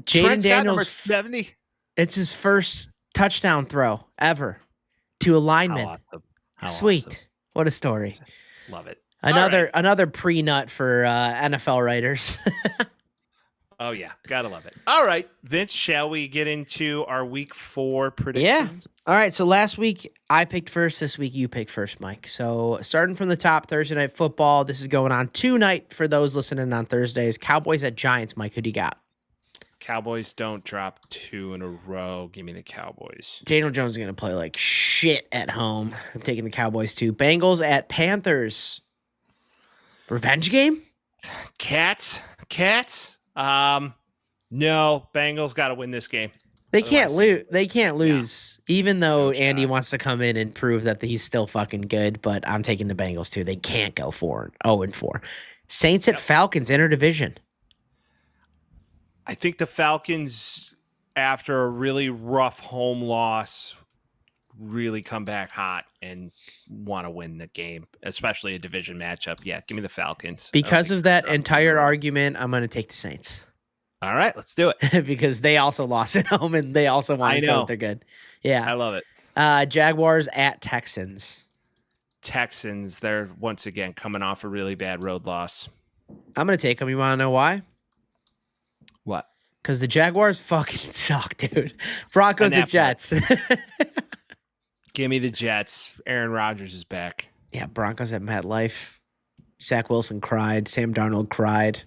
Jayden Daniels, number 70. It's his first touchdown throw ever to a lineman. How Sweet. Awesome. What a story. Love it. Another pre-nut for NFL writers. Oh, yeah. Gotta love it. All right, Vince, shall we get into our week 4 predictions? All right. So last week I picked first. This week you picked first, Mike. So starting from the top, Thursday Night Football. This is going on tonight for those listening on Thursdays. Cowboys at Giants. Mike, who do you got? Cowboys don't drop 2 in a row. Give me the Cowboys. Daniel Jones is going to play like shit at home. I'm taking the Cowboys too. Bengals at Panthers. Revenge game? Cats. No, Bengals got to win this game. They can't Otherwise, lose. They can't lose, even though No Andy shot. wants to come in and prove that he's still fucking good. But I'm taking the Bengals too. They can't go 0-4. Saints at Yep. Falcons interdivision. I think the Falcons, after a really rough home loss, really come back hot and want to win the game, especially a division matchup. Yeah, give me the Falcons. Because of that they're entire up. argument, I'm going to take the Saints All right, let's do it. because they also lost at home and they also want I to show know. that they're good. I Yeah. love it. Jaguars at Texans. Texans, they're once again coming off a really bad road loss. I'm going to take them. You want to know why? What? Because the Jaguars fucking suck, dude. Broncos And at that Jets. Give me the Jets. Aaron Rodgers is back. Yeah, Broncos at MetLife. Zach Wilson cried. Sam Darnold cried.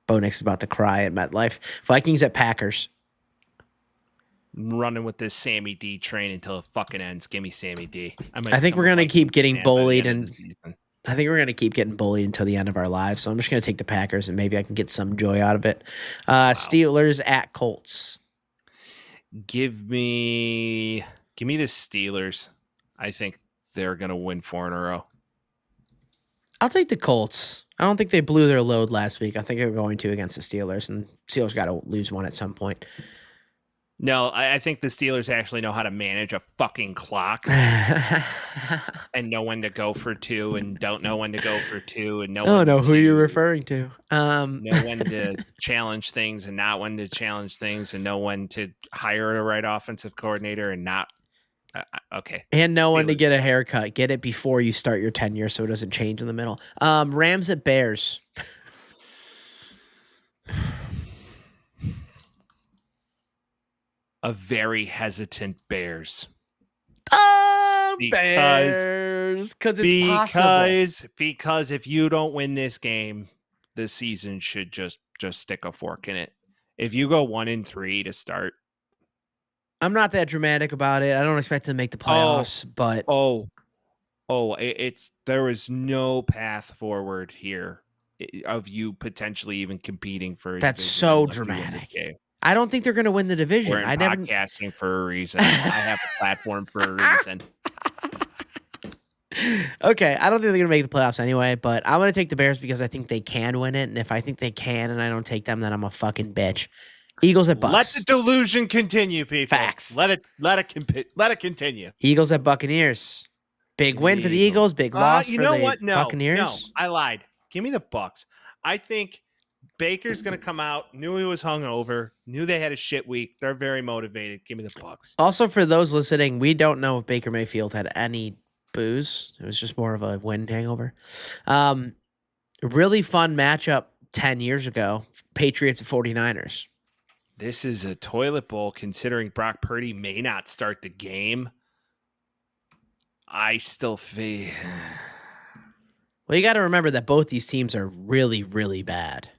Bo Nix is about to cry at MetLife. Vikings at Packers. I'm running with this Sammy D train until it fucking ends. Give me Sammy D. I think we're gonna keep getting bullied and season. I think we're going to keep getting bullied until the end of our lives. So I'm just going to take the Packers and maybe I can get some joy out of it. Steelers at Colts. Give me the Steelers. I think they're gonna win 4 in a row. I'll take the Colts. I don't think they blew their load last week. I think they're going to against the Steelers, and Steelers got to lose one at some point. No, I think the Steelers actually know how to manage a fucking clock and know when to go for 2 and don't know when to go for 2 and know I don't when know who you're to- referring to. know when to challenge things and not when to challenge things and know when to hire a right offensive coordinator and not. Okay. And know when to Steelers. get a haircut. Get it before you start your tenure so it doesn't change in the middle. Rams at Bears. A very hesitant Bears. Because- Bears. Because it's possible. Because if you don't win this game, the season should just stick a fork in it. If you go 1-3 to start, I'm not that dramatic about it. I don't expect them to make the playoffs, but there is no path forward here of you potentially even competing for. a That's division so unless you win this dramatic. game. I don't think they're going to win the division. We're in I never. podcasting for a reason. I have a platform for a reason. Okay, I don't think they're going to make the playoffs anyway, but I'm going to take the Bears because I think they can win it, and if I think they can and I don't take them, then I'm a fucking bitch. Eagles at Let Bucks. the delusion continue, people. Facts. Let it continue. Eagles at Buccaneers. Big win for the Eagles. Big loss You for know the what? No, Buccaneers. no, I lied. Give me the Bucks. I think Baker's going to come out. Knew he was hungover. Knew they had a shit week. They're very motivated. Give me the Bucks. Also, for those listening, we don't know if Baker Mayfield had any booze. It was just more of a wind hangover. Really fun matchup 10 years ago. Patriots at 49ers. This is a toilet bowl considering Brock Purdy may not start the game. I still feel. Well, you got to remember that both these teams are really, really bad.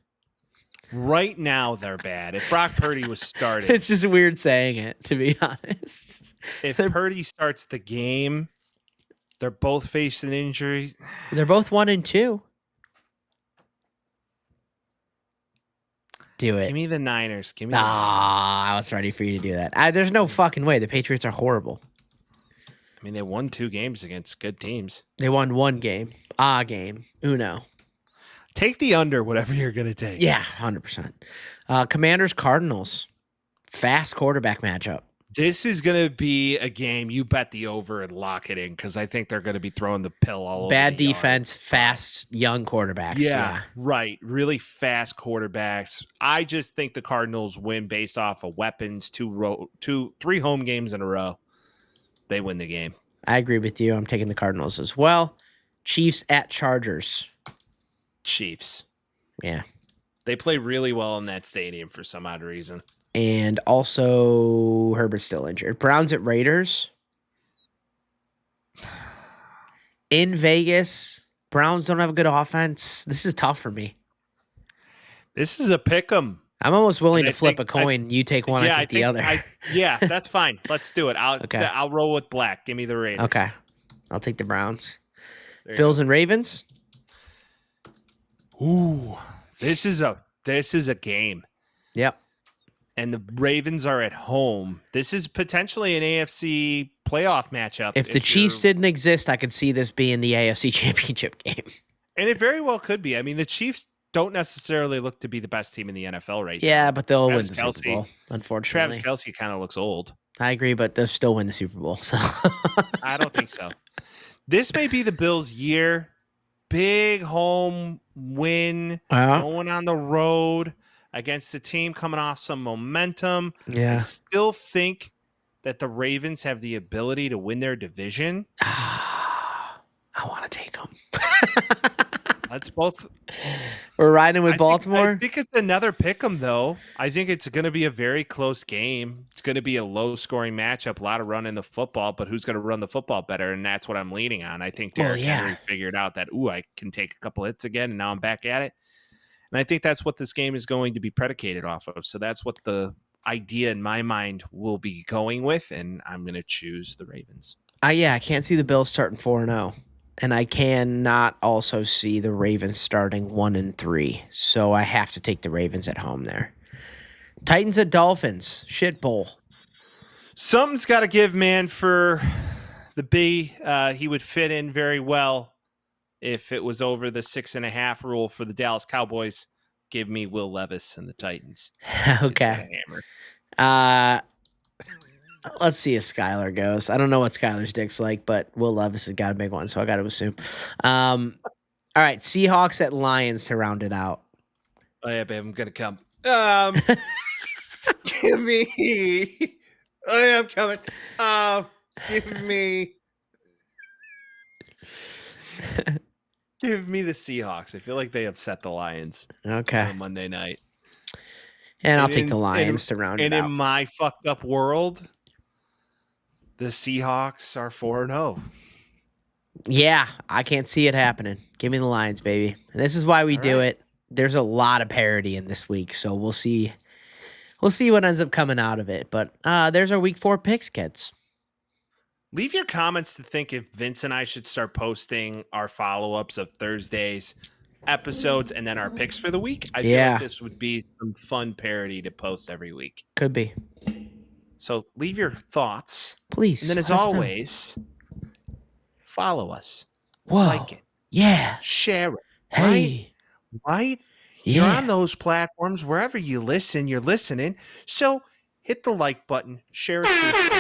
Right now, they're bad. If Brock Purdy was started, It's just weird saying it, to be honest. if Purdy starts the game, they're both facing injuries. They're both 1-2. Do it. Give me the Niners. Give me the I was ready for you to do that. There's no fucking way. The Patriots are horrible. I mean, they won 2 games against good teams. They won one game. Game. Uno. Take the under, whatever you're going to take. Yeah, 100%. Commanders, Cardinals. Fast quarterback matchup. This is going to be a game you bet the over and lock it in because I think they're going to be throwing the pill all over. Bad the yard. defense, fast, young quarterbacks. Yeah, right. Really fast quarterbacks. I just think the Cardinals win based off of weapons, 3 home games in a row. They win the game. I agree with you. I'm taking the Cardinals as well. Chiefs at Chargers. Chiefs. Yeah. They play really well in that stadium for some odd reason. And also, Herbert's still injured. Browns at Raiders. In Vegas, Browns don't have a good offense. This is tough for me. This is a pick 'em. I'm almost willing And to I flip think- a coin. You take one, I take the other. Yeah, that's fine. Let's do it. Okay. I'll roll with black. Give me the Raiders. Okay. I'll take the Browns. There you Bills and Ravens. go. Ooh, this is a game. Yep. And the Ravens are at home. This is potentially an AFC playoff matchup. If the Chiefs didn't exist, I could see this being the AFC Championship game. And it very well could be. I mean, the Chiefs don't necessarily look to be the best team in the NFL right now. Yeah, but they'll win Travis the Super Bowl, unfortunately. Travis Kelce kind of looks old. I agree, but they'll still win the Super Bowl. So. I don't think so. This may be the Bills' year. Big home win, going on the road against a team coming off some momentum. Yeah. I still think that the Ravens have the ability to win their division. I want to take them. Let's both. We're riding with Baltimore. I think it's another pick 'em, though. I think it's going to be a very close game. It's going to be a low-scoring matchup, a lot of running the football, but who's going to run the football better? And that's what I'm leaning on. I think Derrick Henry figured out that, I can take a couple hits again, and now I'm back at it. And I think that's what this game is going to be predicated off of. So that's what the idea in my mind will be going with, and I'm going to choose the Ravens. I can't see the Bills starting 4-0. And I cannot also see the Ravens starting 1-3. So I have to take the Ravens at home there. Titans at Dolphins. Shit bowl. Something's got to give, man, for the B. He would fit in very well if it was over the 6.5 rule for the Dallas Cowboys. Give me Will Levis and the Titans. Okay. Let's see if Skylar goes. I don't know what Skylar's dick's like, but Will Levis has got a big one, so I got to assume. All right, Seahawks at Lions to round it out. Oh, yeah, babe, I'm going to come. Give me... I am coming. Give me... Give me the Seahawks. I feel like they upset the Lions on Monday night. And I'll take the Lions to round it out. And in my fucked up world... the Seahawks are 4-0. Yeah, I can't see it happening. Give me the Lions, baby. And this is why we do it. There's a lot of parity in this week, so we'll see. We'll see what ends up coming out of it. But there's our week 4 picks, kids. Leave your comments to think if Vince and I should start posting our follow-ups of Thursdays episodes and then our picks for the week. I feel like this would be some fun parody to post every week. Could be. So leave your thoughts. Please. And then as always, follow us. Whoa. Like it. Yeah. Share it. Hey. Right? Yeah. You're on those platforms. Wherever you listen, you're listening. So hit the like button. Share it to a friend.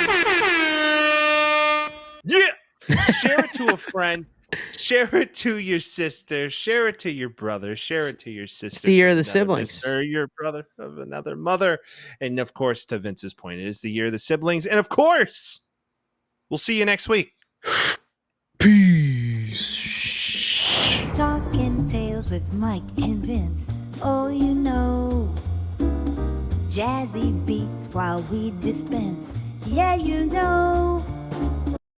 Yeah. Share it to a friend. Share it to your sister. Share it to your brother. Share it to your sister. It's the year of the siblings. Or your brother of another mother. And of course, to Vince's point, it is the year of the siblings. And of course, we'll see you next week. Peace. Talking Tales with Mike and Vince. Oh, you know. Jazzy beats while we dispense. Yeah, you know.